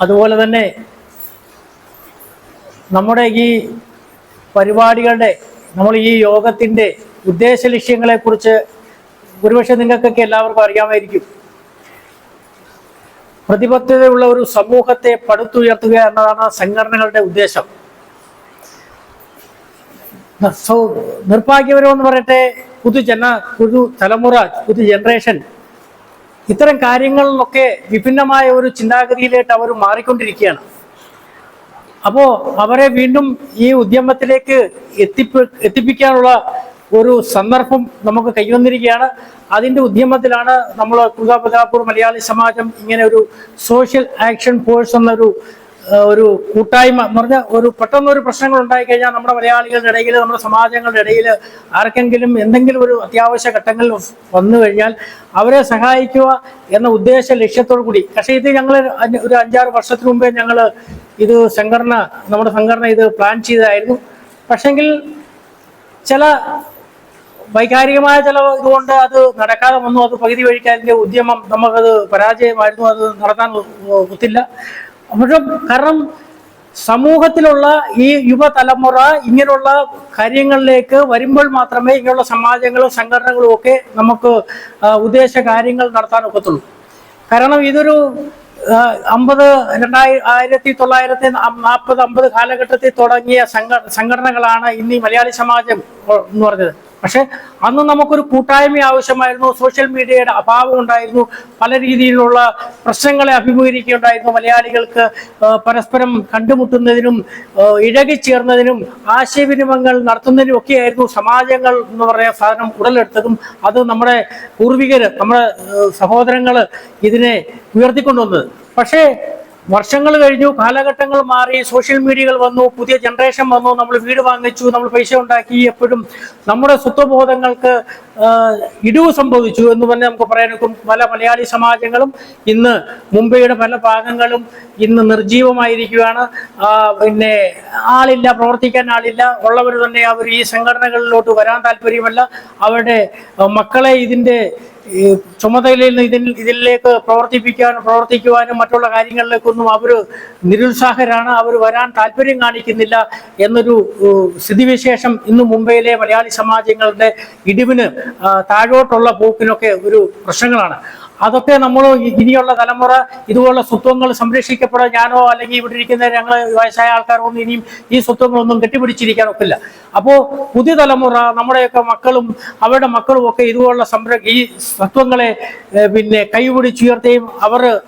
അതുപോലെ തന്നെ നമ്മുടെ ഈ പരിപാടികളുടെ, നമ്മൾ ഈ യോഗത്തിൻ്റെ ഉദ്ദേശ ലക്ഷ്യങ്ങളെക്കുറിച്ച് ഒരുപക്ഷെ നിങ്ങൾക്കൊക്കെ എല്ലാവർക്കും അറിയാമായിരിക്കും. പ്രതിബദ്ധതയുള്ള ഒരു സമൂഹത്തെ പടുത്തുയർത്തുക എന്നതാണ് സംഘടനകളുടെ ഉദ്ദേശം. നിർഭാഗ്യപരമെന്ന് പറയട്ടെ, പുതുതലമുറ, പുതു ജനറേഷൻ ഇത്തരം കാര്യങ്ങളിലൊക്കെ വിഭിന്നമായ ഒരു ചിന്താഗതിയിലേക്ക് അവർ മാറിക്കൊണ്ടിരിക്കുകയാണ്. അപ്പോൾ അവരെ വീണ്ടും ഈ ഉദ്യമത്തിലേക്ക് എത്തിപ്പിക്കാനുള്ള ഒരു സന്ദർഭം നമുക്ക് കൈവന്നിരിക്കുകയാണ്. അതിൻ്റെ ഉദ്യമത്തിലാണ് നമ്മൾ കുൽഗാപതാപൂർ മലയാളി സമാജം ഇങ്ങനെ ഒരു സോഷ്യൽ ആക്ഷൻ ഫോഴ്സ് എന്നൊരു കൂട്ടായ്മ എന്ന് പറഞ്ഞാൽ, പെട്ടെന്നൊരു പ്രശ്നങ്ങൾ ഉണ്ടായിക്കഴിഞ്ഞാൽ നമ്മുടെ മലയാളികളുടെ ഇടയിൽ, നമ്മുടെ സമാജങ്ങളുടെ ഇടയിൽ ആർക്കെങ്കിലും എന്തെങ്കിലും ഒരു അത്യാവശ്യ ഘട്ടങ്ങളിൽ വന്നു കഴിഞ്ഞാൽ അവരെ സഹായിക്കുക എന്ന ഉദ്ദേശ ലക്ഷ്യത്തോടു കൂടി. പക്ഷേ ഇത് ഞങ്ങൾ ഒരു 5-6 വർഷത്തിന് മുമ്പേ ഇത് നമ്മുടെ സംഘടന ഇത് പ്ലാൻ ചെയ്തതായിരുന്നു. പക്ഷെങ്കിൽ ചില വൈകാരികമായ ചില ഇതുകൊണ്ട് അത് നടക്കാതെ വന്നു. അത് പകുതി വഴിക്ക് അതിൻ്റെ ഉദ്യമം നമുക്കത് പരാജയമായിരുന്നു, അത് നടത്താൻ ഒത്തില്ല. കാരണം സമൂഹത്തിലുള്ള ഈ യുവതലമുറ ഇങ്ങനെയുള്ള കാര്യങ്ങളിലേക്ക് വരുമ്പോൾ മാത്രമേ ഇങ്ങനെയുള്ള സമാജങ്ങളും സംഘടനകളും ഒക്കെ നമുക്ക് ഉദ്ദേശ കാര്യങ്ങൾ നടത്താൻ ഒക്കത്തുള്ളൂ. കാരണം ഇതൊരു 1940-50 കാലഘട്ടത്തിൽ തുടങ്ങിയ സംഘടനകളാണ് ഇന്ന് ഈ മലയാളി സമാജം എന്ന് പറഞ്ഞത്. പക്ഷെ അന്ന് നമുക്കൊരു കൂട്ടായ്മ ആവശ്യമായിരുന്നു. സോഷ്യൽ മീഡിയയുടെ അഭാവം ഉണ്ടായിരുന്നു. പല രീതിയിലുള്ള പ്രശ്നങ്ങളെ അഭിമുഖീകരിക്കുകയുണ്ടായിരുന്നു. മലയാളികൾക്ക് പരസ്പരം കണ്ടുമുട്ടുന്നതിനും ഇഴകിച്ചേർന്നതിനും ആശയവിനിമയങ്ങൾ നടത്തുന്നതിനും ഒക്കെയായിരുന്നു സമാജങ്ങൾ എന്ന് പറയുന്ന സാധനം ഉടലെടുത്തതും. അത് നമ്മുടെ പൂർവികർ, നമ്മുടെ സഹോദരങ്ങൾ ഇതിനെ ഉയർത്തിക്കൊണ്ടുവന്നത്. പക്ഷേ വർഷങ്ങൾ കഴിഞ്ഞു, കാലഘട്ടങ്ങൾ മാറി, സോഷ്യൽ മീഡിയകൾ വന്നു, പുതിയ ജനറേഷൻ വന്നു, നമ്മൾ വീട് വാങ്ങിച്ചു, നമ്മൾ പൈസ ഉണ്ടാക്കി. എപ്പോഴും നമ്മുടെ സ്വത്വബോധങ്ങൾക്ക് ഇടിവ് സംഭവിച്ചു എന്ന് തന്നെ നമുക്ക് പറയാനൊക്കും. പല മലയാളി സമാജങ്ങളും ഇന്ന് മുംബൈയുടെ പല ഭാഗങ്ങളും ഇന്ന് നിർജീവമായിരിക്കുകയാണ്. പിന്നെ ആളില്ല, പ്രവർത്തിക്കാൻ ആളില്ല. ഉള്ളവർ തന്നെ അവർ ഈ സംഘടനകളിലോട്ട് വരാൻ താല്പര്യമല്ല. അവരുടെ മക്കളെ ഇതിൻ്റെ ചുമതലയിൽ ഇതിലേക്ക് പ്രവർത്തിക്കുവാനും മറ്റുള്ള കാര്യങ്ങളിലേക്കൊന്നും അവർ നിരുത്സാഹരാണ്. അവർ വരാൻ താല്പര്യം കാണിക്കുന്നില്ല എന്നൊരു സ്ഥിതിവിശേഷം ഇന്ന് മുംബൈയിലെ മലയാളി സമാജങ്ങളുടെ ഇടിവിന്, താഴോട്ടുള്ള പോക്കിനൊക്കെ ഒരു പ്രശ്നങ്ങളാണ്. അതൊക്കെ നമ്മൾ ഇനിയുള്ള തലമുറ ഇതുപോലുള്ള സ്വത്വങ്ങൾ സംരക്ഷിക്കപ്പെടാൻ, ഞാനോ അല്ലെങ്കിൽ ഇവിടെ ഇരിക്കുന്ന ഞങ്ങൾ വയസ്സായ ആൾക്കാരോ ഒന്നും ഇനിയും ഈ സ്വത്വങ്ങളൊന്നും കെട്ടിപ്പിടിച്ചിരിക്കാൻ ഒക്കില്ല. അപ്പോൾ പുതിയ തലമുറ, നമ്മുടെയൊക്കെ മക്കളും അവരുടെ മക്കളും ഒക്കെ ഇതുപോലുള്ള ഈ സ്വത്വങ്ങളെ പിന്നെ കൈപിടിച്ചുയർത്തുകയും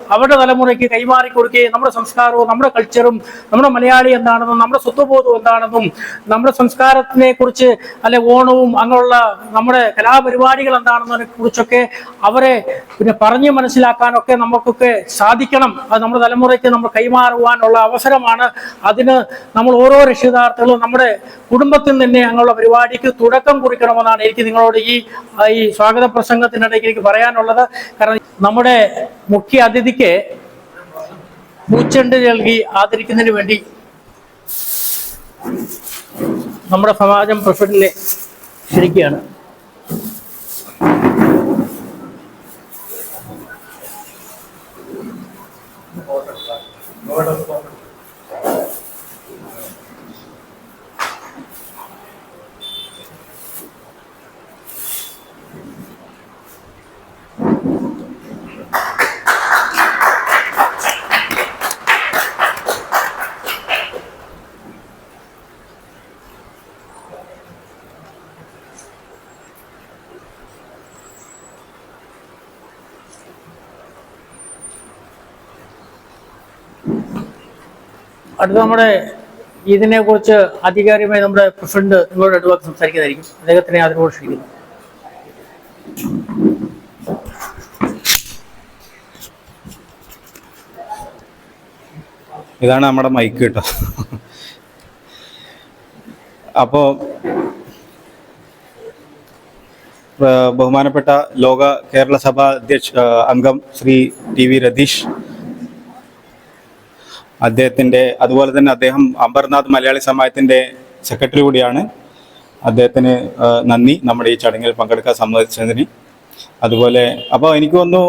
അവരുടെ തലമുറയ്ക്ക് കൈമാറി കൊടുക്കുകയും നമ്മുടെ സംസ്കാരവും നമ്മുടെ കൾച്ചറും നമ്മുടെ മലയാളി എന്താണെന്നും നമ്മുടെ സ്വത്വബോധവും എന്താണെന്നും നമ്മുടെ സംസ്കാരത്തിനെ കുറിച്ച് അല്ലെ ഓണവും അങ്ങനെയുള്ള നമ്മുടെ കലാപരിപാടികൾ എന്താണെന്നതിനെ കുറിച്ചൊക്കെ അവരെ പിന്നെ പറഞ്ഞ് മനസ്സിലാക്കാനൊക്കെ നമുക്കൊക്കെ സാധിക്കണം. അത് നമ്മുടെ തലമുറയ്ക്ക് നമ്മൾ കൈമാറുവാനുള്ള അവസരമാണ്. അതിന് നമ്മൾ ഓരോ രക്ഷിതാർത്ഥികളും നമ്മുടെ കുടുംബത്തിൽ തന്നെ അങ്ങനെയുള്ള പരിപാടിക്ക് തുടക്കം കുറിക്കണമെന്നാണ് എനിക്ക് നിങ്ങളോട് ഈ സ്വാഗത പ്രസംഗത്തിനിടയ്ക്ക് എനിക്ക് പറയാനുള്ളത്. കാരണം നമ്മുടെ മുഖ്യ അതിഥിക്ക് പൂച്ചെണ്ട് നൽകി ആദരിക്കുന്നതിന് വേണ്ടി നമ്മുടെ സമാജം പ്രസിഡന്റിനെ ക്ഷണിക്കുകയാണ്. അടുത്ത നമ്മുടെ ഇതിനെക്കുറിച്ച് ആധികാരികമായി നമ്മുടെ പ്രസിഡന്റ് നിങ്ങളോട് അടുവാക്ക് സംസാരിക്കുന്നതായിരിക്കും. അദ്ദേഹത്തിനെ അതിനോട് ക്ഷണിക്കുന്നു. ഇതാണ് നമ്മുടെ മൈക്ക് കേട്ടോ. അപ്പോൾ ബഹുമാനപ്പെട്ട ലോക കേരള സഭ അംഗം ശ്രീ ടി വി രതീഷ്, അതുപോലെ തന്നെ അദ്ദേഹം അമർനാഥ് മലയാളി സമാജത്തിൻ്റെ സെക്രട്ടറി കൂടിയാണ്. അദ്ദേഹത്തിന് നന്ദി നമ്മുടെ ഈ ചടങ്ങിൽ പങ്കെടുക്കാൻ സമ്മതിച്ചതിന്. അതുപോലെ അപ്പോൾ എനിക്ക് തോന്നുന്നു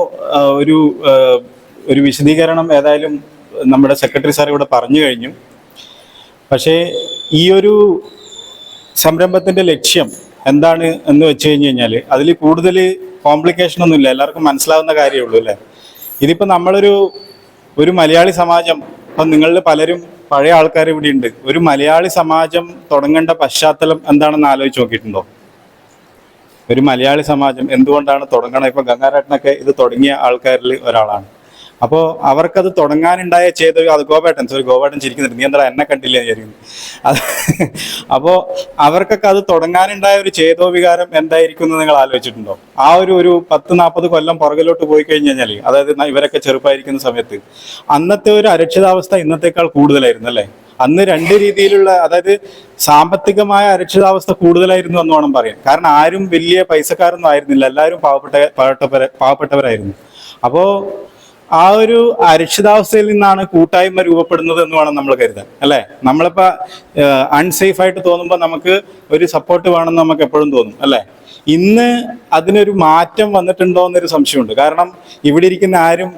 ഒരു വിശദീകരണം ഏതായാലും നമ്മുടെ സെക്രട്ടറി സാർ ഇവിടെ പറഞ്ഞു കഴിഞ്ഞു. പക്ഷേ ഈ ഒരു സംരംഭത്തിന്റെ ലക്ഷ്യം എന്താണ് എന്ന് വെച്ച് കഴിഞ്ഞാൽ അതിൽ കൂടുതൽ കോംപ്ലിക്കേഷൻ ഒന്നുമില്ല, എല്ലാവർക്കും മനസ്സിലാവുന്ന കാര്യമുള്ളൂ അല്ലേ. ഇതിപ്പോൾ ഒരു മലയാളി സമാജം, ഇപ്പം നിങ്ങളിൽ പലരും പഴയ ആൾക്കാർ ഇവിടെ ഉണ്ട്, ഒരു മലയാളി സമാജം തുടങ്ങേണ്ട പശ്ചാത്തലം എന്താണെന്ന് ആലോചിച്ച് നോക്കിയിട്ടുണ്ടോ? ഒരു മലയാളി സമാജം എന്തുകൊണ്ടാണ് തുടങ്ങണം? ഇപ്പൊ ഗംഗാരാട്ടനൊക്കെ ഇത് തുടങ്ങിയ ആൾക്കാരിൽ ഒരാളാണ്. അപ്പോൾ അവർക്കത് തുടങ്ങാനുണ്ടായ അത് ഗോപേട്ടൻ ചിരിക്കുന്നുണ്ട്, നീ എന്താ എന്നെ കണ്ടില്ല വിചാരിക്കുന്നു. അത് അപ്പോൾ അവർക്കൊക്കെ അത് തുടങ്ങാനുണ്ടായ ഒരു ചേതോവികാരം എന്തായിരിക്കും എന്ന് നിങ്ങൾ ആലോചിച്ചിട്ടുണ്ടോ? ആ ഒരു 10-40 കൊല്ലം പുറകിലോട്ട് പോയി കഴിഞ്ഞാൽ, അതായത് ഇവരൊക്കെ ചെറുപ്പമായിരിക്കുന്ന സമയത്ത് അന്നത്തെ ഒരു അരക്ഷിതാവസ്ഥ ഇന്നത്തേക്കാൾ കൂടുതലായിരുന്നു അല്ലേ. അന്ന് രണ്ട് രീതിയിലുള്ള, അതായത് സാമ്പത്തികമായ അരക്ഷിതാവസ്ഥ കൂടുതലായിരുന്നു എന്ന് വേണം പറയാൻ. കാരണം ആരും വലിയ പൈസക്കാരൊന്നും ആയിരുന്നില്ല, എല്ലാവരും പാവപ്പെട്ടവരായിരുന്നു. അപ്പോൾ ആ ഒരു അരക്ഷിതാവസ്ഥയിൽ നിന്നാണ് കൂട്ടായ്മ രൂപപ്പെടുന്നത് എന്ന് വേണം നമ്മൾ കരുതാൻ അല്ലേ. നമ്മളിപ്പോൾ അൺസേഫ് ആയിട്ട് തോന്നുമ്പോൾ നമുക്ക് ഒരു സപ്പോർട്ട് വേണമെന്ന് നമുക്ക് എപ്പോഴും തോന്നും അല്ലേ. ഇന്ന് അതിനൊരു മാറ്റം വന്നിട്ടുണ്ടോ എന്നൊരു സംശയമുണ്ട്. കാരണം ഇവിടെ ഇരിക്കുന്ന ആരും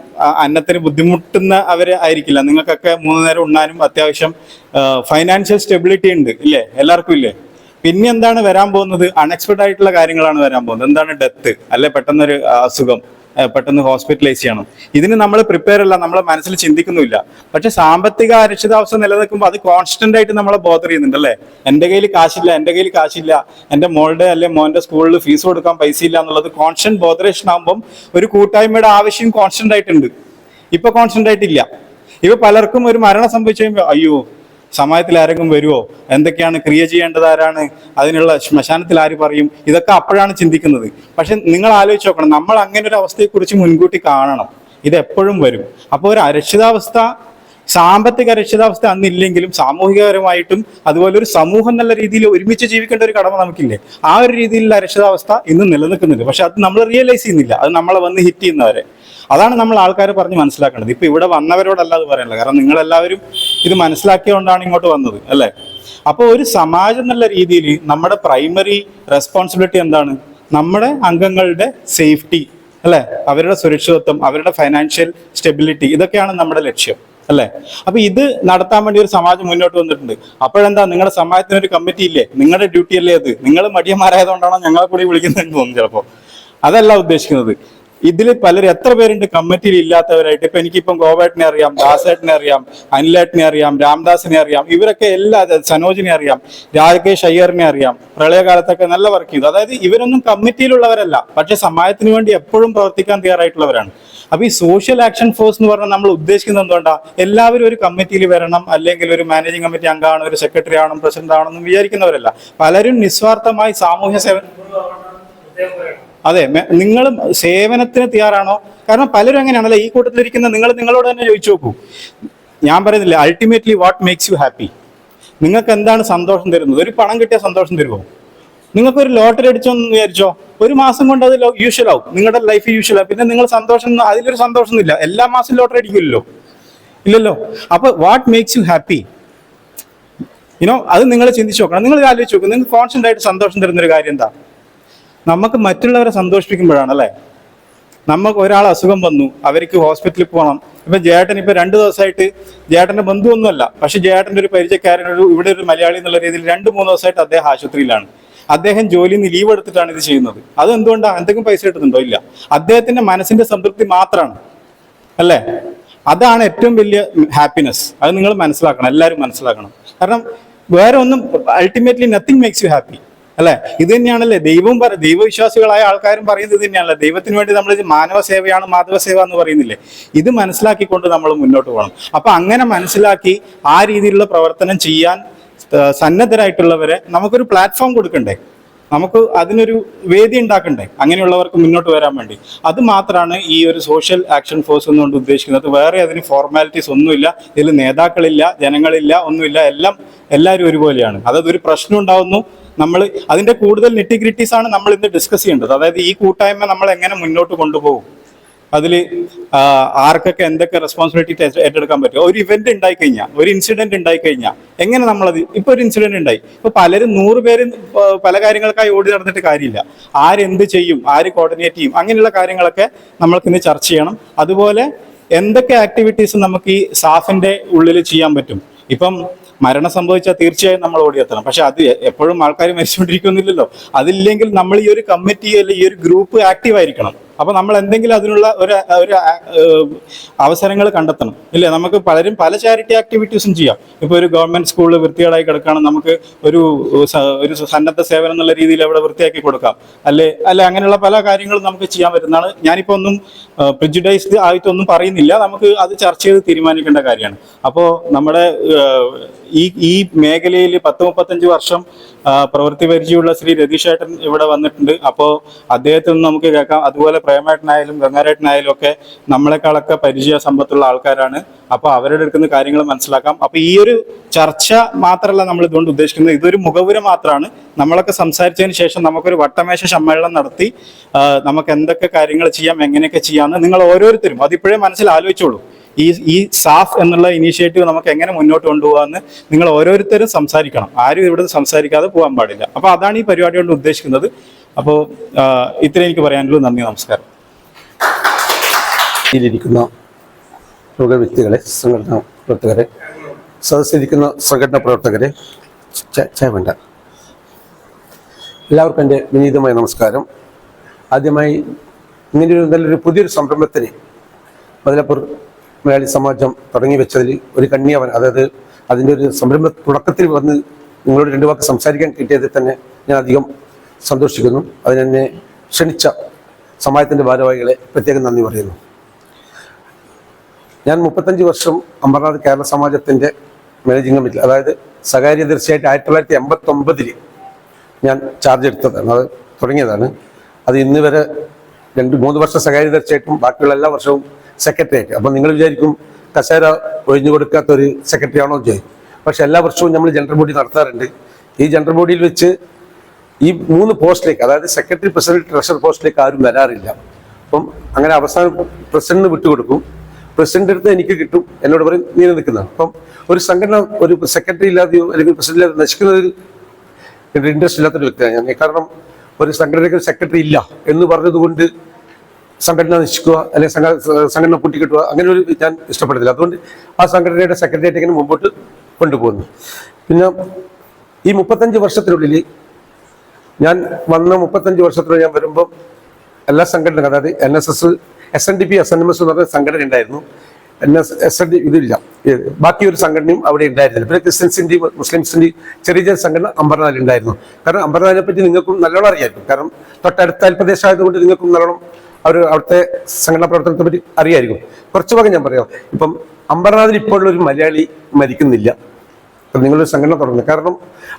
അന്നത്തിന് ബുദ്ധിമുട്ടുന്ന ആയിരിക്കില്ല. നിങ്ങൾക്കൊക്കെ 3 നേരം ഉണ്ണാനും അത്യാവശ്യം ഫൈനാൻഷ്യൽ സ്റ്റെബിലിറ്റി ഉണ്ട് ഇല്ലേ, എല്ലാവർക്കും ഇല്ലേ. പിന്നെ എന്താണ് വരാൻ പോകുന്നത്? അൺഎക്സ്പെക്ടഡ് ആയിട്ടുള്ള കാര്യങ്ങളാണ് വരാൻ പോകുന്നത്. എന്താണ്? ഡെത്ത്, അല്ലെ പെട്ടെന്നൊരു അസുഖം, പെട്ടെന്ന് ഹോസ്പിറ്റലൈസ് ചെയ്യണം. ഇതിന് നമ്മൾ പ്രിപ്പയർ അല്ല, നമ്മളെ മനസ്സിൽ ചിന്തിക്കുന്നില്ല. പക്ഷെ സാമ്പത്തിക അരക്ഷിതാവസ്ഥ നിലനിൽക്കുമ്പോൾ അത് കോൺസ്റ്റന്റ് ആയിട്ട് നമ്മളെ ബോധർ ചെയ്യുന്നുണ്ട് അല്ലേ. എൻ്റെ കയ്യിൽ കാശില്ല, എൻ്റെ മോളുടെ അല്ലെ മോൻ്റെ സ്കൂളിൽ ഫീസ് കൊടുക്കാൻ പൈസ ഇല്ല എന്നുള്ളത് കോൺസ്റ്റന്റ് ബോധറേഷൻ ആകുമ്പം ഒരു കൂട്ടായ്മയുടെ ആവശ്യം കോൺസ്റ്റന്റ് ആയിട്ടുണ്ട്. ഇപ്പൊ കോൺസ്റ്റന്റ് ആയിട്ടില്ല. ഇപ്പൊ പലർക്കും ഒരു മരണം സംഭവിച്ചു കഴിയുമ്പോൾ അയ്യോ സമാജത്തിൽ ആരെങ്കിലും വരുമോ, എന്തൊക്കെയാണ് ക്രിയ ചെയ്യേണ്ടത്, ആരാണ് അതിനുള്ള ശ്മശാനത്തിൽ ആര് പറയും, ഇതൊക്കെ അപ്പോഴാണ് ചിന്തിക്കുന്നത്. പക്ഷെ നിങ്ങൾ ആലോചിച്ച് നോക്കണം, നമ്മൾ അങ്ങനെ ഒരു അവസ്ഥയെക്കുറിച്ച് മുൻകൂട്ടി കാണണം. ഇത് എപ്പോഴും വരും. അപ്പോൾ ഒരു അരക്ഷിതാവസ്ഥ, സാമ്പത്തിക അരക്ഷിതാവസ്ഥ അന്നില്ലെങ്കിലും സാമൂഹികപരമായിട്ടും അതുപോലെ ഒരു സമൂഹം നല്ല രീതിയിൽ ഒരുമിച്ച് ജീവിക്കേണ്ട ഒരു കടമ നമുക്കില്ലേ. ആ ഒരു രീതിയിലുള്ള അരക്ഷിതാവസ്ഥ ഇന്ന് നിലനിൽക്കുന്നുണ്ട്. പക്ഷെ അത് നമ്മൾ റിയലൈസ് ചെയ്യുന്നില്ല, അത് നമ്മളെ വന്ന് ഹിറ്റ് ചെയ്യുന്നവരെ. അതാണ് നമ്മൾ ആൾക്കാരെ പറഞ്ഞ് മനസ്സിലാക്കേണ്ടത്. ഇപ്പൊ ഇവിടെ വന്നവരോടല്ല അത് പറയാനുള്ളത്, കാരണം നിങ്ങളെല്ലാവരും ഇത് മനസ്സിലാക്കിയതുകൊണ്ടാണ് ഇങ്ങോട്ട് വന്നത് അല്ലേ. അപ്പോൾ ഒരു സമാജം എന്നുള്ള രീതിയിൽ നമ്മുടെ പ്രൈമറി റെസ്പോൺസിബിലിറ്റി എന്താണ്? നമ്മുടെ അംഗങ്ങളുടെ സേഫ്റ്റി അല്ലെ, അവരുടെ സുരക്ഷിതത്വം, അവരുടെ ഫൈനാൻഷ്യൽ സ്റ്റെബിലിറ്റി, ഇതൊക്കെയാണ് നമ്മുടെ ലക്ഷ്യം അല്ലെ. അപ്പൊ ഇത് നടത്താൻ വേണ്ടി ഒരു സമാജം മുന്നോട്ട് വന്നിട്ടുണ്ട്. അപ്പോഴെന്താ, നിങ്ങളുടെ സമാജത്തിനൊരു കമ്മിറ്റി ഇല്ലേ? നിങ്ങളുടെ ഡ്യൂട്ടി അല്ലേ അത്? നിങ്ങൾ മടിയന്മാരായതുകൊണ്ടാണോ ഞങ്ങളെ കൂടി വിളിക്കുന്നതെന്ന് തോന്നുന്നു ചിലപ്പോൾ. അതല്ല ഉദ്ദേശിക്കുന്നത്. ഇതിൽ പലരും എത്ര പേരുണ്ട് കമ്മിറ്റിയിൽ ഇല്ലാത്തവരായിട്ട്. ഇപ്പൊ എനിക്കിപ്പം ഗോപേട്ടനെ അറിയാം, ദാസേട്ടനെ അറിയാം, അനിലേട്ടനെ അറിയാം, രാംദാസിനെ അറിയാം, ഇവരൊക്കെ സനോജിനെ അറിയാം, രാജേഷ് അയ്യറിനെ അറിയാം. പ്രളയകാലത്തൊക്കെ നല്ല വർക്ക് ചെയ്തു. അതായത് ഇവരൊന്നും കമ്മിറ്റിയിലുള്ളവരല്ല, പക്ഷെ സമാജത്തിന് വേണ്ടി എപ്പോഴും പ്രവർത്തിക്കാൻ തയ്യാറായിട്ടുള്ളവരാണ്. അപ്പൊ ഈ സോഷ്യൽ ആക്ഷൻ ഫോഴ്സ് എന്ന് പറഞ്ഞാൽ നമ്മൾ ഉദ്ദേശിക്കുന്നത് എന്തുകൊണ്ടാ? എല്ലാവരും ഒരു കമ്മിറ്റിയിൽ വരണം, അല്ലെങ്കിൽ ഒരു മാനേജിംഗ് കമ്മിറ്റി അംഗമാണ്, ഒരു സെക്രട്ടറി ആണോ, പ്രസിഡന്റ് ആണെന്നും വിചാരിക്കുന്നവരല്ല. പലരും നിസ്വാർത്ഥമായി സാമൂഹ്യ സേവനം, അതെ, നിങ്ങളും സേവനത്തിന് തയ്യാറാണോ? കാരണം പലരും അങ്ങനെയാണല്ലേ ഈ കൂട്ടത്തിലിരിക്കുന്ന. നിങ്ങളോട് തന്നെ ചോദിച്ചു നോക്കൂ. ഞാൻ പറയുന്നില്ല, ultimately what makes you happy? നിങ്ങൾക്ക് എന്താണ് സന്തോഷം തരുന്നത്? ഒരു പണം കിട്ടിയ സന്തോഷം തരുമോ? നിങ്ങൾക്കൊരു ലോട്ടറി അടിച്ചോന്ന് വിചാരിച്ചോ, ഒരു മാസം കൊണ്ട് അത് യൂഷ്വൽ ആവും, നിങ്ങളുടെ ലൈഫ് യൂഷ്വൽ ആവും. പിന്നെ നിങ്ങൾ സന്തോഷം, അതിലൊരു സന്തോഷമൊന്നുമില്ല. എല്ലാ മാസം ലോട്ടറി അടിക്കില്ലല്ലോ, ഇല്ലല്ലോ. അപ്പൊ വാട്ട് മേക്സ് യു ഹാപ്പി? അത് നിങ്ങൾ ചിന്തിച്ചു നോക്കണം. നിങ്ങൾ ആലോചിച്ച് നോക്കും, നിങ്ങൾക്ക് കോൺസ്റ്റന്റ് ആയിട്ട് സന്തോഷം തരുന്നൊരു കാര്യം എന്താ? നമുക്ക് മറ്റുള്ളവരെ സന്തോഷിപ്പിക്കുമ്പോഴാണ് അല്ലേ. നമുക്ക് ഒരാൾ അസുഖം വന്നു, അവർക്ക് ഹോസ്പിറ്റലിൽ പോകണം. ഇപ്പൊ ജേട്ടൻ ഇപ്പൊ 2 ദിവസമായിട്ട്, ജേട്ടന്റെ ബന്ധുവൊന്നുമല്ല, പക്ഷെ ജേട്ടന്റെ ഒരു പരിചയക്കാരൻ, ഇവിടെ ഒരു മലയാളി എന്നുള്ള രീതിയിൽ 2-3 ദിവസമായിട്ട് അദ്ദേഹം ആശുപത്രിയിലാണ്. അദ്ദേഹം ജോലിയിൽ നിന്ന് ലീവ് എടുത്തിട്ടാണ് ഇത് ചെയ്യുന്നത്. അത് എന്തുകൊണ്ടാണ്? എന്തെങ്കിലും പൈസ കിട്ടുന്നുണ്ടോ? ഇല്ല. അദ്ദേഹത്തിന്റെ മനസ്സിന്റെ സംതൃപ്തി മാത്രമാണ് അല്ലേ. അതാണ് ഏറ്റവും വലിയ ഹാപ്പിനെസ്. അത് നിങ്ങൾ മനസ്സിലാക്കണം, എല്ലാവരും മനസ്സിലാക്കണം. കാരണം വേറെ ഒന്നും, ultimately nothing makes you happy അല്ലെ. ഇത് തന്നെയാണല്ലേ ദൈവവിശ്വാസികളായ ആൾക്കാരും പറയുന്നത്. ഇത് തന്നെയാണല്ലേ, ദൈവത്തിന് വേണ്ടി നമ്മൾ മാനവ സേവയാണ് മാധവ സേവ എന്ന് പറയുന്നില്ലേ. ഇത് മനസ്സിലാക്കിക്കൊണ്ട് നമ്മൾ മുന്നോട്ട് പോകണം. അപ്പൊ അങ്ങനെ മനസ്സിലാക്കി ആ രീതിയിലുള്ള പ്രവർത്തനം ചെയ്യാൻ സന്നദ്ധരായിട്ടുള്ളവരെ നമുക്കൊരു പ്ലാറ്റ്ഫോം കൊടുക്കണ്ടേ, നമുക്ക് അതിനൊരു വേദി ഉണ്ടാക്കണ്ടേ അങ്ങനെയുള്ളവർക്ക് മുന്നോട്ട് വരാൻ വേണ്ടി. അത് മാത്രമാണ് ഈ ഒരു സോഷ്യൽ ആക്ഷൻ ഫോഴ്സ് എന്നുകൊണ്ട് ഉദ്ദേശിക്കുന്നത്. വേറെ അതിന് ഫോർമാലിറ്റീസ് ഒന്നുമില്ല, ഇതിൽ നേതാക്കളില്ല, ജനങ്ങളില്ല, ഒന്നുമില്ല. എല്ലാവരും ഒരുപോലെയാണ്. അതായത് ഒരു പ്രശ്നം ഉണ്ടാവുന്നു, നമ്മൾ അതിന്റെ കൂടുതൽ നെറ്റിഗ്രിറ്റീസ് ആണ് നമ്മൾ ഇന്ന് ഡിസ്കസ് ചെയ്യേണ്ടത്. അതായത് ഈ കൂട്ടായ്മ നമ്മൾ എങ്ങനെ മുന്നോട്ട് കൊണ്ടുപോകും, അതിൽ ആർക്കൊക്കെ എന്തൊക്കെ റെസ്പോൺസിബിലിറ്റി ഏറ്റെടുക്കാൻ പറ്റും. ഒരു ഇവന്റ് ഉണ്ടായിക്കഴിഞ്ഞാൽ, ഒരു ഇൻസിഡന്റ് ഉണ്ടായിക്കഴിഞ്ഞാൽ എങ്ങനെ നമ്മളത്, ഇപ്പൊ ഒരു ഇൻസിഡന്റ് ഉണ്ടായി, ഇപ്പൊ പലരും 100 പേര് പല കാര്യങ്ങൾക്കായി ഓടി നടന്നിട്ട് കാര്യമില്ല. ആരെന്ത് ചെയ്യും, ആര് കോർഡിനേറ്റ് ചെയ്യും, അങ്ങനെയുള്ള കാര്യങ്ങളൊക്കെ നമ്മൾക്ക് ഇന്ന് ചർച്ച ചെയ്യണം. അതുപോലെ എന്തൊക്കെ ആക്ടിവിറ്റീസ് നമുക്ക് ഈ സാഫിന്റെ ഉള്ളിൽ ചെയ്യാൻ പറ്റും? ഇപ്പം മരണം സംഭവിച്ചാൽ തീർച്ചയായും നമ്മൾ ഓടിയെത്തണം. പക്ഷെ അത് എപ്പോഴും ആൾക്കാർ മരിച്ചുകൊണ്ടിരിക്കുന്നില്ലല്ലോ. അതില്ലെങ്കിൽ നമ്മൾ ഈ ഒരു കമ്മിറ്റി അല്ലെങ്കിൽ ഈ ഒരു ഗ്രൂപ്പ് ആക്റ്റീവ് ആയിരിക്കണം. അപ്പൊ നമ്മൾ എന്തെങ്കിലും അതിനുള്ള ഒരു അവസരങ്ങൾ കണ്ടെത്തണം, ഇല്ലേ? നമുക്ക് പലരും പല ചാരിറ്റി ആക്ടിവിറ്റീസും ചെയ്യാം. ഇപ്പൊ ഒരു ഗവൺമെന്റ് സ്കൂളിൽ വൃത്തികേടായി കിടക്കുകയാണ്, നമുക്ക് ഒരു സന്നദ്ധ സേവനം എന്നുള്ള രീതിയിൽ അവിടെ വൃത്തിയാക്കി കൊടുക്കാം, അല്ലെ അങ്ങനെയുള്ള പല കാര്യങ്ങളും നമുക്ക് ചെയ്യാൻ പറ്റുന്നതാണ്. ഞാനിപ്പോ ഒന്നും പ്രിജുഡൈസ്ഡ് ആയിട്ടൊന്നും പറയുന്നില്ല, നമുക്ക് അത് ചർച്ച ചെയ്ത് തീരുമാനിക്കേണ്ട കാര്യമാണ്. അപ്പോൾ നമ്മുടെ ഈ മേഖലയിൽ 10-35 വർഷം പ്രവൃത്തി പരിചയമുള്ള ശ്രീ രതീഷേട്ടൻ ഇവിടെ വന്നിട്ടുണ്ട്. അപ്പോൾ അദ്ദേഹത്തിൽ നിന്ന് നമുക്ക് കേൾക്കാം. അതുപോലെ പ്രേമേട്ടനായാലും ഗംഗാരേട്ടനായാലും ഒക്കെ നമ്മളെക്കാളൊക്കെ പരിചയ സമ്പത്തുള്ള ആൾക്കാരാണ്. അപ്പോൾ അവരുടെ എടുക്കുന്ന കാര്യങ്ങൾ മനസ്സിലാക്കാം. അപ്പോൾ ഈ ഒരു ചർച്ച മാത്രമല്ല നമ്മൾ ഇതുകൊണ്ട് ഉദ്ദേശിക്കുന്നത്, ഇതൊരു മുഖവുര മാത്രമാണ്. നമ്മളൊക്കെ സംസാരിച്ചതിന് ശേഷം നമുക്കൊരു വട്ടമേശ സമ്മേളനം നടത്തി നമുക്ക് എന്തൊക്കെ കാര്യങ്ങൾ ചെയ്യാം, എങ്ങനെയൊക്കെ ചെയ്യാമെന്ന് നിങ്ങൾ ഓരോരുത്തരും അതിപ്പോഴേ മനസ്സിൽ ആലോചിച്ചോളൂ. ഈ സാഫ് എന്നുള്ള ഇനീഷ്യേറ്റീവ് നമുക്ക് എങ്ങനെ മുന്നോട്ട് കൊണ്ടുപോകാമെന്ന് നിങ്ങൾ ഓരോരുത്തരും സംസാരിക്കണം. ആരും ഇവിടെ സംസാരിക്കാതെ പോകാൻ പാടില്ല. അപ്പോൾ അതാണ് ഈ പരിപാടി കൊണ്ട് ഉദ്ദേശിക്കുന്നത്. അപ്പോൾ ഇത്രയും എനിക്ക് പറയാനുള്ളൂ. നന്ദി, നമസ്കാരം. ിരിക്കുന്ന ലോക വ്യക്തികളെ, സംഘടനാ പ്രവർത്തകരെ, സദസ്സിലിരിക്കുന്ന സംഘടനാ പ്രവർത്തകരെ, വേണ്ട എല്ലാവർക്കും എൻ്റെ വിനീതമായ നമസ്കാരം. ആദ്യമായി ഇങ്ങനെയൊരു നല്ലൊരു പുതിയൊരു സംരംഭത്തിന് ബദലാപൂർ മലയാളി സമാജം തുടങ്ങി വെച്ചതിൽ ഒരു കണ്ണിയവൻ, അതായത് അതിൻ്റെ ഒരു സംരംഭ തുടക്കത്തിൽ വന്ന് നിങ്ങളോട് 2 വാക്ക് സംസാരിക്കാൻ കിട്ടിയതിൽ തന്നെ ഞാൻ അധികം സന്തോഷിക്കുന്നു. അതിനെന്നെ ക്ഷണിച്ച സമാജത്തിൻ്റെ ഭാരവാഹികളെ പ്രത്യേകം നന്ദി പറയുന്നു. ഞാൻ 35 വർഷം അമർനാഥ് കേരള സമാജത്തിൻ്റെ മാനേജിംഗ് കമ്മിറ്റി, അതായത് സ്വകാര്യ തീർച്ചയായിട്ട് 1989 ഞാൻ ചാർജ് എടുത്തതാണ്, അത് തുടങ്ങിയതാണ്. അത് ഇന്ന് വരെ 2-3 വർഷം സ്വകാര്യ തീർച്ചയായിട്ടും, ബാക്കിയുള്ള എല്ലാ വർഷവും സെക്രട്ടറി ആയിട്ട്. അപ്പം നിങ്ങൾ വിചാരിക്കും കസേര ഒഴിഞ്ഞു കൊടുക്കാത്തൊരു സെക്രട്ടറി ആണോ ചോദിക്കും. പക്ഷെ എല്ലാ വർഷവും നമ്മൾ ജനറൽ ബോഡി നടത്താറുണ്ട്. ഈ ജനറൽ ബോഡിയിൽ വെച്ച് ഈ 3 പോസ്റ്റിലേക്ക്, അതായത് സെക്രട്ടറി, പ്രസിഡന്റ്, ട്രഷറർ പോസ്റ്റിലേക്ക് ആരും വരാറില്ല. അപ്പം അങ്ങനെ അവസാനം പ്രസിഡന്റിന് വിട്ടുകൊടുക്കും. പ്രസിഡന്റ് അടുത്ത് എനിക്ക് കിട്ടും, എന്നോട് പറയും നീ നിൽക്കുന്നതാണ്. അപ്പം ഒരു സംഘടന ഒരു സെക്രട്ടറി ഇല്ലാതെയോ അല്ലെങ്കിൽ പ്രസിഡന്റ് ഇല്ലാതെ നശിക്കുന്നത് ഇൻട്രസ്റ്റ് ഇല്ലാത്തൊരു വ്യക്തിയാണ് ഞാൻ. കാരണം ഒരു സംഘടനയ്ക്ക് സെക്രട്ടറി ഇല്ല എന്ന് പറഞ്ഞതുകൊണ്ട് സംഘടന നശിക്കുക അല്ലെങ്കിൽ സംഘടന കൂട്ടിക്കിട്ടുക, അങ്ങനെ ഒരു ഞാൻ ഇഷ്ടപ്പെടുന്നില്ല. അതുകൊണ്ട് ആ സംഘടനയുടെ സെക്രട്ടറിയേറ്റ് ഇങ്ങനെ മുമ്പോട്ട് കൊണ്ടുപോകുന്നു. പിന്നെ ഈ 35 വർഷത്തിനുള്ളിൽ ഞാൻ വന്ന 35 വർഷത്തിനുള്ളിൽ ഞാൻ വരുമ്പം എല്ലാ സംഘടനകളും, അതായത് NSS, SNDP, SNMS എന്ന് പറഞ്ഞ സംഘടന ഉണ്ടായിരുന്നു. SND ഇതില്ല, ബാക്കി ഒരു സംഘടനയും അവിടെ ഉണ്ടായിരുന്നില്ല. പിന്നെ ക്രിസ്ത്യൻസിൻ്റെയും മുസ്ലിംസിൻ്റെയും ചെറിയ ചെറിയ സംഘടന അമ്പർനാഥിൽ ഉണ്ടായിരുന്നു. കാരണം അമ്പർനാഥിനെ പറ്റി നിങ്ങൾക്കും നല്ലോണം അറിയായിരിക്കും. കാരണം തൊട്ടടുത്ത അയൽപ്രദേശം ആയതുകൊണ്ട് നിങ്ങൾക്കും നല്ലോണം അവിടുത്തെ സംഘടനാ പ്രവർത്തനത്തെ പറ്റി അറിയായിരിക്കും. കുറച്ച് ഭാഗം ഞാൻ പറയാം. ഇപ്പം അമ്പർനാഥിൽ ഇപ്പോഴുള്ള ഒരു മലയാളി മരിക്കുന്നില്ല. അപ്പം നിങ്ങളൊരു സംഘടന തുടങ്ങുന്നു. കാരണം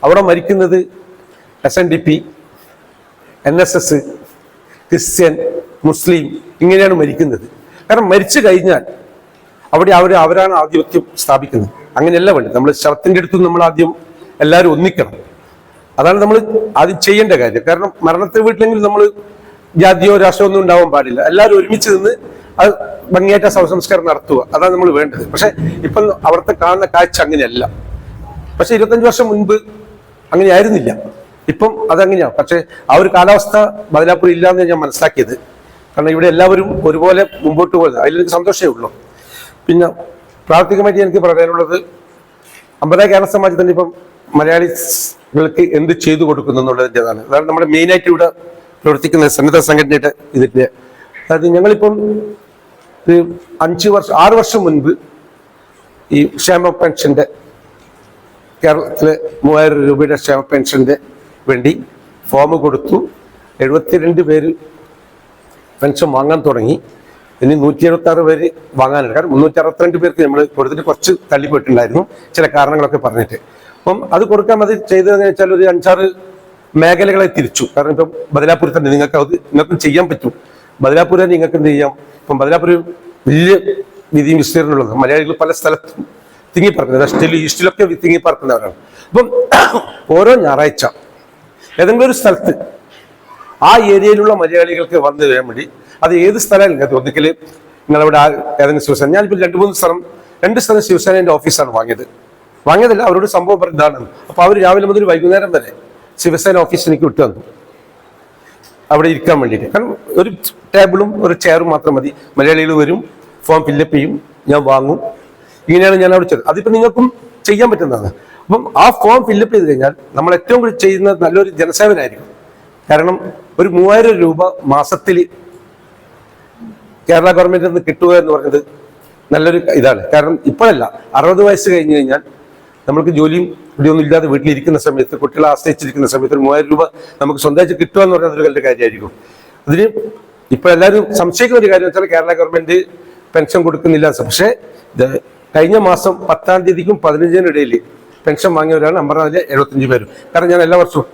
അവിടെ മരിക്കുന്നത് SNDP, NSS, ക്രിസ്ത്യൻ, മുസ്ലിം ഇങ്ങനെയാണ് മരിക്കുന്നത്. കാരണം മരിച്ചു കഴിഞ്ഞാൽ അവരാണ് ആധിപത്യം സ്ഥാപിക്കുന്നത്. അങ്ങനെയല്ല വേണ്ടത്. നമ്മൾ ശവത്തിൻ്റെ അടുത്ത് നമ്മൾ ആദ്യം എല്ലാവരും ഒന്നിക്കണം. അതാണ് നമ്മൾ ആദ്യം ചെയ്യേണ്ട കാര്യം. കാരണം മരണത്തെ വീട്ടിലെങ്കിൽ നമ്മൾ ജാതിയോ രാഷ്ട്രീയോ ഒന്നും ഉണ്ടാവാൻ പാടില്ല. എല്ലാവരും ഒരുമിച്ച് നിന്ന് അത് ഭംഗിയായിട്ട് ശവസംസ്കാരം നടത്തുക, അതാണ് നമ്മൾ വേണ്ടത്. പക്ഷെ ഇപ്പം അവിടുത്തെ കാണുന്ന കാഴ്ച അങ്ങനെയല്ല. പക്ഷെ 25 വർഷം മുൻപ് അങ്ങനെ ആയിരുന്നില്ല. ഇപ്പം അതങ്ങനെയാണ്. പക്ഷെ ആ ഒരു കാലാവസ്ഥ ബദലാപൂർ ഇല്ലാന്ന് ഞാൻ മനസ്സിലാക്കിയത്. കാരണം ഇവിടെ എല്ലാവരും ഒരുപോലെ മുമ്പോട്ട് പോകുന്നത്, അതിലെനിക്ക് സന്തോഷമേ ഉള്ളൂ. പിന്നെ പ്രാവർത്തികമായിട്ട് എനിക്ക് പറയാനുള്ളത്, അമ്പർനാഥ് കേരള സമാജത്തിന് ഇപ്പം മലയാളികൾക്ക് എന്ത് ചെയ്തു കൊടുക്കുന്നു എന്നുള്ളതിൻ്റെതാണ്. അതാണ് നമ്മുടെ മെയിനായിട്ട് ഇവിടെ പ്രവർത്തിക്കുന്ന സന്നദ്ധ സംഘടനയുടെ ഇതിൻ്റെ. അതായത് ഞങ്ങളിപ്പം 6 വർഷം മുൻപ് ഈ ക്ഷേമ പെൻഷൻ്റെ, കേരളത്തിലെ 3000 രൂപയുടെ ക്ഷേമ പെൻഷൻ്റെ വേണ്ടി ഫോം കൊടുത്തു. 72 പേര് പെൻഷൻ വാങ്ങാൻ തുടങ്ങി. ഇനി 176 പേര് വാങ്ങാനുണ്ട്. കാരണം 362 പേർക്ക് നമ്മൾ കൊടുത്തിട്ട് കുറച്ച് തള്ളിപ്പോയിട്ടുണ്ടായിരുന്നു, ചില കാരണങ്ങളൊക്കെ പറഞ്ഞിട്ട്. അപ്പം അത് കൊടുക്കാൻ അത് ചെയ്തതെന്ന് വെച്ചാൽ ഒരു 5-6 മേഖലകളെ തിരിച്ചു. കാരണം ഇപ്പം ബദലാപൂർ തന്നെ നിങ്ങൾക്കും ചെയ്യാൻ പറ്റും. ബദലാപൂർ തന്നെ നിങ്ങൾക്ക് എന്ത് ചെയ്യാം. ഇപ്പം ബദലാപൂർ വലിയ വിധിയും വിസ്തീർണമുള്ളത്, മലയാളികൾ പല സ്ഥലത്തും തിങ്ങിപ്പറക്കുന്നത്, വെസ്റ്റിലും ഈസ്റ്റിലൊക്കെ തിങ്ങിപ്പറക്കുന്നവരാണ്. അപ്പം ഓരോ ഞായറാഴ്ച ഏതെങ്കിലും ഒരു സ്ഥലത്ത് ആ ഏരിയയിലുള്ള മലയാളികൾക്ക് വന്നു വരാൻ വേണ്ടി, അത് ഏത് സ്ഥലം ഒന്നിക്കൽ നിങ്ങളവിടെ ഏതെങ്കിലും ശിവസേന, ഞാനിപ്പോൾ 2-3 സ്ഥലം 2 സ്ഥലം ശിവസേനയുടെ ഓഫീസാണ് വാങ്ങിയതല്ല, അവരോട് സംഭവം പറഞ്ഞതാണ്. അപ്പോൾ അവർ രാവിലെ മുതൽ വൈകുന്നേരം വരെ ശിവസേന ഓഫീസ് എനിക്ക് വിട്ടു തന്നു അവിടെ ഇരിക്കാൻ വേണ്ടിയിട്ട്. കാരണം ഒരു ടേബിളും ഒരു ചെയറും മാത്രം മതി. മലയാളികൾ വരും, ഫോം ഫില്ലപ്പ് ചെയ്യും, ഞാൻ വാങ്ങും. ഇങ്ങനെയാണ് ഞാൻ അവിടെ ചെയ്തത്. അതിപ്പോൾ നിങ്ങൾക്കും ചെയ്യാൻ പറ്റുന്നതാണ്. അപ്പം ആ ഫോം ഫില്ലപ്പ് ചെയ്ത് കഴിഞ്ഞാൽ നമ്മൾ ഏറ്റവും കൂടുതൽ ചെയ്യുന്ന നല്ലൊരു ജനസേവനായിരിക്കും. കാരണം ഒരു 3000 രൂപ മാസത്തിൽ കേരള ഗവൺമെന്റിൽ നിന്ന് കിട്ടുക എന്ന് പറയുന്നത് നല്ലൊരു ഇതാണ്. കാരണം ഇപ്പോഴല്ല, 60 വയസ്സ് കഴിഞ്ഞ് കഴിഞ്ഞാൽ നമ്മൾക്ക് ജോലിയും ഇവിടെയൊന്നും ഇല്ലാതെ വീട്ടിലിരിക്കുന്ന സമയത്ത്, കുട്ടികളെ ആശ്രയിച്ചിരിക്കുന്ന സമയത്ത് 3000 രൂപ നമുക്ക് സ്വന്തമായിട്ട് കിട്ടുക എന്ന് പറയുന്നത് ഒരു വലിയ കാര്യമായിരിക്കും. അതിന് ഇപ്പോൾ എല്ലാവരും സംശയിക്കുന്ന ഒരു കാര്യം വെച്ചാൽ കേരള ഗവൺമെന്റ് പെൻഷൻ കൊടുക്കുന്നില്ല. പക്ഷേ കഴിഞ്ഞ മാസം 10-ാം തീയതിക്കും 15-നും ഇടയിൽ പെൻഷൻ വാങ്ങിയവരാണ് അമ്പർനാഥിലെ 75 പേരും. കാരണം ഞാൻ എല്ലാ വർഷവും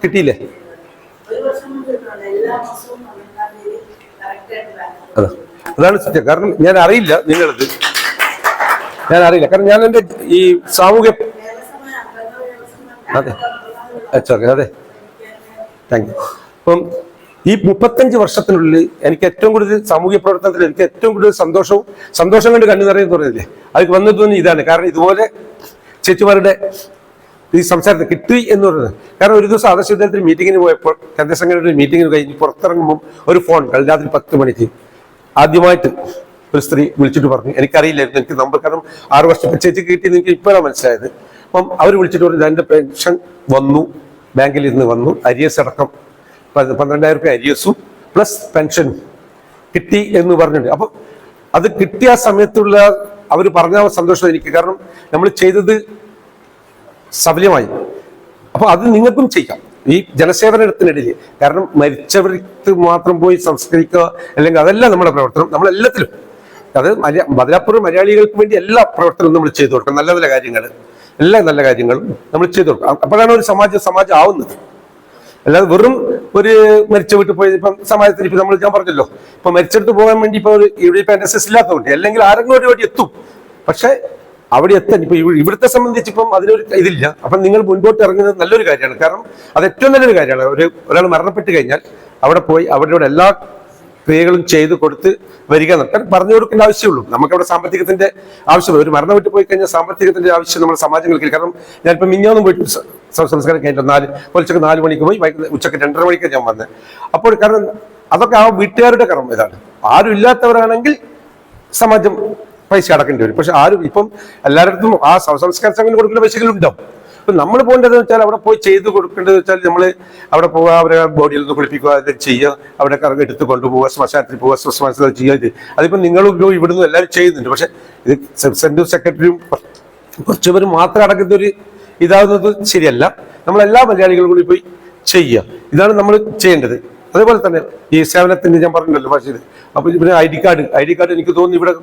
കിട്ടിയില്ലേ? അതാണ് സത്യം. കാരണം ഞാൻ അറിയില്ല നിങ്ങളത്, ഞാൻ അറിയില്ല. കാരണം ഞാൻ എൻ്റെ ഈ സാമൂഹ്യ അതെ അതെ താങ്ക് യു. അപ്പം ഈ 35 വർഷത്തിനുള്ളിൽ എനിക്ക് ഏറ്റവും കൂടുതൽ സാമൂഹ്യ പ്രവർത്തനത്തിൽ എനിക്ക് ഏറ്റവും കൂടുതൽ സന്തോഷം കൊണ്ട് കണ്ണു നിറയെന്ന് പറയുന്നില്ലേ, അത് വന്നത് ഇതാണ്. കാരണം ഇതുപോലെ ചേച്ചിമാരുടെ ഈ സംസാരത്തിൽ കിട്ടി എന്ന് പറയുന്നത്. കാരണം ഒരു ദിവസം ആദർശ വിദ്യാലയത്തിൽ മീറ്റിങ്ങിന് പോയപ്പോൾ, കേന്ദ്ര സംഘടനയുടെ മീറ്റിങ്ങിന് കഴിഞ്ഞ് പുറത്തിറങ്ങുമ്പോൾ ഒരു ഫോൺ രാത്രി 10 മണിക്ക് ആദ്യമായിട്ട് ഒരു സ്ത്രീ വിളിച്ചിട്ട് പറഞ്ഞു, എനിക്കറിയില്ലായിരുന്നു, എനിക്ക് നമ്പർ, കാരണം 6 വർഷം ചേച്ചിക്ക് കിട്ടിയെന്ന് എനിക്ക് ഇപ്പോഴാണ് മനസ്സിലായത്. അപ്പം അവർ വിളിച്ചിട്ട് പറഞ്ഞു, എൻ്റെ പെൻഷൻ വന്നു, ബാങ്കിൽ നിന്ന് വന്നു, അരിയസ് അടക്കം 12,000 രൂപ അരിയസും പ്ലസ് പെൻഷനും കിട്ടി എന്ന് പറഞ്ഞിട്ടുണ്ട്. അപ്പം അത് കിട്ടിയ സമയത്തുള്ള അവർ പറഞ്ഞ സന്തോഷം എനിക്ക്. കാരണം നമ്മൾ ചെയ്തത് സഫലമായി. അപ്പൊ അത് നിങ്ങൾക്കും ചെയ്യാം ഈ ജനസേവനത്തിനിടയിൽ. കാരണം മരിച്ചവർക്ക് മാത്രം പോയി സംസ്കരിക്കുക അല്ലെങ്കിൽ അതല്ല നമ്മുടെ പ്രവർത്തനം. നമ്മളെല്ലാത്തിലും അത് ബദലാപ്പൂർ മലയാളികൾക്ക് വേണ്ടി എല്ലാ പ്രവർത്തനവും നമ്മൾ ചെയ്തു കൊടുക്കണം. നല്ല നല്ല കാര്യങ്ങൾ, എല്ലാ നല്ല കാര്യങ്ങളും നമ്മൾ ചെയ്തു കൊടുക്കണം. അപ്പോഴാണ് ഒരു സമാജം ആവുന്നത്. അല്ലാതെ വെറും ഒരു മരിച്ച വീട്ടിൽ പോയി ഇപ്പം സമാജത്തിൽ ഇപ്പൊ ഞാൻ പറഞ്ഞല്ലോ, ഇപ്പൊ മരിച്ചെടുത്ത് പോകാൻ വേണ്ടി ഇപ്പൊ ഇവിടെ ഇപ്പൊ NSS ഇല്ലാത്തതുകൊണ്ട് അല്ലെങ്കിൽ ആരെങ്കിലും ഒരു വഴി എത്തും. പക്ഷെ അവിടെ എത്താൻ ഇപ്പൊ ഇവിടുത്തെ സംബന്ധിച്ച് ഇപ്പം അതിനൊരു ഇതില്ല. അപ്പം നിങ്ങൾ മുൻപോട്ട് ഇറങ്ങുന്നത് നല്ലൊരു കാര്യമാണ്. കാരണം അത് ഏറ്റവും നല്ലൊരു കാര്യമാണ്. ഒരാൾ മരണപ്പെട്ട് കഴിഞ്ഞാൽ അവിടെ പോയി അവരുടെ എല്ലാ ക്രിയകളും ചെയ്ത് കൊടുത്ത് വരിക എന്നൊക്കെ പറഞ്ഞു കൊടുക്കേണ്ട ആവശ്യമുള്ളൂ. നമുക്കവിടെ സാമ്പത്തികത്തിന്റെ ആവശ്യമില്ല. ഒരു മരണം വിട്ട് പോയി കഴിഞ്ഞാൽ സാമ്പത്തികത്തിന്റെ ആവശ്യം നമ്മുടെ സമാജങ്ങൾക്ക്. കാരണം ഞാനിപ്പോൾ മിഞ്ഞാന്നും പോയിട്ട് സംസ്കാരം കഴിഞ്ഞിട്ട് പുലച്ചക്ക് 4 മണിക്ക് പോയി, ഉച്ചക്ക് 2:30 മണിക്ക് ഞാൻ വന്നത്. അപ്പോൾ കാരണം അതൊക്കെ ആ വീട്ടുകാരുടെ കർമ്മം ഇതാണ്. ആരും ഇല്ലാത്തവരാണെങ്കിൽ സമാജം പൈസ അടക്കേണ്ടി വരും. പക്ഷെ ആരും ഇപ്പം എല്ലായിടത്തും ആ സംസ്കാര സംഘം കൊടുക്കുന്ന പൈസകളുണ്ടാവും. അപ്പൊ നമ്മൾ പോകേണ്ടതെന്ന് വെച്ചാൽ അവിടെ പോയി ചെയ്ത് കൊടുക്കേണ്ടത് വെച്ചാൽ നമ്മൾ അവിടെ പോവുക, അവരെ ബോഡിയിൽ നിന്ന് കുളിപ്പിക്കുക, അത് ചെയ്യുക, അവിടെ കറങ്ങി എടുത്ത് കൊണ്ടുപോവുക, ശ്മശാനത്തിൽ പോവുക, ശ്മശാനത്തിൽ ചെയ്യുക. അതിപ്പോൾ നിങ്ങളും ഇവിടുന്ന് എല്ലാവരും ചെയ്യുന്നുണ്ട്. പക്ഷെ ഇത് സെൻട്രൽ സെക്രട്ടറിയും കുറച്ചുപേരും മാത്രം അടക്കുന്ന ഒരു ഇതാവുന്നത് ശരിയല്ല. നമ്മളെല്ലാ മലയാളികളും കൂടി പോയി ചെയ്യുക. ഇതാണ് നമ്മൾ ചെയ്യേണ്ടത്. അതേപോലെ തന്നെ ഈ സേവനത്തിന് ഞാൻ പറഞ്ഞിട്ടുണ്ടല്ലോ ഭാഷയിൽ. അപ്പോൾ ഇവിടെ ഐ ഡി കാർഡ് എനിക്ക് തോന്നുന്നു ഇവിടെ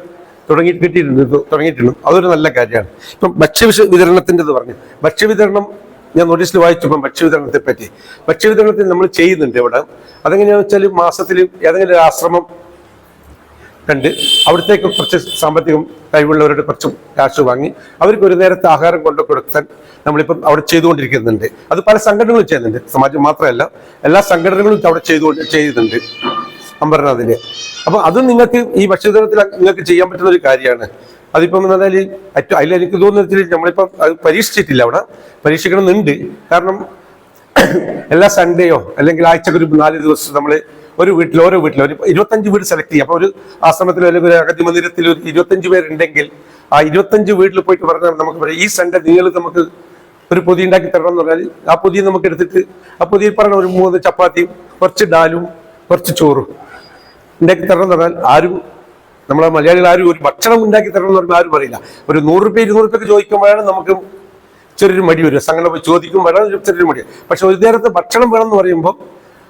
തുടങ്ങിയിട്ടുണ്ട്. അതൊരു നല്ല കാര്യമാണ്. ഇപ്പം ഭക്ഷ്യവിതരണത്തിൻ്റെത് പറഞ്ഞു. ഭക്ഷ്യവിതരണം ഞാൻ നോട്ടീസിൽ വായിച്ചപ്പം ഭക്ഷ്യവിതരണത്തെ പറ്റി. ഭക്ഷ്യവിതരണത്തിൽ നമ്മൾ ചെയ്യുന്നുണ്ട് ഇവിടെ. അതെങ്ങനെയാണെന്ന് വെച്ചാൽ മാസത്തിൽ ഏതെങ്കിലും ഒരു ആശ്രമം കണ്ട് അവിടത്തേക്ക് കുറച്ച് സാമ്പത്തികം കഴിവുള്ളവരുടെ കുറച്ച് കാശ് വാങ്ങി അവർക്ക് ഒരു നേരത്തെ ആഹാരം കൊണ്ടു കൊടുക്കാൻ നമ്മളിപ്പം അവിടെ ചെയ്തുകൊണ്ടിരിക്കുന്നുണ്ട്. അത് പല സംഘടനകളും ചെയ്യുന്നുണ്ട്. സമാജം മാത്രമല്ല, എല്ലാ സംഘടനകളും അവിടെ ചെയ്യുന്നുണ്ട് അമ്പർനാഥില്. അപ്പൊ അത് നിങ്ങൾക്ക് ഈ ഭക്ഷ്യവിതരണത്തിൽ നിങ്ങൾക്ക് ചെയ്യാൻ പറ്റുന്ന ഒരു കാര്യമാണ്. അതിപ്പം പറഞ്ഞാൽ അതിൽ എനിക്ക് തോന്നുന്നത് നമ്മളിപ്പം അത് പരീക്ഷിച്ചിട്ടില്ല. അവിടെ പരീക്ഷിക്കണമെന്നുണ്ട്. കാരണം എല്ലാ സൺഡേയോ അല്ലെങ്കിൽ ആഴ്ചക്ക് ഒരു 4 ദിവസം നമ്മൾ ഓരോ വീട്ടിൽ ഒരു 25 വീട് സെലക്ട് ചെയ്യും. അപ്പൊ ഒരു ആശ്രമത്തിലോ അല്ലെങ്കിൽ ഒരു അഗതി മന്ദിരത്തിൽ ഒരു 25 പേരുണ്ടെങ്കിൽ ആ 25 വീട്ടിൽ പോയിട്ട് പറഞ്ഞാൽ നമുക്ക് പറയാം, ഈ സൺഡേ നിങ്ങൾ നമുക്ക് ഒരു പൊതി ഉണ്ടാക്കി തരണം എന്ന് പറഞ്ഞാൽ ആ പൊതി നമുക്ക് എടുത്തിട്ട് ആ പൊതിയിൽ പറഞ്ഞ ഒരു 3 ചപ്പാത്തിയും കുറച്ച് ഡാലും കുറച്ച് ചോറും ഉണ്ടാക്കി തരണം എന്ന് പറഞ്ഞാൽ ആരും നമ്മളെ മലയാളികൾ ആരും ഒരു ഭക്ഷണം ഉണ്ടാക്കി തരണം എന്ന് പറഞ്ഞാൽ ആരും പറയില്ല. ഒരു 100 രൂപ 200 രൂപയ്ക്ക് ചോദിക്കുമ്പോഴാണ് നമുക്ക് ചെറിയൊരു മടി വരും. സംഘടന പോയി ചോദിക്കുമ്പോഴാണ് ചെറിയൊരു മടി. പക്ഷെ ഒരു നേരത്തെ ഭക്ഷണം വേണം എന്ന് പറയുമ്പോൾ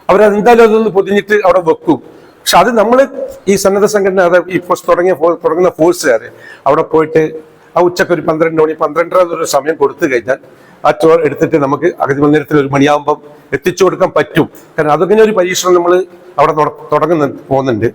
അവരെന്തായാലും അതൊന്ന് പൊതിഞ്ഞിട്ട് അവിടെ വെക്കും. പക്ഷെ അത് നമ്മൾ ഈ സന്നദ്ധ സംഘടന ഇപ്പോൾ തുടങ്ങുന്ന ഫോഴ്സുകാർ അവിടെ പോയിട്ട് ആ ഉച്ചക്ക് ഒരു 12 മണി 12:30 സമയം കൊടുത്തു കഴിഞ്ഞാൽ ആ ചോറ് എടുത്തിട്ട് നമുക്ക് അഗതി മന്ദിരത്തിൽ 1 മണിയാകുമ്പം എത്തിച്ചു കൊടുക്കാൻ പറ്റും. കാരണം അതിങ്ങനെ ഒരു പരീക്ഷണം നമ്മൾ അവിടെ പോകുന്നുണ്ട്.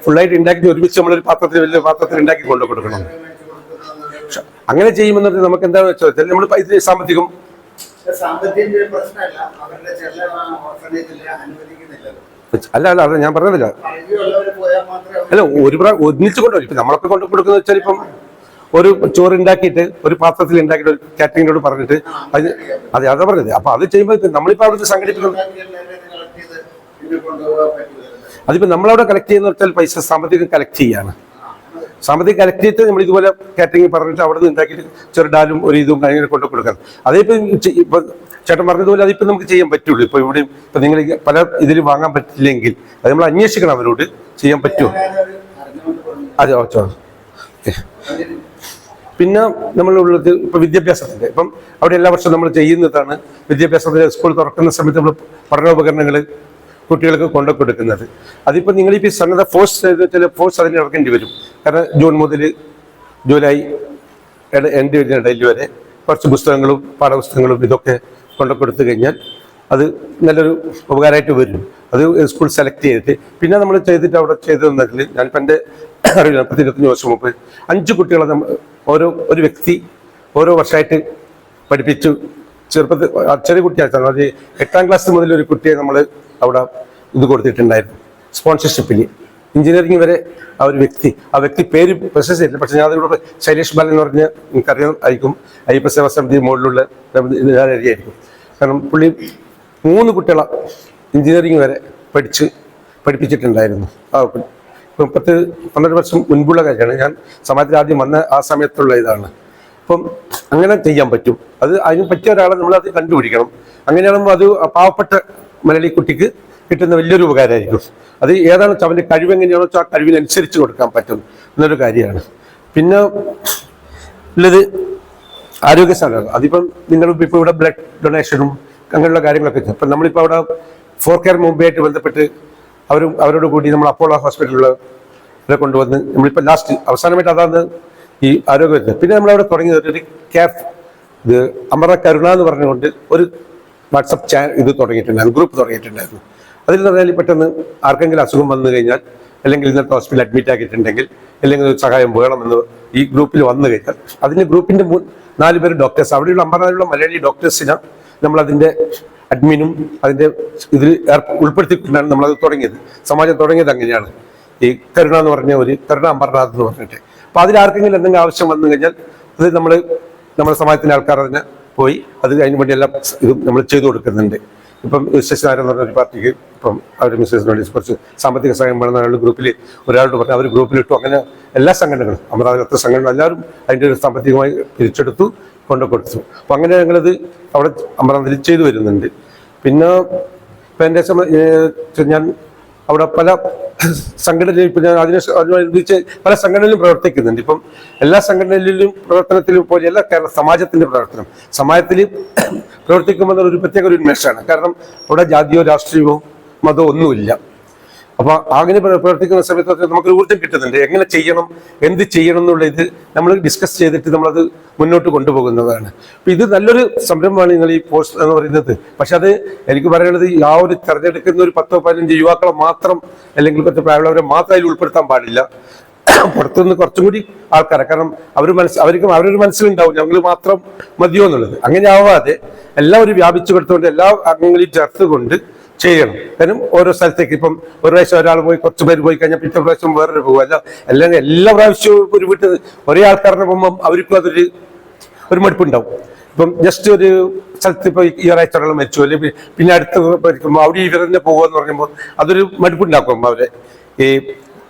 ഫുള്ളായിട്ട് ഉണ്ടാക്കി ഒരുമിച്ച് നമ്മളൊരു വലിയ പാത്രത്തിൽ ഉണ്ടാക്കി കൊണ്ടു കൊടുക്കണം. അങ്ങനെ ചെയ്യുമെന്നത് നമുക്ക് എന്താണെന്ന് വെച്ചാൽ നമ്മൾ സാമ്പത്തികം സാമ്പത്തിക പ്രശ്നമല്ല, അവരുടെ ചില ഓർഫനേജിൽ അനുവദിക്കുന്നില്ലല്ലോ. അല്ല അത് ഞാൻ പറഞ്ഞതില്ല. അല്ല ഒന്നിച്ച് കൊണ്ടുവരും. ഇപ്പൊ നമ്മളൊക്കെ കൊണ്ടു കൊടുക്കുന്ന വെച്ചാൽ ഇപ്പം ഒരു ചോറ് ഉണ്ടാക്കിയിട്ട് ഒരു പാത്രത്തിൽ ഉണ്ടാക്കിയിട്ട് ഒരു കാറ്ററിങ്ങിനോട് പറഞ്ഞിട്ട് അത് അതാ പറഞ്ഞത്. അപ്പൊ അത് ചെയ്യുമ്പോൾ നമ്മളിപ്പോ അവിടെ സംഘടിപ്പിക്കുന്നത് അതിപ്പോ നമ്മളവിടെ കളക്ട് ചെയ്യുന്ന വെച്ചാൽ പൈസ സാമ്പത്തികം കളക്ട് ചെയ്യാണ്. സാമ്പത്തികം കളക്ട് ചെയ്തിട്ട് നമ്മൾ ഇതുപോലെ കാറ്ററിംഗ് പറഞ്ഞിട്ട് അവിടെ നിന്ന് ഉണ്ടാക്കിയിട്ട് ചെറുഡാലും ഒരു ഇതും അങ്ങനെ കൊണ്ടു കൊടുക്കാം. അതിപ്പോ ഇപ്പൊ ചേട്ടൻ പറഞ്ഞതുപോലെ അതിപ്പോ നമുക്ക് ചെയ്യാൻ പറ്റുള്ളൂ. ഇപ്പൊ ഇവിടെ ഇപ്പൊ നിങ്ങൾ പല ഇതിൽ വാങ്ങാൻ പറ്റില്ലെങ്കിൽ അത് നമ്മൾ അന്വേഷിക്കണം, അവരോട് ചെയ്യാൻ പറ്റുമോ. അതെ ഓക്കെ. പിന്നെ നമ്മളുള്ളത് ഇപ്പൊ വിദ്യാഭ്യാസത്തിന്റെ ഇപ്പം അവിടെ എല്ലാ വർഷവും നമ്മൾ ചെയ്യുന്നതാണ് വിദ്യാഭ്യാസത്തിന്റെ സ്കൂൾ തുറക്കുന്ന സമയത്ത് നമ്മൾ പഠനോപകരണങ്ങൾ കുട്ടികൾക്ക് കൊണ്ടു കൊടുക്കുന്നത്. അതിപ്പോൾ നിങ്ങളിപ്പോൾ സന്നദ്ധ ഫോഴ്സ് അതിന് ഇറക്കേണ്ടി വരും. കാരണം ജൂൺ മുതൽ ജൂലൈ എൻഡ് ഇടയിൽ വരെ കുറച്ച് പുസ്തകങ്ങളും പാഠപുസ്തകങ്ങളും ഇതൊക്കെ കൊണ്ടു കൊടുത്തു കഴിഞ്ഞാൽ അത് നല്ലൊരു ഉപകാരമായിട്ട് വരും. അത് സ്കൂൾ സെലക്ട് ചെയ്തിട്ട് പിന്നെ നമ്മൾ ചെയ്തിട്ട് അവിടെ ചെയ്തു തന്നതിൽ ഞാനിപ്പോൾ എൻ്റെ അറിയില്ല 25 വർഷം മുമ്പ് 5 കുട്ടികളെ ഒരു വ്യക്തി ഓരോ വർഷമായിട്ട് പഠിപ്പിച്ചു. ചെറുപ്പത്തിൽ ചെറിയ കുട്ടിയായിട്ടാണ്, അത് 8ാം ക്ലാസ് മുതൽ ഒരു കുട്ടിയെ നമ്മൾ അവിടെ ഇത് കൊടുത്തിട്ടുണ്ടായിരുന്നു സ്പോൺസർഷിപ്പിൽ. എഞ്ചിനീയറിംഗ് വരെ ആ വ്യക്തി പേര് പ്രശസ്തി ചെയ്തില്ല. പക്ഷെ ഞാൻ അതിലൂടെ ശൈലേഷ് ബാലൻ എന്ന് പറഞ്ഞ എനിക്കറിയാൻ ആയിരിക്കും, അയ്യപ്പ സേവാ സമിതി മുകളിലുള്ള അറിയായിരിക്കും. കാരണം പുള്ളി 3 കുട്ടികളെ എഞ്ചിനീയറിംഗ് വരെ പഠിപ്പിച്ചിട്ടുണ്ടായിരുന്നു. ഇപ്പം 10-12 വർഷം മുൻപുള്ള കാര്യമാണ്. ഞാൻ സമാജത്തിൽ ആദ്യം വന്ന ആ സമയത്തുള്ള ഇതാണ്. അപ്പം അങ്ങനെ ചെയ്യാൻ പറ്റും. അതിന് പറ്റിയ ഒരാളെ നമ്മളത് കണ്ടുപിടിക്കണം. അങ്ങനെയാകുമ്പോൾ അത് പാവപ്പെട്ട മലയാളി കുട്ടിക്ക് കിട്ടുന്ന വലിയൊരു ഉപകാരമായിരിക്കും. അത് ഏതാണ് അവൻ്റെ കഴിവെങ്ങനെയാണോ ആ കഴിവിനനുസരിച്ച് കൊടുക്കാൻ പറ്റും എന്നൊരു കാര്യമാണ്. പിന്നെ ഉള്ളത് ആരോഗ്യ സ്ഥാനം. അതിപ്പം നിങ്ങളിപ്പോൾ ഇവിടെ ബ്ലഡ് ഡൊണേഷനും അങ്ങനെയുള്ള കാര്യങ്ങളൊക്കെ ചെയ്യും. അപ്പം നമ്മളിപ്പോൾ അവിടെ 4 മുംബൈയായിട്ട് ബന്ധപ്പെട്ട് അവരോട് കൂടി നമ്മൾ അപ്പോളോ ഹോസ്പിറ്റലിലെ കൊണ്ടുവന്ന് നമ്മളിപ്പോൾ ലാസ്റ്റ് അവസാനമായിട്ട് അതാണ് ഈ ആരോഗ്യ. പിന്നെ നമ്മളവിടെ തുടങ്ങിയത് ഒരു ക്യാഫ്, ഇത് അമര കരുണ എന്ന് പറഞ്ഞുകൊണ്ട് ഒരു വാട്സപ്പ് ഇത് തുടങ്ങിയിട്ടുണ്ടായിരുന്നു, ഗ്രൂപ്പ് തുടങ്ങിയിട്ടുണ്ടായിരുന്നു. അതിൽ പറഞ്ഞാൽ പെട്ടെന്ന് ആർക്കെങ്കിലും അസുഖം വന്നു കഴിഞ്ഞാൽ, അല്ലെങ്കിൽ ഇന്നത്തെ ഹോസ്പിറ്റലിൽ അഡ്മിറ്റ് ആക്കിയിട്ടുണ്ടെങ്കിൽ, അല്ലെങ്കിൽ ഒരു സഹായം വേണമെന്ന് ഈ ഗ്രൂപ്പിൽ വന്നു കഴിഞ്ഞാൽ അതിന് ഗ്രൂപ്പിന്റെ 4 പേര് ഡോക്ടേഴ്സ്, അവിടെയുള്ള അമ്പനാലുള്ള മലയാളി ഡോക്ടേഴ്സിനെ നമ്മളതിൻ്റെ അഡ്മിനും അതിൻ്റെ ഇതിൽ ഉൾപ്പെടുത്തിക്കൊണ്ടാണ് നമ്മളത് തുടങ്ങിയത്. സമാജം തുടങ്ങിയത് അങ്ങനെയാണ്. ഈ കരുണ എന്ന് പറഞ്ഞ ഒരു കരുണ അമർനാഥ് എന്ന് പറഞ്ഞിട്ട്. അപ്പോൾ അതിലാർക്കെങ്കിലും എന്തെങ്കിലും ആവശ്യം വന്നു കഴിഞ്ഞാൽ അത് നമ്മുടെ സമാജത്തിൻ്റെ ആൾക്കാർ അതിനെ പോയി അതിന് വേണ്ടി എല്ലാം ഇതും നമ്മൾ ചെയ്തു കൊടുക്കുന്നുണ്ട്. ഇപ്പം ശശിനാരായണൻ എന്ന് പറഞ്ഞ ഒരു പാർട്ടിക്ക് ഇപ്പം അവർ മിസ്സസിന് വേണ്ടി കുറച്ച് സാമ്പത്തിക സഹായം വേണമെന്ന ഗ്രൂപ്പിൽ ഒരാളോട് പറഞ്ഞ് അവർ ഗ്രൂപ്പിലിട്ടു. അങ്ങനെ എല്ലാ സംഘടനകളും അമരാവതി സംഘടന എല്ലാവരും അതിൻ്റെ ഒരു സാമ്പത്തികമായി പിരിച്ചെടുത്തു, കൊണ്ടു കൊടുത്തു. അപ്പം അങ്ങനെ ഞങ്ങളത് അവിടെ അമരാവതിയിൽ ചെയ്തു വരുന്നുണ്ട്. പിന്നെ ഇപ്പം എൻ്റെ ഞാൻ അവിടെ പല സംഘടനയിലും ഇപ്പം ഞാൻ അതിനനുസരിച്ച് പല സംഘടനയിലും പ്രവർത്തിക്കുന്നുണ്ട്. ഇപ്പം എല്ലാ സംഘടനയിലും പ്രവർത്തനത്തിലും പോലെയല്ല കേരള സമാജത്തിൻ്റെ പ്രവർത്തനം. സമാജത്തിൽ പ്രവർത്തിക്കുമ്പോൾ ഒരു പ്രത്യേക ഒരു ഉന്മേഷമാണ്. കാരണം അവിടെ ജാതിയോ രാഷ്ട്രീയമോ മതമോ ഒന്നുമില്ല. അപ്പോൾ അങ്ങനെ പ്രവർത്തിക്കുന്ന സമയത്ത് നമുക്കൊരു ഊർജ്ജം കിട്ടുന്നുണ്ട്. എങ്ങനെ ചെയ്യണം, എന്ത് ചെയ്യണം എന്നുള്ള ഇത് നമ്മൾ ഡിസ്കസ് ചെയ്തിട്ട് നമ്മളത് മുന്നോട്ട് കൊണ്ടുപോകുന്നതാണ്. അപ്പം ഇത് നല്ലൊരു സംരംഭമാണ് നിങ്ങൾ ഈ പോസ്റ്റ് എന്ന് പറയുന്നത്. പക്ഷെ അത് എനിക്ക് പറയുന്നത് ആ ഒരു തെരഞ്ഞെടുക്കുന്ന ഒരു 10-15 യുവാക്കളെ മാത്രം, അല്ലെങ്കിൽ കുറച്ച് പ്രായമുള്ളവരെ മാത്രം അതിൽ ഉൾപ്പെടുത്താൻ പാടില്ല. പുറത്തുനിന്ന് കുറച്ചും കൂടി ആൾക്കാരെ, കാരണം അവർക്ക് അവരൊരു മനസ്സിലുണ്ടാവും ഞങ്ങൾ മാത്രം മതിയോ എന്നുള്ളത്. അങ്ങനെ ആവാതെ എല്ലാവരും വ്യാപിച്ചു കൊടുത്തുകൊണ്ട് എല്ലാ അംഗങ്ങളെയും ചേർത്തുകൊണ്ട് ചെയ്യണം. കാരണം ഓരോ സ്ഥലത്തേക്ക് ഇപ്പം ഒരു പ്രാവശ്യം ഒരാൾ പോയി കുറച്ച് പേര് പോയി കഴിഞ്ഞാൽ പിറ്റേ പ്രാവശ്യം വേറൊരു പോകും. അല്ലെങ്കിൽ എല്ലാ പ്രാവശ്യവും ഒരു വീട്ടിൽ ഒരേ ആൾക്കാരുടെ പോകുമ്പം അവർക്കും ഒരു മടുപ്പുണ്ടാവും. ഇപ്പം ജസ്റ്റ് ഒരു സ്ഥലത്ത് ഇപ്പോൾ ഈ ഒരാഴ്ച ഒരാൾ മരിച്ചു, അല്ലെങ്കിൽ പിന്നെ അടുത്ത് മരിക്കുമ്പോൾ അവിടെ ഇവർ തന്നെ പോകുമെന്ന് പറയുമ്പോൾ അതൊരു മടുപ്പുണ്ടാക്കും അവരെ ഈ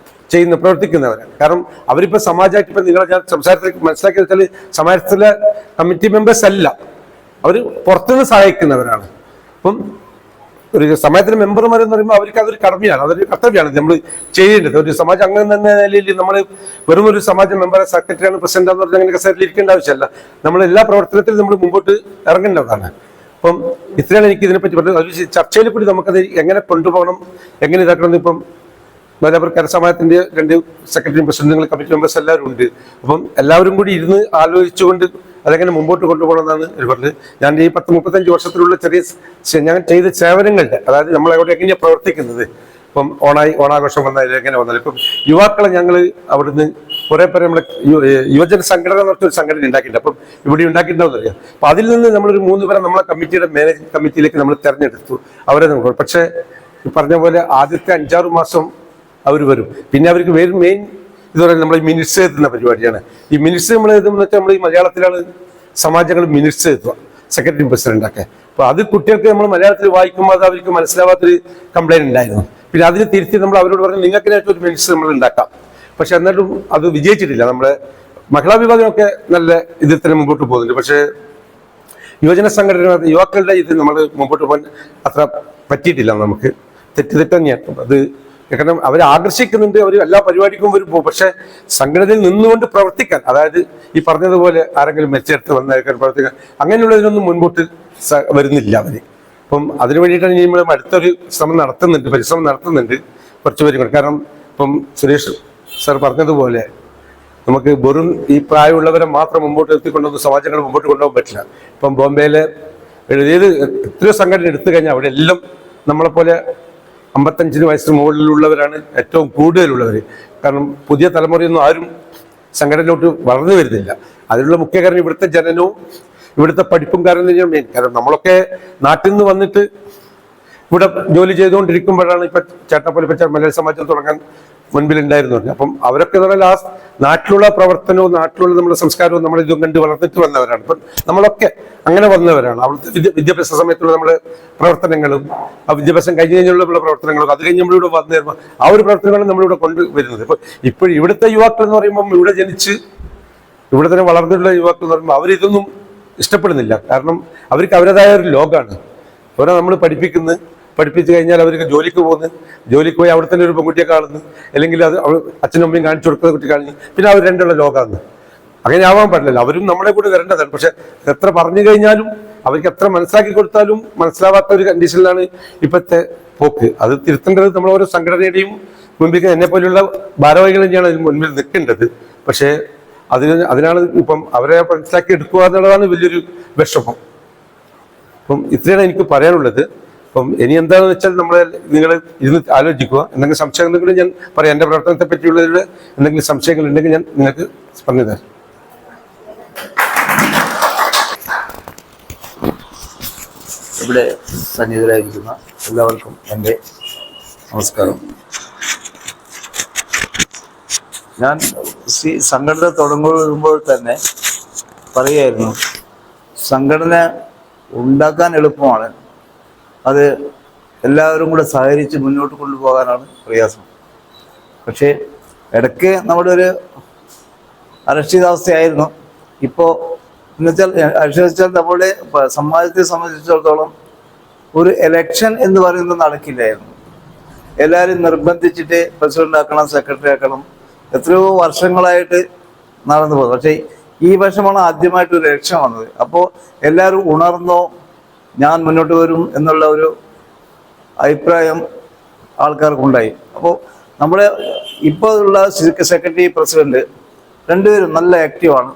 പ്രവർത്തിക്കുന്നവരെ. കാരണം അവരിപ്പോൾ സമാജമായിട്ട് ഇപ്പം നിങ്ങളെ ഞാൻ സംസാരത്തിൽ മനസ്സിലാക്കി വെച്ചാൽ സമാജത്തിലെ കമ്മിറ്റി മെമ്പേഴ്സ് അല്ല, അവർ പുറത്തുനിന്ന് സഹായിക്കുന്നവരാണ്. അപ്പം ഒരു സമാജത്തിലെ മെമ്പർമാരെന്ന് പറയുമ്പോൾ അവർക്ക് അതൊരു കടമയാണ്, അതൊരു കർത്തവ്യമാണ് നമ്മൾ ചെയ്യേണ്ടത്. ഒരു സമാജം അങ്ങനെ തന്നെ നിലയിൽ നമ്മൾ വെറും ഒരു സമാജ മെമ്പറെ സെക്രട്ടറിയാണ് പ്രസിഡന്റ് എന്ന് പറഞ്ഞാൽ അങ്ങനെ കസേരയിൽ ഇരിക്കേണ്ട ആവശ്യമല്ല. നമ്മൾ എല്ലാ പ്രവർത്തനത്തിലും നമ്മൾ മുമ്പോട്ട് ഇറങ്ങേണ്ടതാണ്. അപ്പം ഇത്രയാണ് എനിക്ക് ഇതിനെപ്പറ്റി പറഞ്ഞത്. ഒരു ചർച്ചയിൽ കൂടി നമുക്കത് എങ്ങനെ കൊണ്ടുപോകണം, എങ്ങനെ ഇതാക്കണം. ഇപ്പം മലയാള സമാജത്തിന്റെ 2 സെക്രട്ടറി പ്രസിഡന്റുകൾ കമ്മിറ്റി മെമ്പേഴ്സ് എല്ലാവരും ഉണ്ട്. അപ്പം എല്ലാവരും കൂടി ഇരുന്ന് ആലോചിച്ചുകൊണ്ട് അതെങ്ങനെ മുമ്പോട്ട് കൊണ്ടുപോകണമെന്നാണ് പറഞ്ഞത്. ഞാൻ ഈ 10-35 വർഷത്തിലുള്ള ഞാൻ ചെയ്ത സേവനങ്ങളുടെ, അതായത് നമ്മളവിടെ എങ്ങനെയാണ് പ്രവർത്തിക്കുന്നത്, ഇപ്പം ഓണാഘോഷം വന്നാൽ എങ്ങനെ വന്നാലും ഇപ്പം യുവാക്കളെ ഞങ്ങൾ അവിടുന്ന് കുറെ പേരെ നമ്മളെ യുവജന സംഘടന എന്ന് പറഞ്ഞൊരു സംഘടന ഉണ്ടാക്കിയിട്ടുണ്ട്. അപ്പം ഇവിടെ ഉണ്ടാക്കിയിട്ടുണ്ടാവുന്നറിയാം. അപ്പം അതിൽ നിന്ന് നമ്മളൊരു 3 പേരെ നമ്മളെ കമ്മിറ്റിയുടെ മാനേജിംഗ് കമ്മിറ്റിയിലേക്ക് നമ്മൾ തിരഞ്ഞെടുത്തു. അവരെ നമുക്ക് പക്ഷേ ഈ പറഞ്ഞ പോലെ ആദ്യത്തെ 5-6 മാസം അവർ വരും. പിന്നെ അവർക്ക് മെയിൻ ഇത് പറയുന്നത് നമ്മൾ ഈ മിനിറ്റ്സ് എഴുതുന്ന പരിപാടിയാണ്. ഈ മിനിറ്റ്സ് നമ്മൾ എഴുതുമ്പോൾ വെച്ചാൽ നമ്മൾ ഈ മലയാളത്തിലാണ് സമാജങ്ങൾ മിനിറ്റ്സ് എഴുതുക, സെക്രട്ടറി പ്രസിഡന്റൊക്കെ. അപ്പോൾ അത് കുട്ടികൾക്ക് നമ്മൾ മലയാളത്തിൽ വായിക്കുമ്പോൾ അത് അവർക്ക് മനസ്സിലാവാത്തൊരു കംപ്ലൈന്റ് ഉണ്ടായിരുന്നു. പിന്നെ അതിന് തിരുത്തി നമ്മൾ അവരോട് പറഞ്ഞു നിങ്ങൾക്ക് ഒരു മിനിറ്റ്സ് നമ്മൾ ഉണ്ടാക്കാം. പക്ഷെ എന്നിട്ടും അത് വിജയിച്ചിട്ടില്ല. നമ്മളെ മഹിളാ വിഭാഗമൊക്കെ നല്ല ഇതിൽ തന്നെ മുമ്പോട്ട് പോകുന്നുണ്ട്. പക്ഷേ യുവജന സംഘടന യുവാക്കളുടെ ഇത് നമ്മൾ മുമ്പോട്ട് പോകാൻ അത്ര പറ്റിയിട്ടില്ല. നമുക്ക് തെറ്റ് തന്നെയാണ് അത്. കാരണം അവർ ആകർഷിക്കുന്നുണ്ട്, അവർ എല്ലാ പരിപാടിക്കും വരും പോകും. പക്ഷെ സംഘടനയിൽ നിന്നുകൊണ്ട് പ്രവർത്തിക്കാൻ, അതായത് ഈ പറഞ്ഞതുപോലെ ആരെങ്കിലും മെച്ചെടുത്ത് വന്നേക്കാൻ പ്രവർത്തിക്കാൻ, അങ്ങനെയുള്ളതിനൊന്നും മുൻപോട്ട് വരുന്നില്ല അവർ. അപ്പം അതിനു വേണ്ടിയിട്ടാണ് ഇനി നമ്മൾ അടുത്തൊരു പരിശ്രമം നടത്തുന്നുണ്ട് കുറച്ച് പേരും കൂടെ. കാരണം ഇപ്പം സുരേഷ് സാർ പറഞ്ഞതുപോലെ നമുക്ക് വെറും ഈ പ്രായമുള്ളവരെ മാത്രം മുമ്പോട്ട് എത്തിക്കൊണ്ടൊന്നും സമാജങ്ങൾ മുമ്പോട്ട് കൊണ്ടുപോകാൻ പറ്റില്ല. ഇപ്പം ബോംബെയിലെ എത്രയോ സംഘടന എടുത്തു കഴിഞ്ഞാൽ അവിടെ എല്ലാം നമ്മളെപ്പോലെ 55 വയസ്സിന് മുകളിലുള്ളവരാണ് ഏറ്റവും കൂടുതലുള്ളവർ. കാരണം പുതിയ തലമുറയൊന്നും ആരും സംഘടനയിലോട്ട് വളർന്നു വരുന്നില്ല. അതിനുള്ള മുഖ്യ കാരണം ഇവിടുത്തെ ജനനവും ഇവിടുത്തെ പഠിപ്പും കാരണം തന്നെയാണ് മെയിൻ. കാരണം നമ്മളൊക്കെ നാട്ടിൽ നിന്ന് വന്നിട്ട് ഇവിടെ ജോലി ചെയ്തുകൊണ്ടിരിക്കുമ്പോഴാണ് ഇപ്പൊ ചേട്ടപ്പോലെ മലയാള സമാജം തുടങ്ങാൻ മുൻപിലുണ്ടായിരുന്നു. അപ്പം അവരൊക്കെ എന്ന് പറഞ്ഞാൽ ആ നാട്ടിലുള്ള പ്രവർത്തനവും നാട്ടിലുള്ള നമ്മുടെ സംസ്കാരവും നമ്മൾ ഇതും കണ്ട് വളർന്നിട്ട് വന്നവരാണ്. ഇപ്പം നമ്മളൊക്കെ അങ്ങനെ വന്നവരാണ്. അവിടുത്തെ വിദ്യാഭ്യാസ സമയത്തുള്ള നമ്മുടെ പ്രവർത്തനങ്ങളും ആ വിദ്യാഭ്യാസം കഴിഞ്ഞ് കഴിഞ്ഞുള്ള പ്രവർത്തനങ്ങളും അത് കഴിഞ്ഞ് നമ്മളിവിടെ വന്നു തരുമ്പോൾ ആ ഒരു പ്രവർത്തനങ്ങളും നമ്മളിവിടെ കൊണ്ടുവരുന്നത്. ഇപ്പോഴും ഇവിടുത്തെ യുവാക്കൾ എന്ന് പറയുമ്പം ഇവിടെ ജനിച്ച് ഇവിടെ തന്നെ വളർന്നിട്ടുള്ള യുവാക്കൾ എന്ന് പറയുമ്പോൾ അവരിതൊന്നും ഇഷ്ടപ്പെടുന്നില്ല. കാരണം അവർക്ക് അവരുടേതായ ഒരു ലോകമാണ്. അവരെ നമ്മൾ പഠിപ്പിച്ചു കഴിഞ്ഞാൽ അവർക്ക് ജോലിക്ക് പോകുന്നു, ജോലിക്ക് പോയി അവിടെ തന്നെ ഒരു പെൺകുട്ടിയെ കാണുന്നു, അല്ലെങ്കിൽ അത് അച്ഛനും അമ്മയും കാണിച്ചു കൊടുക്കുന്ന കുട്ടി കാണുന്നു, പിന്നെ അവർ രണ്ടുള്ള ലോകമാണ്. അങ്ങനെ ആവാൻ പാടില്ലല്ലോ. അവരും നമ്മളെ കൂടെ വരേണ്ടതാണ്. പക്ഷെ എത്ര പറഞ്ഞു കഴിഞ്ഞാലും അവർക്ക് എത്ര മനസ്സിലാക്കി കൊടുത്താലും മനസ്സിലാവാത്ത ഒരു കണ്ടീഷനിലാണ് ഇപ്പോഴത്തെ പോക്ക്. അത് തിരുത്തേണ്ടത് നമ്മൾ ഓരോ സംഘടനയുടെയും മുൻപിൽ എന്നെ പോലെയുള്ള ഭാരവാഹികൾ തന്നെയാണ് അതിന് മുൻപിൽ നിൽക്കേണ്ടത്. പക്ഷേ അതിനാണ് ഇപ്പം അവരെ മനസ്സിലാക്കി എടുക്കുക എന്നുള്ളതാണ് വലിയൊരു വിഷമം. അപ്പം ഇത്രയാണ് എനിക്ക് പറയാനുള്ളത്. അപ്പം ഇനി എന്താണെന്ന് വെച്ചാൽ നിങ്ങൾ ഇരുന്ന് ആലോചിക്കുക. എന്തെങ്കിലും സംശയം ഉണ്ടെങ്കിലും ഞാൻ പറയാം. എൻ്റെ പ്രവർത്തനത്തെ പറ്റിയുള്ളതിൽ എന്തെങ്കിലും സംശയങ്ങൾ ഉണ്ടെങ്കിൽ ഞാൻ നിങ്ങൾക്ക് പറഞ്ഞു തരാം. ഇവിടെ സന്നിഹിതരായിരിക്കുന്ന എല്ലാവർക്കും എൻ്റെ നമസ്കാരം. ഞാൻ സംഘടന തുടങ്ങുമ്പോൾ തന്നെ പറയായിരുന്നു, സംഘടന ഉണ്ടാക്കാൻ എളുപ്പമാണ്, അത് എല്ലാവരും കൂടെ സഹകരിച്ച് മുന്നോട്ട് കൊണ്ടുപോകാനാണ് പ്രയാസം. പക്ഷേ ഇടയ്ക്ക് നമ്മുടെ ഒരു അരക്ഷിതാവസ്ഥയായിരുന്നു. ഇപ്പോൾ എന്നുവെച്ചാൽ അരക്ഷിതാവസ്ഥ നമ്മുടെ സമാജത്തെ സംബന്ധിച്ചിടത്തോളം ഒരു എലക്ഷൻ എന്ന് പറയുന്നത് നടക്കില്ലായിരുന്നു. എല്ലാവരും നിർബന്ധിച്ചിട്ട് പ്രസിഡന്റ് ആക്കണം, സെക്രട്ടറി ആക്കണം, എത്രയോ വർഷങ്ങളായിട്ട് നടന്നു പോകുന്നത്. പക്ഷേ ഈ വർഷമാണ് ആദ്യമായിട്ട് ഒരു ഇലക്ഷൻ വന്നത്. അപ്പോൾ എല്ലാവരും ഉണർന്നോ, ഞാൻ മുന്നോട്ട് വരും എന്നുള്ള ഒരു അഭിപ്രായം ആൾക്കാർക്കുണ്ടായി. അപ്പോൾ നമ്മുടെ ഇപ്പോൾ ഉള്ള സെക്രട്ടറി പ്രസിഡന്റ് രണ്ടുപേരും നല്ല ആക്റ്റീവാണ്,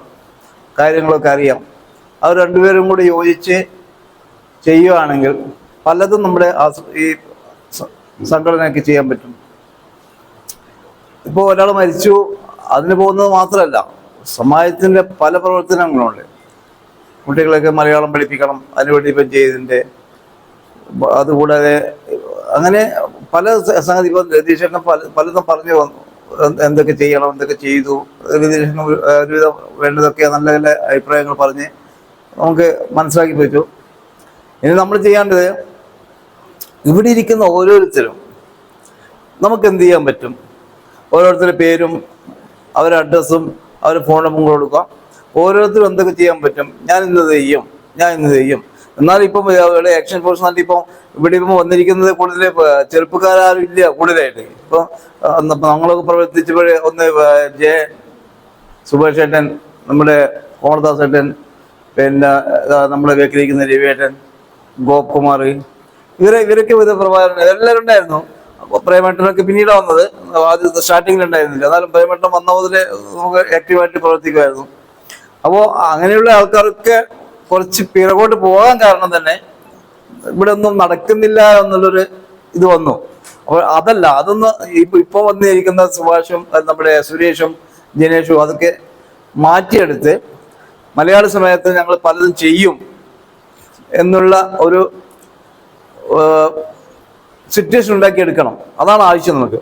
കാര്യങ്ങളൊക്കെ അറിയാം. അവർ രണ്ടുപേരും കൂടി യോജിച്ച് ചെയ്യുകയാണെങ്കിൽ പലതും നമ്മുടെ ഈ സംഘടനയ്ക്ക് ചെയ്യാൻ പറ്റും. ഇപ്പോൾ ഒരാൾ മരിച്ചു അതിന് പോകുന്നത് മാത്രമല്ല, സമാജത്തിൻ്റെ പല പ്രവർത്തനങ്ങളുണ്ട്. കുട്ടികളൊക്കെ മലയാളം പഠിപ്പിക്കണം, അതിനുവേണ്ടി ഇപ്പം ചെയ്തതിൻ്റെ, അതുകൂടാതെ അങ്ങനെ പല സംഗതി. ഇപ്പം രതീഷേട്ടൻ പലതും പറഞ്ഞു വന്നു, എന്തൊക്കെ ചെയ്യണം, എന്തൊക്കെ ചെയ്തു. രതീഷേട്ടൻ ഒരുവിധം വേണ്ടതൊക്കെ നല്ല നല്ല അഭിപ്രായങ്ങൾ പറഞ്ഞ് നമുക്ക് മനസ്സിലാക്കി പറ്റൂ. ഇനി നമ്മൾ ചെയ്യേണ്ടത്, ഇവിടെ ഇരിക്കുന്ന ഓരോരുത്തരും നമുക്ക് എന്ത് ചെയ്യാൻ പറ്റും, ഓരോരുത്തരുടെ പേരും അവരുടെ അഡ്രസ്സും അവരുടെ ഫോൺ നമ്പറും കൊടുക്കാം. ഓരോരുത്തരും എന്തൊക്കെ ചെയ്യാൻ പറ്റും, ഞാൻ ഇന്ന് ചെയ്യും. എന്നാലും ഇപ്പം ആക്ഷൻ ഫോഴ്സ് ഇപ്പം ഇവിടെ ഇപ്പം വന്നിരിക്കുന്നത് കൂടുതൽ ചെറുപ്പക്കാരും ഇല്ല കൂടുതലായിട്ട്. ഇപ്പം നമ്മളൊക്കെ പ്രവർത്തിച്ചപ്പോഴേ ഒന്ന് സുഭാഷ് ഏട്ടൻ, നമ്മുടെ കോമളദാസ് ഏട്ടൻ, പിന്നെ നമ്മളെ വേക്കിലിരിക്കുന്ന രവിയേട്ടൻ, ഗോപകുമാർ, ഇവരൊക്കെ പ്രഭാകരൻ, എല്ലാവരും ഉണ്ടായിരുന്നു. അപ്പോൾ പ്രേമേട്ടനൊക്കെ പിന്നീടാണ് വന്നത്, ആദ്യത്തെ സ്റ്റാർട്ടിങ്ങിൽ ഉണ്ടായിരുന്നില്ല. എന്നാലും പ്രേമേട്ടൻ വന്ന മുതലേ നമുക്ക് ആക്റ്റീവായിട്ട് പ്രവർത്തിക്കുമായിരുന്നു. അപ്പോൾ അങ്ങനെയുള്ള ആൾക്കാർക്ക് കുറച്ച് പിറകോട്ട് പോകാൻ കാരണം തന്നെ ഇവിടെ ഒന്നും നടക്കുന്നില്ല എന്നുള്ളൊരു ഇത് വന്നു. അപ്പോൾ അതല്ല, അതൊന്ന് ഇപ്പോൾ വന്നിരിക്കുന്ന സുഭാഷും നമ്മുടെ സുരേഷും ജിനേഷും അതൊക്കെ മാറ്റിയെടുത്ത് മലയാള സമയത്ത് ഞങ്ങൾ പലതും ചെയ്യും എന്നുള്ള ഒരു സിറ്റുവേഷൻ ഉണ്ടാക്കിയെടുക്കണം. അതാണ് ആവശ്യം നമുക്ക്.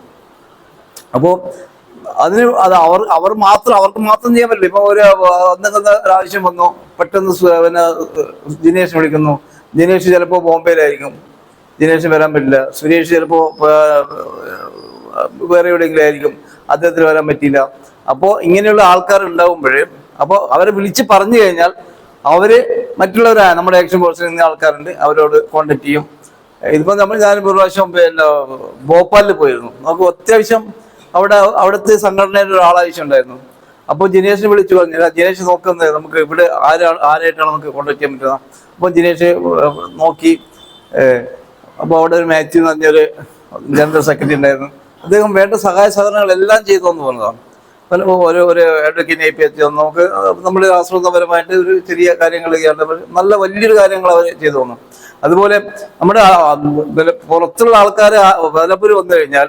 അപ്പോൾ അതിന് അവർക്ക് മാത്രം ചെയ്യാൻ പറ്റില്ല. ഇപ്പൊ എന്തെങ്കിലും ഒരാവശ്യം വന്നു, പെട്ടെന്ന് പിന്നെ ജിനേഷ് വിളിക്കുന്നു. ജിനേഷ് ചിലപ്പോൾ ബോംബെയിലായിരിക്കും, ജിനേഷ് വരാൻ പറ്റില്ല. സുരേഷ് ചിലപ്പോൾ വേറെ എവിടെയെങ്കിലും ആയിരിക്കും, അദ്ദേഹത്തിന് വരാൻ പറ്റിയില്ല. അപ്പോൾ ഇങ്ങനെയുള്ള ആൾക്കാർ ഉണ്ടാകുമ്പോഴേ അപ്പോൾ അവരെ വിളിച്ച് പറഞ്ഞു കഴിഞ്ഞാൽ അവര് മറ്റുള്ളവരായ നമ്മുടെ ആക്ഷൻ ഫോഴ്സിൽ നിന്ന ആൾക്കാരുണ്ട്, അവരോട് കോണ്ടാക്ട് ചെയ്യും. ഇതിപ്പോൾ ഞാനൊരു പ്രാവശ്യം പിന്നെ ഭോപ്പാലിൽ പോയിരുന്നു. നമുക്ക് അത്യാവശ്യം അവിടുത്തെ സംഘടനയുടെ ഒരാളാവശ്യം ഉണ്ടായിരുന്നു. അപ്പോൾ ജിനേഷിനെ വിളിച്ചു പറഞ്ഞു, ജിനേഷ് നോക്കുന്നത് നമുക്ക് ഇവിടെ ആരായിട്ടാണ് നമുക്ക് കോണ്ടാക്ട് ചെയ്യാൻ പറ്റുക. അപ്പോൾ ജിനേഷ് നോക്കി. അപ്പോൾ അവിടെ ഒരു മാത്യു എന്ന് പറഞ്ഞൊരു ജനറൽ സെക്രട്ടറി ഉണ്ടായിരുന്നു. അദ്ദേഹം വേണ്ട സഹായ സഹകരണങ്ങളെല്ലാം ചെയ്തു എന്ന് പറഞ്ഞതാണ്. ഒരു അഡ്വക്കേറ്റ് APH നമുക്ക് നമ്മുടെ ആസൂത്രണപരമായിട്ട് ഒരു ചെറിയ കാര്യങ്ങൾ ചെയ്യാണ്ട് നല്ല വലിയൊരു കാര്യങ്ങൾ അവർ ചെയ്തു തന്നു. അതുപോലെ നമ്മുടെ പുറത്തുള്ള ആൾക്കാർ ബദലാപ്പൂർ വന്നു കഴിഞ്ഞാൽ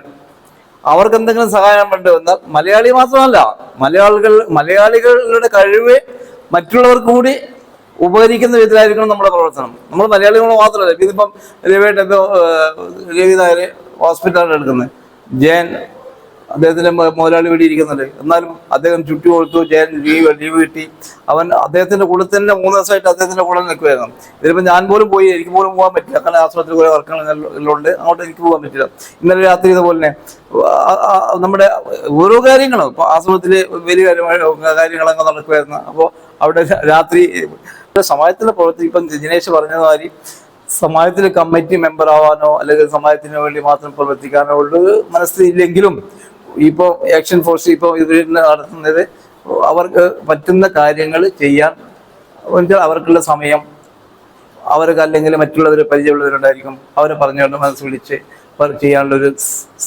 അവർക്ക് എന്തെങ്കിലും സഹായം വേണ്ടി വന്നാൽ മലയാളി മാത്രമല്ല, മലയാളികളുടെ കഴിവ് മറ്റുള്ളവർക്ക് കൂടി ഉപകരിക്കുന്ന വിധത്തിലായിരിക്കണം നമ്മുടെ പ്രവർത്തനം. നമ്മൾ മലയാളികൾ മാത്രമല്ല. ഇതിപ്പം രവി നായർ ഹോസ്പിറ്റലാണ് എടുക്കുന്നത്. ജയൻ അദ്ദേഹത്തിന്റെ മുതലാളി ഇവിടെ ഇരിക്കുന്നുണ്ട്. എന്നാലും അദ്ദേഹം ചുറ്റി കൊടുത്തു. ജയൻ ലീവ് കിട്ടി. അദ്ദേഹത്തിന്റെ കൂടെ തന്നെ 3 ദിവസമായിട്ട് അദ്ദേഹത്തിന്റെ കൂടെ നിൽക്കുമായിരുന്നു. ഇതിലിപ്പോൾ ഞാൻ പോലും പോയി, എനിക്ക് പോലും പോകാൻ പറ്റില്ല. കാരണം ആശുപത്രി കുറെ വർക്കുകളുണ്ട്, അങ്ങോട്ട് എനിക്ക് പോകാൻ പറ്റില്ല. ഇന്നലെ രാത്രി ഇതുപോലെ തന്നെ നമ്മുടെ ഓരോ കാര്യങ്ങളും ഇപ്പോൾ ആശ്രമത്തില് വലിയ കാര്യങ്ങളൊക്കെ നടക്കുമായിരുന്നു. അപ്പോൾ അവിടെ രാത്രി സമാജത്തിലെ പ്രവർത്തി ഇപ്പം ജിനേഷ് പറഞ്ഞതുമാതിരി സമാജത്തിൽ കമ്മിറ്റി മെമ്പർ ആവാനോ അല്ലെങ്കിൽ സമാജത്തിന് വേണ്ടി മാത്രം പ്രവർത്തിക്കാനോ ഉള്ളത് മനസ്സിലില്ലെങ്കിലും ഇപ്പോൾ ആക്ഷൻ ഫോഴ്സ് ഇപ്പോൾ ഇവർ നടത്തുന്നത് അവർക്ക് പറ്റുന്ന കാര്യങ്ങൾ ചെയ്യാൻ അവർക്കുള്ള സമയം അവർക്ക് അല്ലെങ്കിൽ മറ്റുള്ളവർ പരിചയമുള്ളവരുണ്ടായിരിക്കും, അവരെ പറഞ്ഞുകൊണ്ട് മനസ്സ് വിളിച്ച് ചെയ്യാനുള്ളൊരു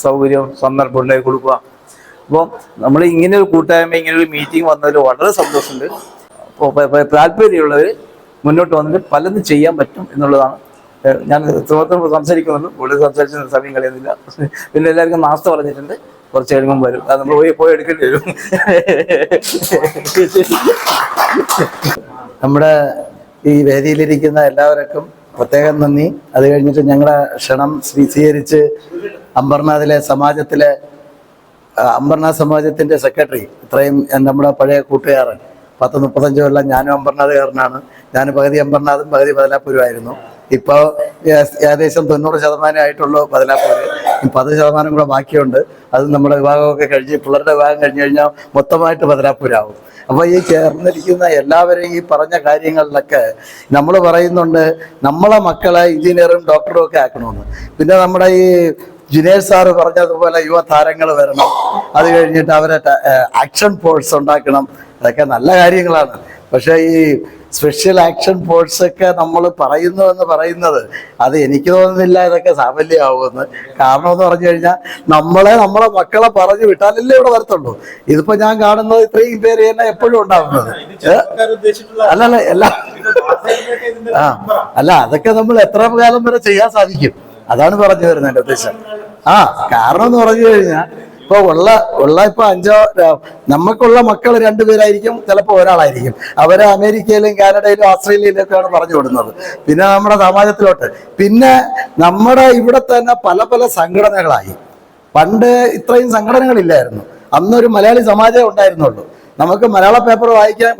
സൗകര്യം സന്ദർഭം ഉണ്ടാക്കി കൊടുക്കുക. അപ്പോൾ നമ്മൾ ഇങ്ങനെ ഒരു കൂട്ടായ്മ, ഇങ്ങനെ ഒരു മീറ്റിംഗ് വന്നതിൽ വളരെ സന്തോഷമുണ്ട്. അപ്പോൾ താല്പര്യമുള്ളവർ മുന്നോട്ട് വന്നിട്ട് പലതും ചെയ്യാൻ പറ്റും എന്നുള്ളതാണ്. ഞാൻ ഇത്രമാത്രം സംസാരിക്കുന്നുള്ളൂ, കൂടുതൽ സംസാരിച്ച സമയം കളയുന്നില്ല. പിന്നെ എല്ലാവർക്കും നാസ്ത പറഞ്ഞിട്ടുണ്ട്, കുറച്ച് കഴിയുമ്പം വരും. അത് നമ്മൾ പോയി എടുക്കേണ്ടി വരും. നമ്മുടെ ഈ വേദിയിലിരിക്കുന്ന എല്ലാവർക്കും പ്രത്യേകം നന്ദി. അത് കഴിഞ്ഞിട്ട് ഞങ്ങളുടെ ക്ഷണം സ്വീകരിച്ച് അംബർനാഥിലെ അംബർനാഥ് സമാജത്തിൻ്റെ സെക്രട്ടറി, ഇത്രയും നമ്മുടെ പഴയ കൂട്ടുകാരൻ, 10-35 കൊല്ലം ഞാനും അംബർനാഥുകാരനാണ്. ഞാൻ പകുതി അംബർനാഥും പകുതി ബദലാപ്പൂരുമായിരുന്നു. ഇപ്പോൾ ഏകദേശം 90% ആയിട്ടുള്ളൂ ബദലാപ്പൂര്. 10% കൂടെ ബാക്കിയുണ്ട്. അത് നമ്മുടെ വിഭാഗമൊക്കെ കഴിഞ്ഞ് പിള്ളേരുടെ വിഭാഗം കഴിഞ്ഞ് കഴിഞ്ഞാൽ മൊത്തമായിട്ട് ബദലാപ്പൂരാവും. അപ്പോൾ ഈ ചേർന്നിരിക്കുന്ന എല്ലാവരെയും ഈ പറഞ്ഞ കാര്യങ്ങളിലൊക്കെ നമ്മൾ പറയുന്നുണ്ട് നമ്മളെ മക്കളെ എഞ്ചിനീയറും ഡോക്ടറും ഒക്കെ ആക്കണമെന്ന്. പിന്നെ നമ്മുടെ ഈ ജിനേഷ് സാറ് പറഞ്ഞതുപോലെ യുവതാരങ്ങൾ വരണം, അത് കഴിഞ്ഞിട്ട് അവരെ ആക്ഷൻ ഫോഴ്സ് ഉണ്ടാക്കണം. അതൊക്കെ നല്ല കാര്യങ്ങളാണ്. പക്ഷേ ഈ സ്പെഷ്യൽ ആക്ഷൻ ഫോഴ്സ് ഒക്കെ നമ്മൾ പറയുന്നത് അത് എനിക്ക് തോന്നുന്നില്ല ഇതൊക്കെ സാഫല്യമാവുമെന്ന്. കാരണം എന്ന് പറഞ്ഞു കഴിഞ്ഞാൽ നമ്മളെ മക്കളെ പറഞ്ഞു വിട്ടാലല്ലേ ഇവിടെ വരത്തുള്ളൂ. ഇതിപ്പോ ഞാൻ കാണുന്നത് ഇത്രയും പേര് തന്നെ എപ്പോഴും ഉണ്ടാവുന്നത്. അല്ല അതൊക്കെ നമ്മൾ എത്ര കാലം വരെ ചെയ്യാൻ സാധിക്കും, അതാണ് പറഞ്ഞു വരുന്നത് എൻ്റെ ഉദ്ദേശം. കാരണം എന്ന് പറഞ്ഞു കഴിഞ്ഞാൽ ഇപ്പൊ ഇപ്പൊ 5 നമുക്കുള്ള മക്കൾ 2 പേരായിരിക്കും, ചിലപ്പോൾ ഒരാളായിരിക്കും. അവരെ അമേരിക്കയിലും കാനഡയിലും ഓസ്ട്രേലിയയിലും ഒക്കെയാണ് പറഞ്ഞു വിടുന്നത്. പിന്നെ നമ്മുടെ സമാജത്തിലോട്ട്, പിന്നെ നമ്മുടെ ഇവിടെ തന്നെ പല പല സംഘടനകളായി. പണ്ട് ഇത്രയും സംഘടനകളില്ലായിരുന്നു. അന്നൊരു മലയാളി സമാജമേ ഉണ്ടായിരുന്നുള്ളൂ. നമുക്ക് മലയാള പേപ്പർ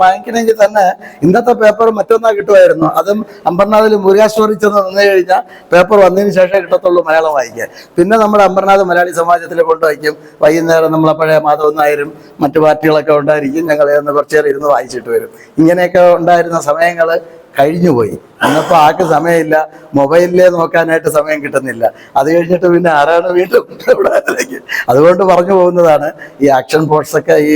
വാങ്ങിക്കണമെങ്കിൽ തന്നെ ഇന്നത്തെ പേപ്പർ മറ്റൊന്നാ കിട്ടുമായിരുന്നു. അതും അംബർനാഥിൽ മുരുകാശ്വരി ചെന്ന് നിന്ന് കഴിഞ്ഞാൽ പേപ്പർ വന്നതിന് ശേഷം കിട്ടത്തുള്ളൂ മലയാളം വായിക്കാൻ. പിന്നെ നമ്മുടെ അംബർനാഥ് മലയാളി സമാജത്തിൽ കൊണ്ടുവയ്ക്കും. വൈകുന്നേരം നമ്മളെ പഴയ മാധവൻ നായരും മറ്റു പാർട്ടികളൊക്കെ ഉണ്ടായിരിക്കും. ഞങ്ങൾ കുറച്ചേരം ഇരുന്ന് വായിച്ചിട്ട് വരും. ഇങ്ങനെയൊക്കെ ഉണ്ടായിരുന്ന സമയങ്ങൾ കഴിഞ്ഞുപോയി. അന്നപ്പോൾ ആർക്ക് സമയമില്ല, മൊബൈലിലേ നോക്കാനായിട്ട് സമയം കിട്ടുന്നില്ല. അത് കഴിഞ്ഞിട്ട് പിന്നെ ആരാണ് വീണ്ടും ഇവിടെ. അതുകൊണ്ട് പറഞ്ഞു പോകുന്നതാണ് ഈ ആക്ഷൻ ഫോഴ്സൊക്കെ ഈ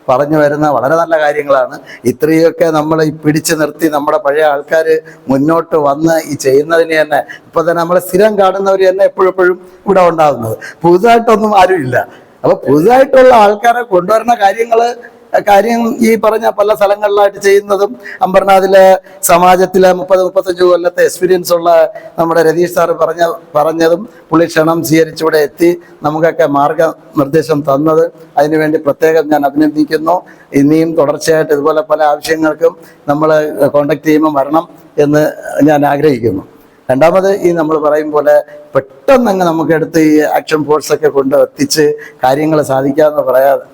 പറഞ്ഞു വരുന്ന വളരെ നല്ല കാര്യങ്ങളാണ്. ഇത്രയൊക്കെ നമ്മൾ ഈ പിടിച്ചു നിർത്തി നമ്മുടെ പഴയ ആൾക്കാർ മുന്നോട്ട് വന്ന് ഈ ചെയ്യുന്നതിന് തന്നെ ഇപ്പം തന്നെ നമ്മൾ സ്ഥിരം കാണുന്നവർ തന്നെ എപ്പോഴും ഇവിടെ ഉണ്ടാകുന്നത്. പുതുതായിട്ടൊന്നും ആരുമില്ല. അപ്പോൾ പുതുതായിട്ടുള്ള ആൾക്കാരെ കൊണ്ടുവരുന്ന കാര്യങ്ങൾ കാര്യം ഈ പറഞ്ഞ പല സ്ഥലങ്ങളിലായിട്ട് ചെയ്യുന്നതും അമ്പർനാഥിലെ സമാജത്തിലെ 30-35 കൊല്ലത്തെ എക്സ്പീരിയൻസ് ഉള്ള നമ്മുടെ രതീഷ് സാറ് പറഞ്ഞതും പുള്ളി ക്ഷണം സ്വീകരിച്ചിവിടെ എത്തി നമുക്കൊക്കെ മാർഗനിർദ്ദേശം തന്നത് അതിനുവേണ്ടി പ്രത്യേകം ഞാൻ അഭിനന്ദിക്കുന്നു. ഇനിയും തുടർച്ചയായിട്ട് ഇതുപോലെ പല ആവശ്യങ്ങൾക്കും നമ്മൾ കോണ്ടാക്ട് ചെയ്യുമ്പോൾ വരണം എന്ന് ഞാൻ ആഗ്രഹിക്കുന്നു. രണ്ടാമത് ഈ നമ്മൾ പറയും പോലെ പെട്ടെന്ന് നമുക്കെടുത്ത് ഈ ആക്ഷൻ ഫോഴ്സൊക്കെ കൊണ്ട് എത്തിച്ച് കാര്യങ്ങൾ സാധിക്കാമെന്ന് പറയാതെ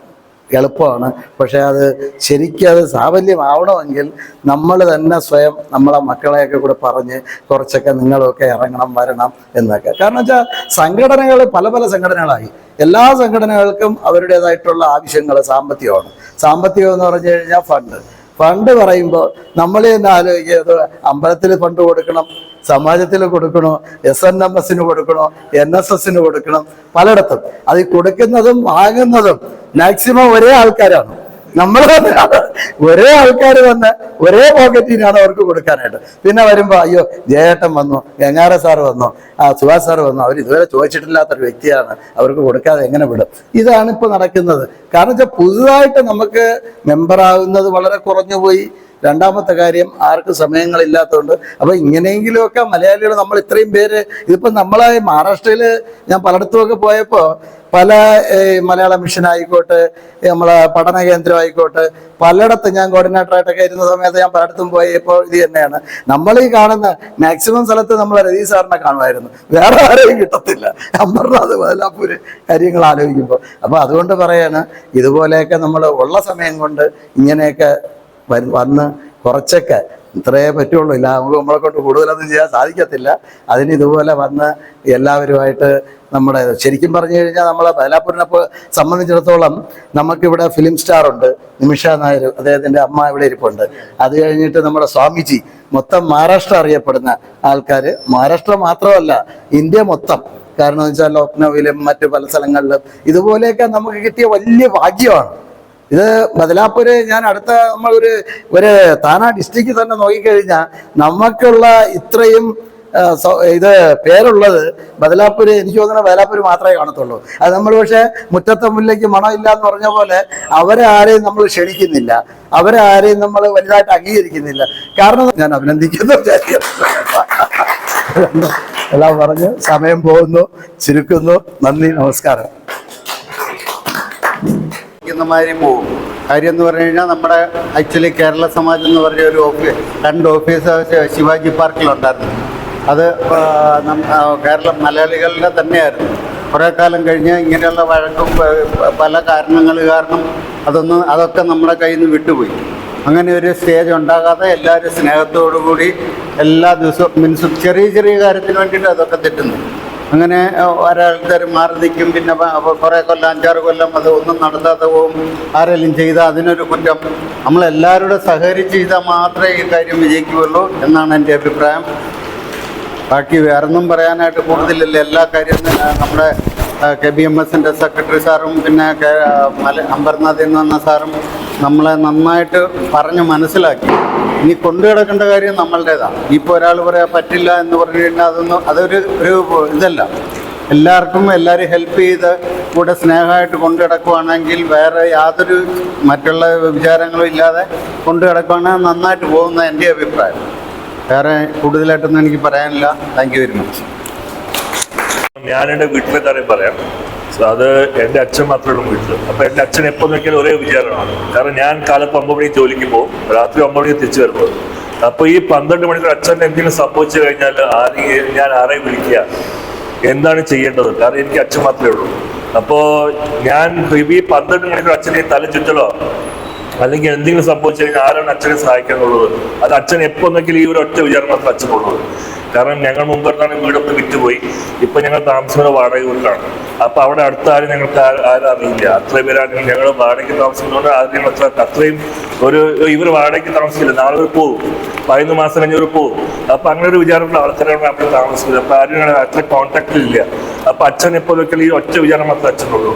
എളുപ്പമാണ്. പക്ഷേ അത് ശരിക്കും അത് സാഫല്യമാവണമെങ്കിൽ നമ്മൾ തന്നെ സ്വയം നമ്മളെ മക്കളെയൊക്കെ കൂടെ പറഞ്ഞ് കുറച്ചൊക്കെ നിങ്ങളൊക്കെ ഇറങ്ങണം വരണം എന്നൊക്കെ. കാരണം വെച്ചാൽ സംഘടനകൾ പല സംഘടനകളായി. എല്ലാ സംഘടനകൾക്കും അവരുടേതായിട്ടുള്ള ആവശ്യങ്ങൾ സാമ്പത്തികമാണ്. സാമ്പത്തികം എന്ന് പറഞ്ഞു കഴിഞ്ഞാൽ ഫണ്ട് പറയുമ്പോൾ നമ്മൾ തന്നെ ആലോചിക്കുന്നത് അമ്പലത്തിൽ ഫണ്ട് കൊടുക്കണം, സമാജത്തിൽ കൊടുക്കണോ, SNMS കൊടുക്കണോ, NSS കൊടുക്കണം, പലയിടത്തും. അത് കൊടുക്കുന്നതും വാങ്ങുന്നതും മാക്സിമം ഒരേ ആൾക്കാരാണ്. നമ്മൾ ഒരേ ആൾക്കാർ വന്ന് ഒരേ പോക്കറ്റിനാണ് അവർക്ക് കൊടുക്കാനായിട്ട്. പിന്നെ വരുമ്പോൾ അയ്യോ ജയേട്ടൻ വന്നു, ഗംഗാര സാറ് വന്നു, സുഭാഷ് സാറ് വന്നു, അവർ ഇതുവരെ ചോദിച്ചിട്ടില്ലാത്തൊരു വ്യക്തിയാണ്, അവർക്ക് കൊടുക്കാതെ എങ്ങനെ വിടും? ഇതാണ് ഇപ്പോൾ നടക്കുന്നത്. കാരണം വെച്ചാൽ പുതുതായിട്ട് നമുക്ക് മെമ്പറാകുന്നത് വളരെ കുറഞ്ഞുപോയി. രണ്ടാമത്തെ കാര്യം ആർക്കും സമയങ്ങളില്ലാത്തതുകൊണ്ട്. അപ്പോൾ ഇങ്ങനെയെങ്കിലുമൊക്കെ മലയാളികൾ നമ്മൾ ഇത്രയും പേര് ഇതിപ്പോൾ നമ്മളെ മഹാരാഷ്ട്രയിൽ ഞാൻ പലയിടത്തുമൊക്കെ പോയപ്പോൾ പല മലയാള മിഷൻ ആയിക്കോട്ടെ, നമ്മളെ പഠന കേന്ദ്രം ആയിക്കോട്ടെ, പലയിടത്തും ഞാൻ കോർഡിനേറ്ററായിട്ടൊക്കെ ഇരുന്ന സമയത്ത് ഞാൻ പലയിടത്തും പോയപ്പോൾ ഇത് തന്നെയാണ്. നമ്മൾ ഈ കാണുന്ന മാക്സിമം സ്ഥലത്ത് നമ്മൾ രതീഷ് സാറിനെ കാണുമായിരുന്നു, വേറെ ആരെയും കിട്ടത്തില്ല. അമർനാഥ് ബദലാപൂര് കാര്യങ്ങൾ ആലോചിക്കുമ്പോൾ. അപ്പോൾ അതുകൊണ്ട് പറയാണ്, ഇതുപോലെയൊക്കെ നമ്മൾ ഉള്ള സമയം കൊണ്ട് ഇങ്ങനെയൊക്കെ വന്ന് കുറച്ചൊക്കെ ഇത്രയേ പറ്റുള്ളൂ. ഇല്ല നമുക്ക് നമ്മളെ കൊണ്ട് കൂടുതലൊന്നും ചെയ്യാൻ സാധിക്കത്തില്ല. അതിന് ഇതുപോലെ വന്ന് എല്ലാവരുമായിട്ട് നമ്മുടെ ശരിക്കും പറഞ്ഞു കഴിഞ്ഞാൽ നമ്മളെ ബദലാപൂരിനെ സംബന്ധിച്ചിടത്തോളം നമുക്കിവിടെ ഫിലിം സ്റ്റാർ ഉണ്ട്, നിമിഷ നായർ, അദ്ദേഹത്തിൻ്റെ അമ്മ ഇവിടെ ഇരിപ്പുണ്ട്. അത് കഴിഞ്ഞിട്ട് നമ്മുടെ സ്വാമിജി, മൊത്തം മഹാരാഷ്ട്ര അറിയപ്പെടുന്ന ആൾക്കാർ. മഹാരാഷ്ട്ര മാത്രമല്ല ഇന്ത്യ മൊത്തം. കാരണം എന്ന് വെച്ചാൽ ലക്നൌവിലും മറ്റു പല സ്ഥലങ്ങളിലും ഇതുപോലെയൊക്കെ നമുക്ക് കിട്ടിയ വലിയ ഭാഗ്യമാണ്. ഇത് ബദലാപൂര് ഞാൻ അടുത്ത ഒരു താന ഡിസ്ട്രിക്റ്റ് തന്നെ നോക്കിക്കഴിഞ്ഞാൽ നമുക്കുള്ള ഇത്രയും ഇത് പേരുള്ളത് ബദലാപൂര്, എനിക്ക് തോന്നുന്ന ബദലാപൂര് മാത്രമേ കാണത്തുള്ളൂ. അത് നമ്മൾ പക്ഷേ മുറ്റത്തെ മുല്ലയ്ക്ക് മണമില്ല എന്ന് പറഞ്ഞ പോലെ അവരെ ആരെയും നമ്മൾ ക്ഷണിക്കുന്നില്ല, അവരെ ആരെയും നമ്മൾ വലുതായിട്ട് അംഗീകരിക്കുന്നില്ല. കാരണം ഞാൻ അഭിനന്ദിക്കുന്നു. എല്ലാം പറഞ്ഞ് സമയം പോകുന്നു, ചുരുക്കുന്നു. നന്ദി, നമസ്കാരം. മാതിരി പോകും. കാര്യം എന്ന് പറഞ്ഞു കഴിഞ്ഞാൽ നമ്മുടെ ആക്ച്വലി കേരള സമാജം എന്ന് പറഞ്ഞ ഒരു രണ്ട് ഓഫീസ് ശിവാജി പാർക്കിലുണ്ടായിരുന്നു. അത് കേരള മലയാളികളുടെ തന്നെയായിരുന്നു. കുറേ കാലം കഴിഞ്ഞ് ഇങ്ങനെയുള്ള വഴക്കും പല കാരണങ്ങൾ കാരണം അതൊക്കെ നമ്മുടെ കയ്യിൽ നിന്ന് വിട്ടുപോയി. അങ്ങനെ ഒരു സ്റ്റേജ് ഉണ്ടാകാതെ എല്ലാവരും സ്നേഹത്തോടു കൂടി എല്ലാ ദിവസവും ചെറിയ കാര്യത്തിന് വേണ്ടിയിട്ട് അതൊക്കെ തെറ്റുന്നു. അങ്ങനെ ഒരാൾക്കാർ മാറി നിൽക്കും. പിന്നെ കുറേ കൊല്ലം 5-6 കൊല്ലം അത് ഒന്നും നടത്താതെ പോകും. ആരെങ്കിലും ചെയ്താൽ അതിനൊരു കുറ്റം. നമ്മളെല്ലാവരോടും സഹകരിച്ച് ചെയ്താൽ മാത്രമേ ഈ കാര്യം വിജയിക്കുകയുള്ളൂ എന്നാണ് എൻ്റെ അഭിപ്രായം. ബാക്കി വേറൊന്നും പറയാനായിട്ട് കൂടുതലില്ല. എല്ലാ കാര്യവും നമ്മുടെ KBMSൻ്റെ സെക്രട്ടറി സാറും പിന്നെ അമ്പർനാഥിൽ നിന്ന് വന്ന സാറും നമ്മളെ നന്നായിട്ട് പറഞ്ഞ് മനസ്സിലാക്കി. ഇനി കൊണ്ടു കിടക്കേണ്ട കാര്യം നമ്മളുടേതാണ്. ഇപ്പോൾ ഒരാൾ പറയാൻ പറ്റില്ല എന്ന് പറഞ്ഞു കഴിഞ്ഞാൽ അതൊരു ഇതല്ല. എല്ലാവരും ഹെൽപ്പ് ചെയ്ത് കൂടെ സ്നേഹമായിട്ട് കൊണ്ടു കിടക്കുകയാണെങ്കിൽ വേറെ യാതൊരു മറ്റുള്ള വിചാരങ്ങളും ഇല്ലാതെ കൊണ്ടു കിടക്കുകയാണെങ്കിൽ നന്നായിട്ട് പോകുന്ന എൻ്റെ അഭിപ്രായം. വേറെ കൂടുതലായിട്ടൊന്നും എനിക്ക് പറയാനില്ല. Thank you very much. ഞാൻ എൻ്റെ വീട്ടിലെ കാര്യം പറയാം. അത് എൻ്റെ അച്ഛൻ മാത്രമേ ഉള്ളൂ വീട്ടിൽ. അപ്പോൾ എൻ്റെ അച്ഛൻ എപ്പോൾ നോക്കിയാലും ഒരേ വിചാരമാണ്. കാരണം ഞാൻ കാലത്ത് 9 മണിക്ക് ജോലിക്ക് പോകും, രാത്രി 9 മണിക്ക് തിരിച്ചു വരുമ്പോൾ. അപ്പോൾ ഈ 12 മണിക്കൂർ അച്ഛൻ എന്തെങ്കിലും സംഭവിച്ചു കഴിഞ്ഞാൽ ഞാൻ ആരെയും വിളിക്കുക, എന്താണ് ചെയ്യേണ്ടത്? കാരണം എനിക്ക് അച്ഛൻ മാത്രമേ ഉള്ളൂ. അപ്പോൾ ഞാൻ ഈ 12 മണിക്കൂർ അച്ഛനെ തല ചുറ്റലോ അല്ലെങ്കിൽ എന്തെങ്കിലും സംഭവിച്ചു കഴിഞ്ഞാൽ ആരാണ് അച്ഛനെ സഹായിക്കാനുള്ളത്? അത് അച്ഛൻ എപ്പോൾ നോക്കിയാലും ഈ ഒരു ഒറ്റ വിചാരം മാത്രം അച്ഛനുള്ളത്. കാരണം ഞങ്ങൾ മുമ്പെടുത്താണ് വീടൊക്കെ വിറ്റുപോയി. ഇപ്പം ഞങ്ങൾ താമസിക്കുന്ന വാടക വീട്ടിലാണ്. അപ്പം അവിടെ അടുത്ത ആരും ഞങ്ങൾക്ക് ആരും അറിയില്ല. അത്രയും പേരാണെങ്കിൽ ഞങ്ങൾ വാടകയ്ക്ക് താമസിക്കുന്നതുകൊണ്ട് ആദ്യം അത്രയും ഇവർ വാടകയ്ക്ക് താമസിക്കില്ല. നാളെ ഒരു പോകും, 11 മാസം കഴിഞ്ഞവർ പോകും. അപ്പം അങ്ങനെ ഒരു വിചാരമുള്ള ആൾക്കാരാണ് അവിടെ താമസിക്കുന്നത്. അപ്പം ആരും ഞങ്ങൾ അത്ര കോൺടാക്റ്റിലില്ല. അപ്പം അച്ഛൻ എപ്പോൾ ഒരിക്കലും ഈ ഒറ്റ വിചാരം മാത്രമേ അച്ഛനുള്ളൂ.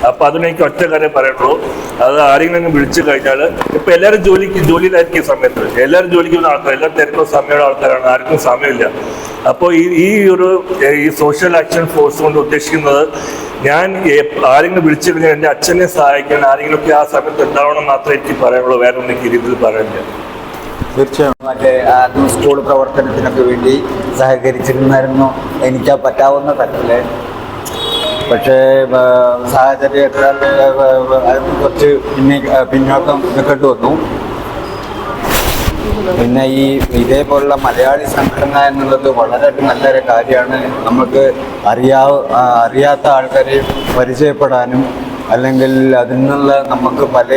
അപ്പം അതിനെനിക്ക് ഒറ്റ കാര്യം പറയുള്ളൂ. അത് ആരെങ്കിലും വിളിച്ചു കഴിഞ്ഞാൽ ഇപ്പം എല്ലാവരും ജോലിയിലായിരിക്കും സമയത്ത്. എല്ലാവരും ജോലിക്ക് പോകുന്ന ആൾക്കാർ, എല്ലാവരും തിരക്കുള്ള സമയമുള്ള ആൾക്കാരാണ്. ആർക്കും സമയമില്ല. അപ്പോൾ ഈ സോഷ്യൽ ആക്ഷൻ ഫോഴ്സ് കൊണ്ട് ഉദ്ദേശിക്കുന്നത് ഞാൻ ആരെങ്കിലും വിളിച്ചു കഴിഞ്ഞാൽ എൻ്റെ അച്ഛനെ സഹായിക്കാൻ ആരെങ്കിലുമൊക്കെ ആ സമയത്ത് ഉണ്ടാവണം മാത്രമേ എനിക്ക് പറയാനുള്ളൂ. വേറെ ഒന്നും എനിക്ക് രീതിയിൽ പറയാനില്ല. തീർച്ചയായും മറ്റേ സ്കൂൾ പ്രവർത്തനത്തിനൊക്കെ വേണ്ടി സഹകരിച്ചിരുന്നായിരുന്നു എനിക്ക് പറ്റാവുന്ന തരത്തിൽ. പക്ഷേ സാഹചര്യത്താൽ കുറച്ച് പിന്നോക്കം നിൽക്കേണ്ടി വന്നു. പിന്നെ ഇതേപോലുള്ള മലയാളി സംഘടന എന്നുള്ളത് വളരെ നല്ലൊരു കാര്യമാണ്. നമുക്ക് അറിയാത്ത ആൾക്കാരെ പരിചയപ്പെടാനും അല്ലെങ്കിൽ അതിൽ നിന്നുള്ള നമുക്ക് പല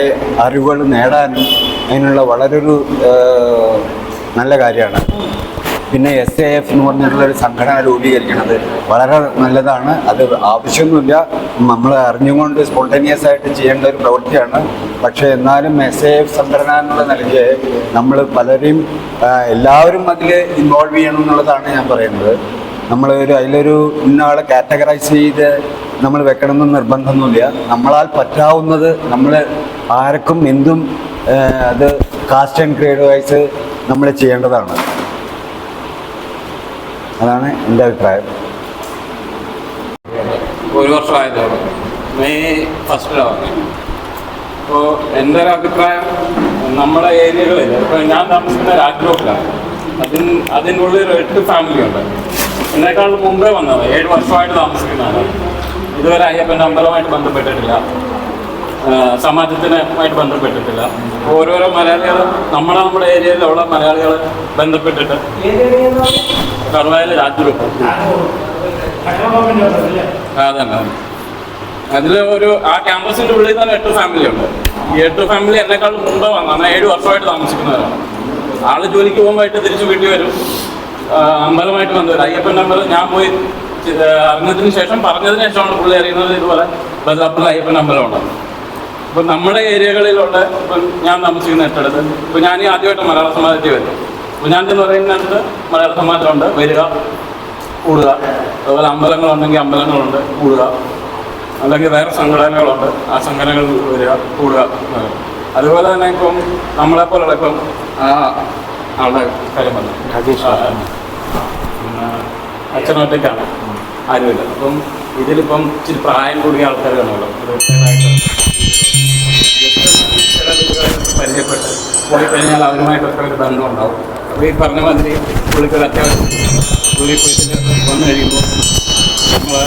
അറിവുകൾ നേടാനും അതിനുള്ള വളരെ ഒരു നല്ല കാര്യമാണ്. പിന്നെ SAF എന്ന് പറഞ്ഞിട്ടുള്ളൊരു സംഘടന രൂപീകരിക്കുന്നത് വളരെ നല്ലതാണ്. അത് ആവശ്യമൊന്നുമില്ല, നമ്മൾ അറിഞ്ഞുകൊണ്ട് സ്പോണ്ടേനിയസ് ആയിട്ട് ചെയ്യേണ്ട ഒരു പ്രവൃത്തിയാണ്. പക്ഷേ എന്നാലും SAF സംഘടന എന്നുള്ള നിലയ്ക്ക് നമ്മൾ പലരെയും എല്ലാവരും അതിൽ ഇൻവോൾവ് ചെയ്യണം എന്നുള്ളതാണ് ഞാൻ പറയുന്നത്. നമ്മൾ അതിലൊരു ഇന്നയാളെ കാറ്റഗറൈസ് ചെയ്ത് നമ്മൾ വെക്കണമെന്ന് നിർബന്ധമൊന്നുമില്ല. നമ്മളാൽ പറ്റാവുന്നത് നമ്മൾ ആർക്കും എന്തും അത് കാസ്റ്റ് ആൻഡ് ഗ്രേഡ് വൈസ് നമ്മൾ ചെയ്യേണ്ടതാണ്. അതാണ് എൻ്റെ അഭിപ്രായം. 1 വർഷമായതോടെ മെയ് 1 അപ്പോൾ എൻ്റെ ഒരു അഭിപ്രായം, നമ്മുടെ ഏരിയകളിൽ ഇപ്പോൾ ഞാൻ താമസിക്കുന്ന രാജ്യത്തിലാണ്, അതിനുള്ളിൽ 8 ഫാമിലിയുണ്ട്. എന്നെക്കാളും മുമ്പേ വന്നത് 7 വർഷമായിട്ട് താമസിക്കുന്നതാണ്. ഇതുവരെ അയ്യപ്പൻ്റെ അമ്പലമായിട്ട് ബന്ധപ്പെട്ടിട്ടില്ല, സമാജത്തിനുമായിട്ട് ബന്ധപ്പെട്ടിട്ടില്ല. ഓരോരോ മലയാളികൾ നമ്മുടെ ഏരിയയിലുള്ള മലയാളികൾ ബന്ധപ്പെട്ടിട്ട് കർവായിൽ രാജ്യത്ത് അതന്നെ അതിൽ ആ ക്യാമ്പസിൻ്റെ ഉള്ളിൽ തന്നെ 8 ഫാമിലി ഉണ്ട്. ഈ 8 ഫാമിലി എന്നെക്കാളും മുമ്പ് വന്നാണ്, 7 വർഷമായിട്ട് താമസിക്കുന്നവരാണ്. ആള് ജോലിക്ക് പോകുമ്പോഴായിട്ട് തിരിച്ച് വീട്ടിൽ വരും. അമ്പലമായിട്ട് ബന്ധമില്ല. അയ്യപ്പൻ്റെ അമ്പലം ഞാൻ പോയി അറിഞ്ഞതിന് ശേഷം പറഞ്ഞതിന് ശേഷമാണ് പുള്ളി അറിയുന്നത് ഇതുപോലെ ബദലാപ്പുള്ള അയ്യപ്പൻ്റെ അമ്പലമുണ്ട്. ഇപ്പം നമ്മുടെ ഏരിയകളിലുള്ള ഇപ്പം ഞാൻ താമസിക്കുന്ന ഇട്ടടുത്ത് ഇപ്പം ഞാൻ ആദ്യമായിട്ട് മലയാള സമാജത്തിൽ വരും. അപ്പോൾ ഞാൻ എന്ന് പറയുന്നിടത്ത് മലയാള സമാജമുണ്ട്, വരിക, കൂടുക. അതുപോലെ അമ്പലങ്ങളുണ്ടെങ്കിൽ അമ്പലങ്ങളുണ്ട്, കൂടുക. അല്ലെങ്കിൽ വേറെ സംഘടനകളുണ്ട്, ആ സംഘടനകൾ വരിക, കൂടുക. അതുപോലെ തന്നെ ഇപ്പം നമ്മളെപ്പോലുള്ള ഇപ്പം ആളുടെ കാര്യം പറഞ്ഞു അച്ഛനൊറ്റയ്ക്കാണ്, ആരുമില്ല. അപ്പം ഇതിലിപ്പം ഇച്ചിരി പ്രായം കൂടിയ ആൾക്കാർ കാണുമല്ലോ, പരിചയപ്പെട്ട് പോയി കഴിഞ്ഞാൽ അവരുമായിട്ടൊക്കെ ഒരു ബന്ധം ഉണ്ടാവും. അപ്പോൾ ഈ പറഞ്ഞ മാതിരി പുള്ളിക്കൊരു അത്യാവശ്യം പുള്ളി പോയിട്ട് വന്നു കഴിയുമ്പോൾ നമ്മൾ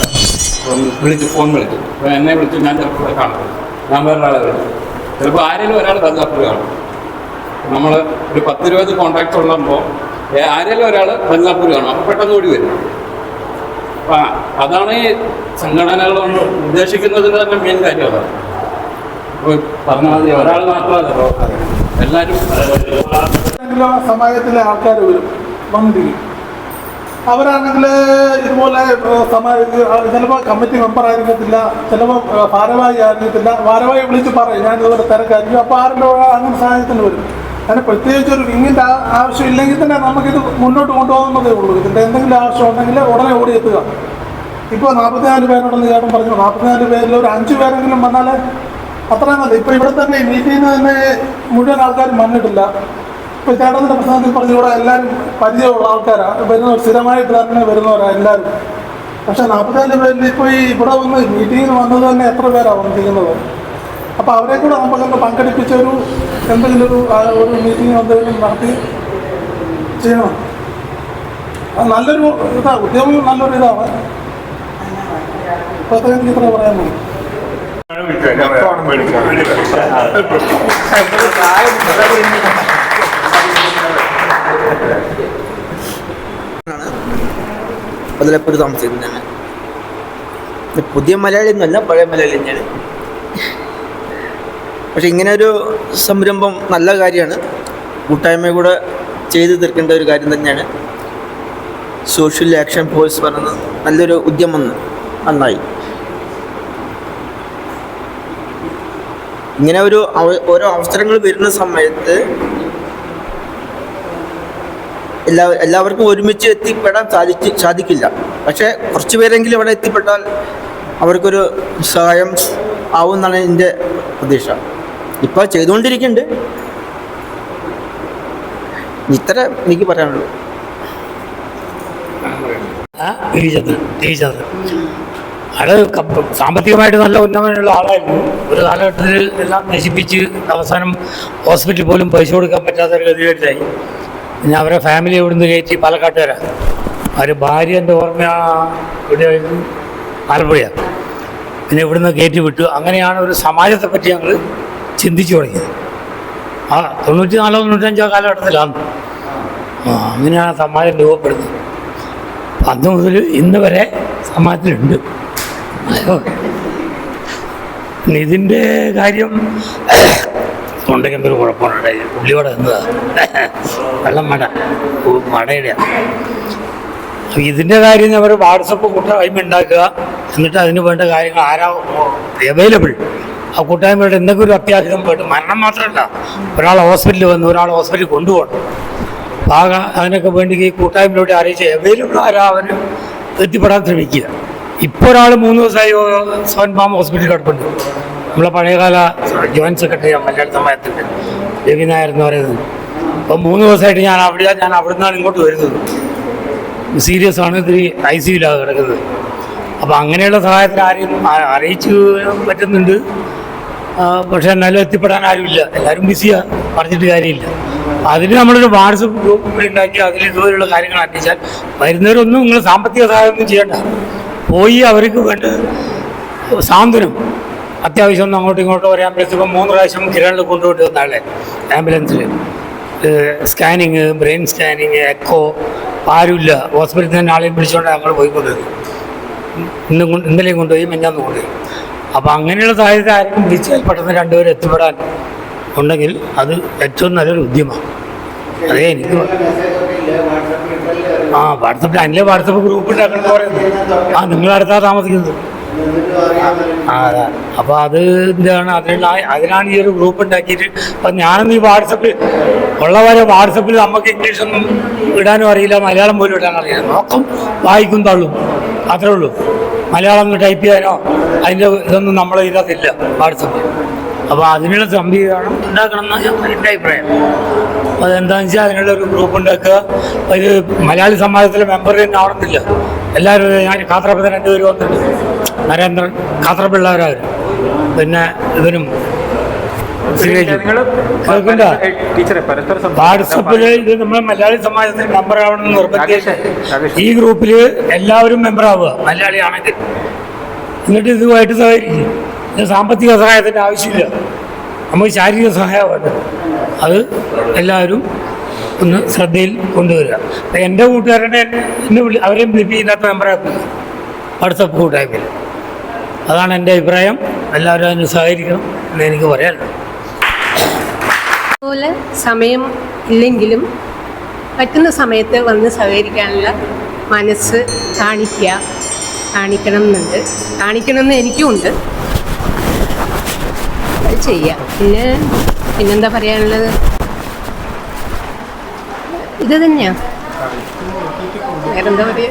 ഫോൺ വിളിക്കും. അപ്പോൾ എന്നെ വിളിച്ചു, ഞാൻ ചിലപ്പോൾ കാണും, ഞാൻ വേറൊരാളെ വിളിക്കും. ചിലപ്പോൾ ആരെങ്കിലും ഒരാൾ ബന്ധപ്പെട്ട് കാണും. നമ്മൾ ഒരു 10-20 കോൺടാക്ട്സ് ഉള്ളപ്പോൾ ആരെങ്കിലും ഒരാൾ ബംഗാപ്പൂർ കാണും. അപ്പോൾ പെട്ടെന്ന് ഓടി വരും. അപ്പം അതാണ് ഈ സംഘടനകൾ കൊണ്ട് ഉദ്ദേശിക്കുന്നതിന് തന്നെ മെയിൻ കാര്യം. അതാണ് ഇപ്പോൾ പറഞ്ഞ മാതിരി ഒരാൾ മാത്രമല്ലോ, എല്ലാവരും സമാജത്തിലെ ആൾക്കാർ വന്നിരിക്കും. അവരാണെങ്കിൽ ഇതുപോലെ ചിലപ്പോൾ കമ്മിറ്റി മെമ്പർ ആയിരിക്കത്തില്ല, ചിലപ്പോൾ ഭാരവാഹി ആയിരിക്കത്തില്ല. ഭാരവാഹി വിളിച്ച് പറയും ഞാൻ ഇതുപോലെ തിരക്കായിരിക്കും. അപ്പോൾ ആരുടെ അങ്ങനെ സാഹചര്യത്തിന് വരും. അതിന് പ്രത്യേകിച്ച് ഒരു വിങ്ങിൻ്റെ ആവശ്യമില്ലെങ്കിൽ തന്നെ നമുക്കിത് മുന്നോട്ട് കൊണ്ടുപോകുന്നതേ ഉള്ളൂ. ഇതിൻ്റെ എന്തെങ്കിലും ആവശ്യം ഉണ്ടെങ്കിൽ ഉടനെ ഓടിയെത്തുക. ഇപ്പോൾ 44 പേരുണ്ടെന്ന് ചേട്ടൻ പറഞ്ഞു. 44 പേരിൽ ഒരു 5 പേരെങ്കിലും വന്നാൽ അത്രയും മതി. ഇപ്പോൾ ഇവിടെ തന്നെ മീറ്റിങ്ങിന് തന്നെ മുഴുവൻ ആൾക്കാരും വന്നിട്ടില്ല. ഇപ്പോൾ ചേട്ടൻ്റെ പ്രശ്നത്തിൽ പറഞ്ഞ ഇവിടെ എല്ലാവരും പരിചയമുള്ള ആൾക്കാരാണ് വരുന്നവർ, സ്ഥിരമായിട്ട് തന്നെ വരുന്നവരാണ് എല്ലാവരും. പക്ഷേ 44 പേരിൽ ഇപ്പോൾ ഈ ഇവിടെ വന്ന് മീറ്റിങ്ങിന് വന്നത് തന്നെ എത്ര പേരാണ് വന്നിരിക്കുന്നത്. അപ്പോൾ അവരെ കൂടെ നമുക്കൊന്ന് പങ്കെടുപ്പിച്ചൊരു എന്തെങ്കിലും ഒരു മീറ്റിംഗ് എന്തെങ്കിലും നടത്തി ചെയ്യണം. അത് നല്ലൊരു ഇതാണ്, ഉദ്യമം നല്ലൊരു ഇതാണ്. ഇപ്പോൾ എനിക്ക് ഇത്ര പറയാൻ മതി. അതിലെപ്പോഴും താമസിക്കുന്നതാണ്. പുതിയ മലയാളി ഒന്നുമല്ല, പഴയ മലയാളി തന്നെയാണ്. പക്ഷെ ഇങ്ങനെ ഒരു സംരംഭം നല്ല കാര്യമാണ്. കൂട്ടായ്മ കൂടെ ചെയ്തു തീർക്കേണ്ട ഒരു കാര്യം തന്നെയാണ്. സോഷ്യൽ ആക്ഷൻ ഫോഴ്സ് പറയുന്നത് നല്ലൊരു ഉദ്യമം, നന്നായി. ഇങ്ങനെ ഓരോ അവസരങ്ങൾ വരുന്ന സമയത്ത് എല്ലാവർക്കും ഒരുമിച്ച് എത്തിപ്പെടാൻ സാധിക്കില്ല. പക്ഷേ കുറച്ച് പേരെങ്കിലും ഇവിടെ എത്തിപ്പെട്ടാൽ അവർക്കൊരു സഹായം ആവും എന്നാണ് എൻ്റെ പ്രതീക്ഷ. ഇപ്പോൾ ചെയ്തുകൊണ്ടിരിക്കുന്നുണ്ട്. ഇത്ര എനിക്ക് പറയാനുള്ളൂ. അത് സാമ്പത്തികമായിട്ട് നല്ല ഉന്നമനമുള്ള ആളായിരുന്നു. ഒരു കാലഘട്ടത്തിൽ എല്ലാം നശിപ്പിച്ച് അവസാനം ഹോസ്പിറ്റലിൽ പോലും പൈസ കൊടുക്കാൻ പറ്റാത്തൊരു ഗതികേട്ടിലായി. പിന്നെ അവരെ ഫാമിലി ഇവിടുന്ന് കയറ്റി പാലക്കാട്ടുകാരാണ്. അവർ ഭാര്യ എൻ്റെ ഓർമ്മ ഇവിടെയായിരുന്നു ആലപ്പുഴയാണ്. പിന്നെ ഇവിടുന്ന് കയറ്റി വിട്ടു. അങ്ങനെയാണ് ഒരു സമാജത്തെ പറ്റി ഞങ്ങൾ ചിന്തിച്ചു തുടങ്ങിയത്. 94-95 കാലഘട്ടത്തിലാണ്. അങ്ങനെയാണ് സമാജം രൂപപ്പെടുന്നത്. അന്ന് മുതൽ ഇന്ന് വരെ സമാജത്തിലുണ്ട്. ഇതിൻ്റെ കാര്യം തൊണ്ടയ്ക്ക് എന്തൊരു കുഴപ്പമുണ്ടായി. ഉള്ളിയോടെ എന്നതാണ് വെള്ളം മടയുടെയാണ്. ഇതിൻ്റെ കാര്യം അവർ വാട്സപ്പ് കൂട്ടായ്മ ഉണ്ടാക്കുക, എന്നിട്ട് അതിന് വേണ്ട കാര്യങ്ങൾ ആരാ അവൈലബിൾ ആ കൂട്ടായ്മയുടെ എന്തെങ്കിലും ഒരു അത്യാവശ്യം പോയിട്ട് മരണം മാത്രമല്ല, ഒരാൾ ഹോസ്പിറ്റലിൽ വന്ന് ഒരാൾ ഹോസ്പിറ്റലിൽ കൊണ്ടുപോകണം. അതിനൊക്കെ വേണ്ടി ഈ കൂട്ടായ്മയിലൂടെ അറിയിച്ച് അവൈലബിൾ ആരാ അവർ എത്തിപ്പെടാൻ ശ്രമിക്കുക. ഇപ്പോൾ ഒരാൾ 3 ദിവസമായി സോൻ ഫാം ഹോസ്പിറ്റലിൽ കിടപ്പുണ്ട്. നമ്മളെ പഴയകാല ജോയിൻറ്റ് സെക്രട്ടറിയാണ് മലയാള സമാജത്തിൻ്റെ രവി നായർ എന്ന് പറയുന്നത്. അപ്പോൾ 3 ദിവസമായിട്ട് ഞാൻ അവിടുന്നാണ് ഇങ്ങോട്ട് വരുന്നത്. സീരിയസ് ആണ്, ഇത്തിരി ICUലാണ് കിടക്കുന്നത്. അപ്പോൾ അങ്ങനെയുള്ള സഹായത്തിന് ആരെയും അറിയിച്ച് പറ്റുന്നുണ്ട്. പക്ഷെ എന്നാലും എത്തിപ്പെടാൻ ആരുമില്ല, എല്ലാവരും ബിസിയാണ്, പറഞ്ഞിട്ട് കാര്യമില്ല. അതിന് നമ്മളൊരു വാട്സപ്പ് ഗ്രൂപ്പ് ഉണ്ടാക്കി അതിൽ ഇതുപോലുള്ള കാര്യങ്ങൾ അന്വേഷിച്ചാൽ വരുന്നവരൊന്നും നിങ്ങൾ സാമ്പത്തിക സഹായമൊന്നും ചെയ്യേണ്ട. പോയി അവർക്ക് വേണ്ട സാന്ത്വനം അത്യാവശ്യം ഒന്ന് അങ്ങോട്ടും ഇങ്ങോട്ടും ഒരു ആംബുലൻസ് ഇപ്പം 3 പ്രാവശ്യം കിരണിൽ കൊണ്ടുപോയിട്ട് വന്ന ആളെ ആംബുലൻസിൽ സ്കാനിങ്, ബ്രെയിൻ സ്കാനിങ്, എക്കോ ആരുമില്ല. ഹോസ്പിറ്റലിൽ തന്നെ ആളെയും വിളിച്ചുകൊണ്ട് ഞങ്ങൾ പോയിക്കൊണ്ടിരുന്നു. ഇന്നലെയും കൊണ്ടുപോയി, മെഞ്ഞാന്ന് കൊണ്ടുപോയി. അപ്പോൾ അങ്ങനെയുള്ള സാഹചര്യത്തിൽ ആരെങ്കിലും വിളിച്ചാൽ പെട്ടെന്ന് 2 പേര് എത്തിപ്പെടാൻ ഉണ്ടെങ്കിൽ അത് ഏറ്റവും നല്ലൊരു ഉദ്യമമാണ്. അതേ എനിക്ക് വാട്സപ്പിൽ അതിലെ വാട്സപ്പ് ഗ്രൂപ്പ് ഉണ്ടാക്കണം പറയുന്നത്. നിങ്ങളടുത്താണ് താമസിക്കുന്നത്. അതാ. അപ്പോൾ അത് എന്താണ് അതിനാണ് ഈ ഒരു ഗ്രൂപ്പ് ഉണ്ടാക്കിയിട്ട്. അപ്പം ഞാനൊന്നും ഈ വാട്സപ്പിൽ ഉള്ളവരെ വാട്സപ്പിൽ നമുക്ക് ഇംഗ്ലീഷൊന്നും ഇടാനും അറിയില്ല, മലയാളം പോലും ഇടാൻ അറിയില്ല. നോക്കും, വായിക്കും, തള്ളും, അത്രേ ഉള്ളൂ. മലയാളം ടൈപ്പ് ചെയ്യാനോ അതിൻ്റെ ഇതൊന്നും നമ്മളെ ഇതിനകത്തില്ല വാട്സപ്പിൽ. അപ്പോൾ അതിനുള്ള സംവിധാനം ഉണ്ടാക്കണം എന്നാണ് എൻ്റെ അഭിപ്രായം. അതെന്താണെന്ന് വെച്ചാൽ അതിനുള്ള ഒരു ഗ്രൂപ്പ് ഉണ്ടാക്കുക. ഒരു മലയാളി സമാജത്തിലെ മെമ്പർ തന്നെ ആവണമെന്നില്ല. എല്ലാവരും ഞാൻ കാത്രപ്പിള്ള 2 പേര് വന്നിട്ടുണ്ട്. നരേന്ദ്രൻ കാത്രപ്പിള്ളവരവർ, പിന്നെ ഇവനും വാട്സപ്പിൽ ഇത് നമ്മളെ മലയാളി സമാജത്തിന് മെമ്പർ ആവണമെന്ന് നിർബന്ധിച്ച് ഈ ഗ്രൂപ്പിൽ എല്ലാവരും മെമ്പർ ആവുക മലയാളി ആണെങ്കിൽ. എന്നിട്ട് ഇതുമായിട്ട് സഹകരിക്കും. സാമ്പത്തിക സഹായത്തിൻ്റെ ആവശ്യമില്ല, നമുക്ക് ശാരീരിക സഹായമാണ്. അത് എല്ലാവരും ഒന്ന് ശ്രദ്ധയിൽ കൊണ്ടുവരിക. അപ്പം എൻ്റെ കൂട്ടുകാരുടെ അവരെയും ഇതിനകത്ത് മെമ്പറാക്കുക വാട്സപ്പ് കൂട്ടായ്മയിൽ. അതാണ് എൻ്റെ അഭിപ്രായം. എല്ലാവരും അതിന് സഹകരിക്കണം എന്ന് എനിക്ക് പറയാനുള്ളത്. അതുപോലെ സമയം ഇല്ലെങ്കിലും പറ്റുന്ന സമയത്ത് വന്ന് സഹകരിക്കാനുള്ള മനസ്സ് കാണിക്കണമെന്നുണ്ട്. കാണിക്കണമെന്ന് എനിക്കുമുണ്ട്. അത് ചെയ്യാം. പിന്നെന്താ പറയാനുള്ളത്? ഇത് തന്നെയാണ്. വേറെന്താ പറയുക?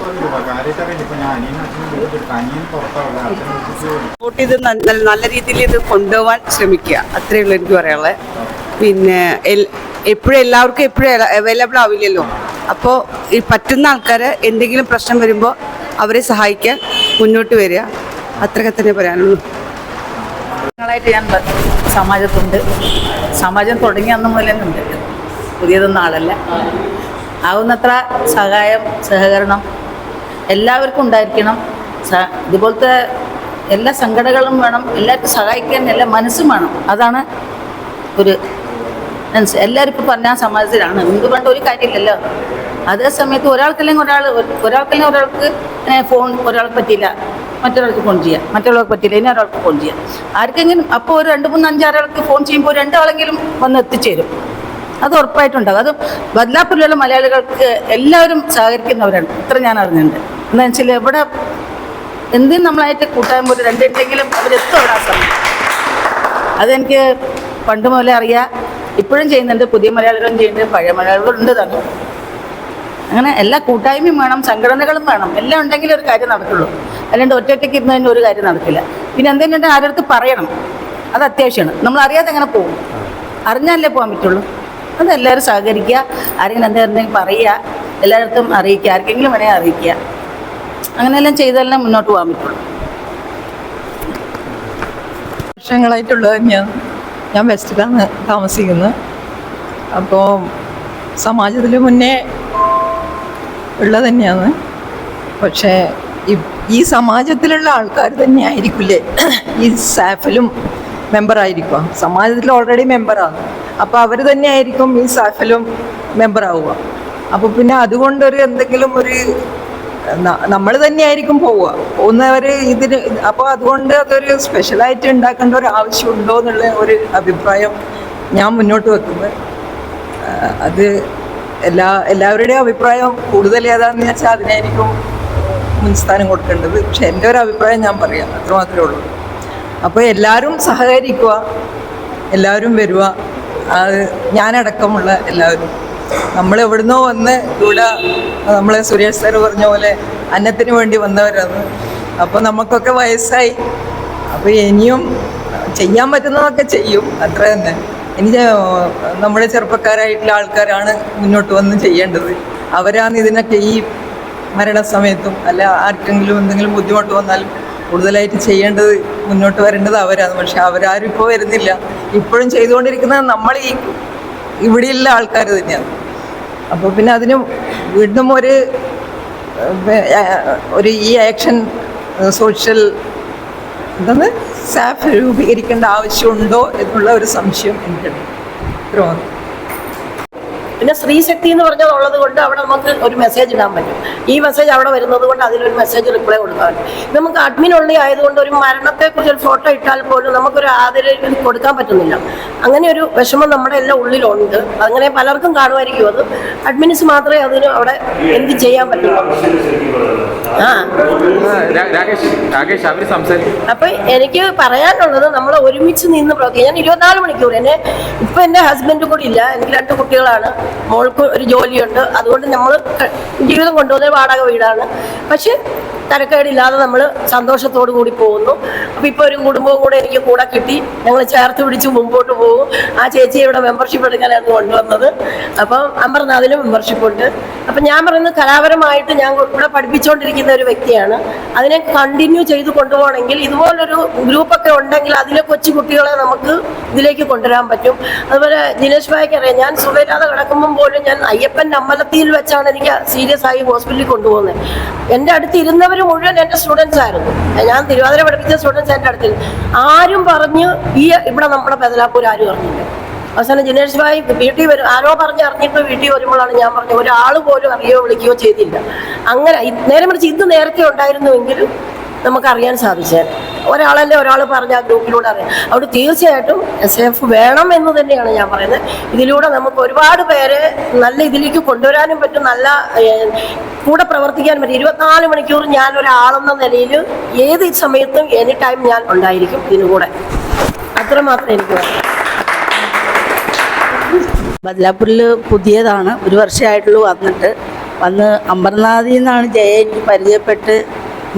ഇത് നല്ല രീതിയിൽ ഇത് കൊണ്ടുപോകാൻ ശ്രമിക്കുക, അത്രയേ ഉള്ളൂ എനിക്ക് പറയാനുള്ളത്. പിന്നെ എപ്പോഴും എല്ലാവർക്കും എപ്പോഴും അവൈലബിൾ ആവില്ലല്ലോ. അപ്പോൾ ഈ പറ്റുന്ന ആൾക്കാർ എന്തെങ്കിലും പ്രശ്നം വരുമ്പോൾ അവരെ സഹായിക്കാൻ മുന്നോട്ട് വരിക, അത്രയൊക്കെ തന്നെ പറയാനുള്ളൂ. ായിട്ട് ഞാൻ സമാജത്തുണ്ട്. സമാജം തുടങ്ങി അന്ന് മുതൽ തന്നെ ഉണ്ട്, പുതിയതൊന്നും ആളല്ല. ആവുന്നത്ര സഹായം സഹകരണം എല്ലാവർക്കും ഉണ്ടായിരിക്കണം. ഇതുപോലത്തെ എല്ലാ സംഘടനകളും വേണം, എല്ലാവർക്കും സഹായിക്കാൻ എല്ലാ മനസ്സും വേണം. അതാണ് ഒരു എല്ലാവരും ഇപ്പോൾ പറഞ്ഞാൽ സമാജത്തിലാണ്. മുൻപ് പണ്ട് ഒരു കാര്യമില്ലല്ലോ. അതേ സമയത്ത് ഒരാൾക്കല്ലെങ്കിൽ ഒരാൾക്ക് ഫോൺ ഒരാൾക്ക് പറ്റിയില്ല, മറ്റൊരാൾക്ക് ഫോൺ ചെയ്യാം, മറ്റൊരാൾക്ക് പറ്റില്ല, ഇനി ഒരാൾക്ക് ഫോൺ ചെയ്യാം. ആർക്കെങ്കിലും അപ്പോൾ ഒരു 2, 3, 5, 6 ആൾക്ക് ഫോൺ ചെയ്യുമ്പോൾ 2 ആളെങ്കിലും വന്ന് എത്തിച്ചേരും. അത് ഉറപ്പായിട്ടുണ്ടാകും. അത് ബദലാപ്പുരയിലുള്ള മലയാളികൾക്ക് എല്ലാവരും സഹകരിക്കുന്നവരാണ്, ഇത്ര ഞാൻ അറിഞ്ഞിട്ടുണ്ട്. എന്താ വെച്ചാൽ എവിടെ എന്തിനും നമ്മളായിട്ട് കൂട്ടായ്മ ഒരു 2 ഉണ്ടെങ്കിലും അവരെത്തും അവിടെ ആ സമയം. അതെനിക്ക് പണ്ട് മുതലേ അറിയാം, ഇപ്പോഴും ചെയ്യുന്നുണ്ട്. പുതിയ മലയാളികളും ചെയ്യുന്നുണ്ട്, പഴയ മലയാളികളും ഉണ്ട് തന്നെ. അങ്ങനെ എല്ലാ കൂട്ടായ്മയും വേണം, സംഘടനകളും വേണം. എല്ലാം ഉണ്ടെങ്കിലേ ഒരു കാര്യം നടക്കുള്ളൂ. അല്ലാണ്ട് ഒറ്റയ്ക്ക് ഇരുന്നതിന് ഒരു കാര്യം നടക്കില്ല. പിന്നെ എന്തെങ്കിലും ആരുടെ പറയണം, അത് അത്യാവശ്യമാണ്. നമ്മൾ അറിയാതെ എങ്ങനെ പോകും? അറിഞ്ഞാലേ പോകാൻ പറ്റുള്ളൂ. അതെല്ലാവരും സഹകരിക്കുക. ആരെങ്കിലും എന്തെങ്കിലും പറയുക, എല്ലായിടത്തും അറിയിക്കുക, ആർക്കെങ്കിലും വേണമെങ്കിൽ അറിയിക്കുക. അങ്ങനെയെല്ലാം ചെയ്താലേ മുന്നോട്ട് പോകാൻ പറ്റുള്ളൂ. വർഷങ്ങളായിട്ടുള്ളത് തന്നെയാണ്. ഞാൻ വെസ്റ്റിലാണ് താമസിക്കുന്നത്. അപ്പോൾ സമാജത്തിൽ മുന്നേ ഉള്ളത് തന്നെയാണ്. പക്ഷേ ഈ സമാജത്തിലുള്ള ആൾക്കാർ തന്നെ ആയിരിക്കില്ലേ ഈ സാഫിലും മെമ്പറായിരിക്കുക. സമാജത്തിൽ ഓൾറെഡി മെമ്പറാണ്. അപ്പോൾ അവർ തന്നെ ആയിരിക്കും ഈ സാഫിലും മെമ്പറാവുക. അപ്പോൾ പിന്നെ അതുകൊണ്ടൊരു എന്തെങ്കിലും ഒരു നമ്മൾ തന്നെയായിരിക്കും പോകുന്നവർ ഇതിന്. അപ്പോൾ അതുകൊണ്ട് അതൊരു സ്പെഷ്യലായിട്ട് ഉണ്ടാക്കേണ്ട ഒരു ആവശ്യമുണ്ടോ എന്നുള്ള ഒരു അഭിപ്രായം ഞാൻ മുന്നോട്ട് വെക്കുന്നത്. അത് എല്ലാവരുടെയും അഭിപ്രായം കൂടുതൽ ഏതാണെന്ന് വെച്ചാൽ അതിനായിരിക്കും മുൻസ്ഥാനം കൊടുക്കേണ്ടത്. പക്ഷെ എൻ്റെ ഒരു അഭിപ്രായം ഞാൻ പറയാം, അത്രമാത്രമേ ഉള്ളൂ. അപ്പോൾ എല്ലാവരും സഹകരിക്കുക, എല്ലാവരും വരിക, അത് ഞാനടക്കമുള്ള എല്ലാവരും. നമ്മൾ എവിടുന്നോ വന്ന് ഇവിടെ നമ്മളെ സുരേഷ് സാർ പറഞ്ഞ പോലെ അന്നത്തിന് വേണ്ടി വന്നവരാണ്. അപ്പോൾ നമുക്കൊക്കെ വയസ്സായി. അപ്പോൾ ഇനിയും ചെയ്യാൻ പറ്റുന്നതൊക്കെ ചെയ്യും, അത്ര തന്നെ. ഇനി നമ്മുടെ ചെറുപ്പക്കാരായിട്ടുള്ള ആൾക്കാരാണ് മുന്നോട്ട് വന്ന് ചെയ്യേണ്ടത്. അവരാണ് ഇതിനൊക്കെ ഈ മരണസമയത്തും അല്ല ആർക്കെങ്കിലും എന്തെങ്കിലും ബുദ്ധിമുട്ട് വന്നാലും കൂടുതലായിട്ട് ചെയ്യേണ്ടത്, മുന്നോട്ട് വരേണ്ടത് അവരാണ്. പക്ഷെ അവരാരും ഇപ്പോൾ വരുന്നില്ല. ഇപ്പോഴും ചെയ്തുകൊണ്ടിരിക്കുന്നത് നമ്മൾ ഈ ഇവിടെയുള്ള ആൾക്കാർ തന്നെയാണ്. അപ്പോൾ പിന്നെ അതിന് വീണ്ടും ഒരു ഈ ആക്ഷൻ സോഷ്യൽ സാഫ് രൂപീകരിക്കേണ്ട ആവശ്യമുണ്ടോ എന്നുള്ള ഒരു സംശയം എനിക്കുണ്ട്. ഇത്രയും. പിന്നെ സ്ത്രീശക്തി എന്ന് പറഞ്ഞത് ഉള്ളത് കൊണ്ട് അവിടെ നമുക്ക് ഒരു മെസ്സേജ് ഇടാൻ പറ്റും. ഈ മെസ്സേജ് അവിടെ വരുന്നത് കൊണ്ട് അതിലൊരു മെസ്സേജ് റിപ്ലൈ കൊടുക്കാൻ പറ്റും. നമുക്ക് അഡ്മിൻ ഉള്ളി ആയതുകൊണ്ട് ഒരു മരണത്തെക്കുറിച്ച് ഒരു ഫോട്ടോ ഇട്ടാൽ പോലും നമുക്കൊരു ആദരം കൊടുക്കാൻ പറ്റുന്നില്ല. അങ്ങനെ ഒരു വിഷമം നമ്മുടെ എല്ലാം ഉള്ളിലുണ്ട്. അങ്ങനെ പലർക്കും കാണുമായിരിക്കും. അത് അഡ്മിനിസ് മാത്രമേ അതിന് അവിടെ എന്ത് ചെയ്യാൻ പറ്റുള്ളൂ. അപ്പൊ എനിക്ക് പറയാനുള്ളത് നമ്മൾ ഒരുമിച്ച് നിന്ന് പ്രവർത്തിക്കുക. ഞാൻ 24 മണിക്കൂർ ഇപ്പൊ എന്റെ ഹസ്ബൻഡ് കൂടി ഇല്ല. എനിക്ക് 2 കുട്ടികളാണ്. മോൾക്ക് ഒരു ജോലിയുണ്ട്. അതുകൊണ്ട് നമ്മൾ ജീവിതം കൊണ്ടുപോകുന്നത് വാടക വീടാണ്. പക്ഷെ തരക്കേടില്ലാതെ നമ്മൾ സന്തോഷത്തോടു കൂടി പോകുന്നു. അപ്പം ഇപ്പോൾ ഒരു കുടുംബവും കൂടെ എനിക്ക് കൂടെ കിട്ടി. ഞങ്ങൾ ചേർത്ത് പിടിച്ച് മുമ്പോട്ട് പോകും. ആ ചേച്ചി ഇവിടെ മെമ്പർഷിപ്പ് എടുക്കാനാണ് കൊണ്ടുവന്നത്. അപ്പം അമർനാഥിന് മെമ്പർഷിപ്പ് ഉണ്ട്. അപ്പം ഞാൻ പറയുന്നത് കലാപരമായിട്ട് ഞാൻ ഇവിടെ പഠിപ്പിച്ചുകൊണ്ടിരിക്കുന്ന ഒരു വ്യക്തിയാണ്. അതിനെ കണ്ടിന്യൂ ചെയ്ത് കൊണ്ടുപോകണമെങ്കിൽ ഇതുപോലൊരു ഗ്രൂപ്പൊക്കെ ഉണ്ടെങ്കിൽ അതിലെ കൊച്ചു കുട്ടികളെ നമുക്ക് ഇതിലേക്ക് കൊണ്ടുവരാൻ പറ്റും. അതുപോലെ ദിനേശ് ഭായിക്ക് അറിയാം, ഞാൻ സുഖമില്ലാതെ കിടക്കുമ്പം പോലും ഞാൻ അയ്യപ്പൻ്റെ അമ്പലത്തിൽ വെച്ചാണ് എനിക്ക് സീരിയസ് ആയി ഹോസ്പിറ്റലിൽ കൊണ്ടുപോകുന്നത്. എൻ്റെ അടുത്ത് ഇരുന്നവർ മുഴുവൻ എൻ്റെ സ്റ്റുഡൻസ് ആയിരുന്നു. ഞാൻ തിരുവാതിര പഠിപ്പിച്ച സ്റ്റുഡൻസ് എൻ്റെ അടുത്ത്. ആരും പറഞ്ഞ് ഇവിടെ നമ്മുടെ ബദലാപ്പൂർ ആരും അറിഞ്ഞില്ല. അവസാനം ദിനേശ് ഭായി വീട്ടിൽ വരും, ആരോ അറിഞ്ഞിട്ട് വീട്ടിൽ വരുമ്പോഴാണ് ഞാൻ പറഞ്ഞത് ഒരാൾ പോലും അറിയോ വിളിക്കുകയോ ചെയ്തില്ല. അങ്ങനെ നേരെ മറിച്ച് ഇത് നേരത്തെ ഉണ്ടായിരുന്നുവെങ്കിൽ നമുക്കറിയാൻ സാധിച്ചാൽ ഒരാളല്ലേ ഒരാൾ പറഞ്ഞ ആ ഗ്രൂപ്പിലൂടെ അറിയാം. അവിടെ തീർച്ചയായിട്ടും SF വേണം എന്ന് തന്നെയാണ് ഞാൻ പറയുന്നത്. ഇതിലൂടെ നമുക്ക് ഒരുപാട് പേരെ നല്ല ഇതിലേക്ക് കൊണ്ടുവരാനും പറ്റും, നല്ല കൂടെ പ്രവർത്തിക്കാനും പറ്റും. 24 മണിക്കൂർ ഞാൻ ഒരാളെന്ന നിലയിൽ ഏത് സമയത്തും എനി ടൈം ഞാൻ ഉണ്ടായിരിക്കും ഇതിനു കൂടെ. അത്രമാത്രം എനിക്ക് പറയാം. ബദലാപ്പൂരിൽ പുതിയതാണ്, 1 വർഷമായിട്ടുള്ളൂ വന്ന് അമർനാഥിൽ നിന്നാണ് ജയ എനിക്ക് പരിചയപ്പെട്ട്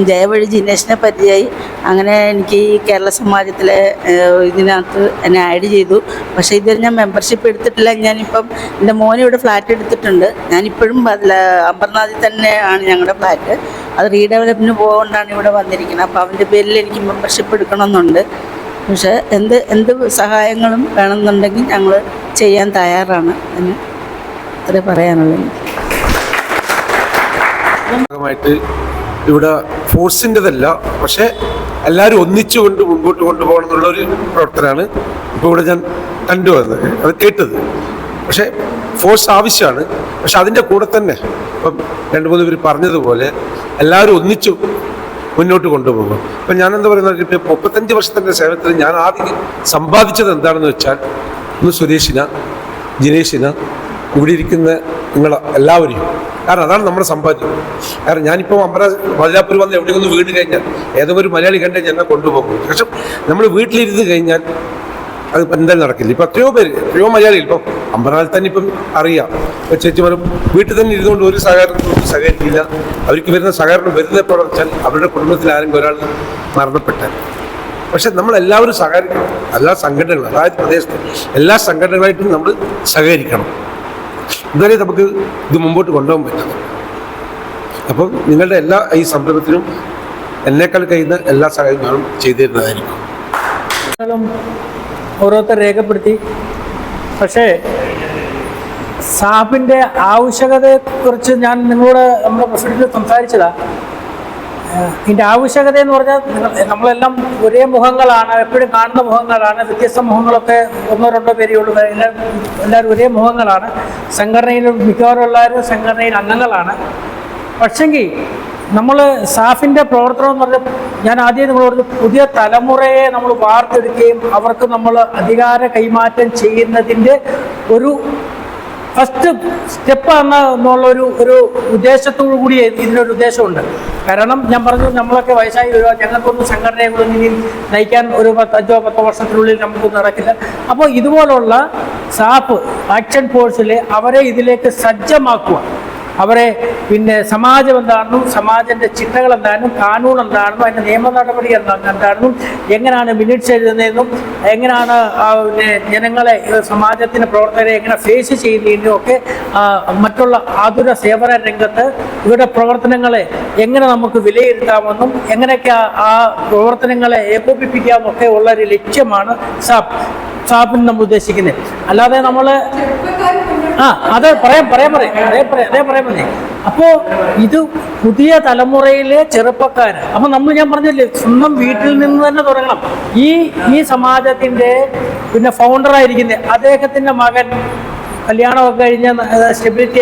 ജയ വഴി ജിനേഷിനെ പരിചയമായി. അങ്ങനെ എനിക്ക് ഈ കേരള സമാജത്തിലെ ഇതിനകത്ത് എന്നെ ആഡ് ചെയ്തു. പക്ഷേ ഇതുവരെ ഞാൻ മെമ്പർഷിപ്പ് എടുത്തിട്ടില്ല. ഞാനിപ്പം എൻ്റെ മോനെ ഇവിടെ ഫ്ലാറ്റ് എടുത്തിട്ടുണ്ട്. ഞാനിപ്പോഴും അമർനാഥിൽ തന്നെയാണ് ഞങ്ങളുടെ ഫ്ലാറ്റ്. അത് റീഡെവലപ്പിന് പോകൊണ്ടാണ് ഇവിടെ വന്നിരിക്കുന്നത്. അപ്പോൾ അവൻ്റെ പേരിൽ എനിക്ക് മെമ്പർഷിപ്പ് എടുക്കണമെന്നുണ്ട്. പക്ഷേ എന്ത് സഹായങ്ങളും വേണമെന്നുണ്ടെങ്കിൽ ഞങ്ങൾ ചെയ്യാൻ തയ്യാറാണ് എന്ന് ഇത്രേ പറയാനുള്ളത്. ഇവിടെ ഫോഴ്സിൻ്റെതല്ല, പക്ഷേ എല്ലാവരും ഒന്നിച്ചുകൊണ്ട് മുമ്പോട്ട് കൊണ്ടുപോകണം എന്നുള്ളൊരു പ്രവർത്തനമാണ് ഇപ്പോൾ ഇവിടെ ഞാൻ കണ്ടുവന്നത്, അത് കേട്ടത്. പക്ഷേ ഫോഴ്സ് ആവശ്യമാണ്. പക്ഷെ അതിൻ്റെ കൂടെ തന്നെ ഇപ്പം 2-3 പേര് പറഞ്ഞതുപോലെ എല്ലാവരും ഒന്നിച്ചു മുന്നോട്ട് കൊണ്ടുപോകും. അപ്പം ഞാനെന്താ പറയുന്നത്, 35 വർഷത്തിൻ്റെ സേവനത്തിൽ ഞാൻ ആദ്യം സമ്പാദിച്ചത് എന്താണെന്ന് വെച്ചാൽ, ഒന്ന് സുരേഷിന, ജിനേഷിന, ഇവിടെ ഇരിക്കുന്ന നിങ്ങളെ എല്ലാവരെയും. കാരണം അതാണ് നമ്മുടെ സമ്പാദ്യം. കാരണം ഞാനിപ്പോൾ ബദലാപ്പൂർ വന്ന് എവിടെയൊന്ന് വീട് കഴിഞ്ഞാൽ ഏതെങ്കിലും ഒരു മലയാളി കണ്ടേ എന്നെ കൊണ്ടുപോകും. പക്ഷെ നമ്മൾ വീട്ടിലിരുന്ന് കഴിഞ്ഞാൽ അത് എന്തായാലും നടക്കില്ല. ഇപ്പം എത്രയോ മലയാളികൾ ഇപ്പം അമ്പനാളിൽ തന്നെ ഇപ്പം അറിയാം. ഇപ്പം ചേച്ചിമാരും വീട്ടിൽ തന്നെ ഇരുന്നുകൊണ്ട് ഒരു സഹകരണത്തോട് സഹകരിക്കില്ല. അവർക്ക് വരുന്ന സഹകരണം വരുന്നപ്പോൾ വെച്ചാൽ അവരുടെ കുടുംബത്തിൽ ആരെങ്കിലും ഒരാൾ മരണപ്പെട്ടാൽ. പക്ഷെ നമ്മളെല്ലാവരും സഹകരിക്കണം. എല്ലാ സംഘടനകളും, അതായത് പ്രദേശത്ത് എല്ലാ സംഘടനകളായിട്ടും നമ്മൾ സഹകരിക്കണം. ഇതുവരെ നമുക്ക് ഇത് മുമ്പോട്ട് കൊണ്ടുപോകാൻ പറ്റുന്നത്. അപ്പം നിങ്ങളുടെ എല്ലാ ഈ സംരംഭത്തിനും എന്നേക്കാൾ കഴിയുന്ന എല്ലാ സഹായങ്ങളും ചെയ്തു തരുന്നതായിരിക്കും. ഓരോരുത്തർ രേഖപ്പെടുത്തി. പക്ഷേ സാപ്പിൻ്റെ ആവശ്യകതയെക്കുറിച്ച് ഞാൻ നിങ്ങളോട് നമ്മുടെ പ്രസിഡന്റ് സംസാരിച്ചതാണ്. ഇതിൻ്റെ ആവശ്യകത എന്ന് പറഞ്ഞാൽ നമ്മളെല്ലാം ഒരേ മുഖങ്ങളാണ്, എപ്പോഴും കാണുന്ന മുഖങ്ങളാണ്. വ്യത്യസ്ത മുഖങ്ങളൊക്കെ ഒന്നോ രണ്ടോ പേരേ ഉള്ളൂ. എല്ലാവരും ഒരേ മുഖങ്ങളാണ്. സംഘടനയിൽ മിക്കവാറും എല്ലാവരും സംഘടനയിൽ അംഗങ്ങളാണ്. പക്ഷെങ്കിൽ നമ്മൾ സാഫിൻ്റെ പ്രവർത്തനം എന്ന് പറഞ്ഞാൽ ഞാൻ ആദ്യം നിങ്ങളോട് പുതിയ തലമുറയെ നമ്മൾ വാർത്തെടുക്കുകയും അവർക്ക് നമ്മൾ അധികാര കൈമാറ്റം ചെയ്യുന്നതിൻ്റെ ഒരു ഫസ്റ്റ് സ്റ്റെപ്പ് എന്നുള്ളൊരു ഉദ്ദേശത്തോടു കൂടി ഇതിനൊരു ഉദ്ദേശമുണ്ട്. കാരണം ഞാൻ പറഞ്ഞു, നമ്മളൊക്കെ വയസ്സായി വരുക, ഞങ്ങൾക്കൊന്നും സംഘടനയെ ഇനി നയിക്കാൻ ഒരു 5-10 വർഷത്തിനുള്ളിൽ നമുക്കൊന്നും നടക്കില്ല. അപ്പോൾ ഇതുപോലുള്ള സാപ്പ് ആക്ഷൻ ഫോഴ്സിൽ അവരെ ഇതിലേക്ക് സജ്ജമാക്കുക. അവരെ പിന്നെ സമാജം എന്താണെന്നും സമാജത്തിൻ്റെ ചിട്ടകൾ എന്താണെന്നും കാനൂൺ എന്താണെന്നും അതിൻ്റെ നിയമ നടപടി എന്താണെന്നും എങ്ങനെയാണ് മിനിറ്റ്സ് എഴുതുന്നതെന്നും എങ്ങനെയാണ് പിന്നെ ജനങ്ങളെ സമാജത്തിൻ്റെ പ്രവർത്തകരെ എങ്ങനെ ഫേസ് ചെയ്യുന്നതിനും ഒക്കെ മറ്റുള്ള ആതുര സേവന രംഗത്ത് ഇവരുടെ പ്രവർത്തനങ്ങളെ എങ്ങനെ നമുക്ക് വിലയിരുത്താമെന്നും എങ്ങനെയൊക്കെ ആ പ്രവർത്തനങ്ങളെ ഏകോപിപ്പിക്കാമെന്നൊക്കെ ഉള്ള ഒരു ലക്ഷ്യമാണ് സാപ്പിന് നമ്മൾ ഉദ്ദേശിക്കുന്നത്. അല്ലാതെ നമ്മൾ അത് പറയാൻ മതി. അപ്പോൾ ഇത് പുതിയ തലമുറയിലെ ചെറുപ്പക്കാർ. അപ്പം ഞാൻ പറഞ്ഞില്ലേ, സ്വന്തം വീട്ടിൽ നിന്ന് തന്നെ തുടങ്ങണം. ഈ സമാജത്തിൻ്റെ പിന്നെ ഫൗണ്ടറായിരിക്കുന്നത് അദ്ദേഹത്തിൻ്റെ മകൻ കല്യാണമൊക്കെ കഴിഞ്ഞ സ്റ്റെബിലിറ്റി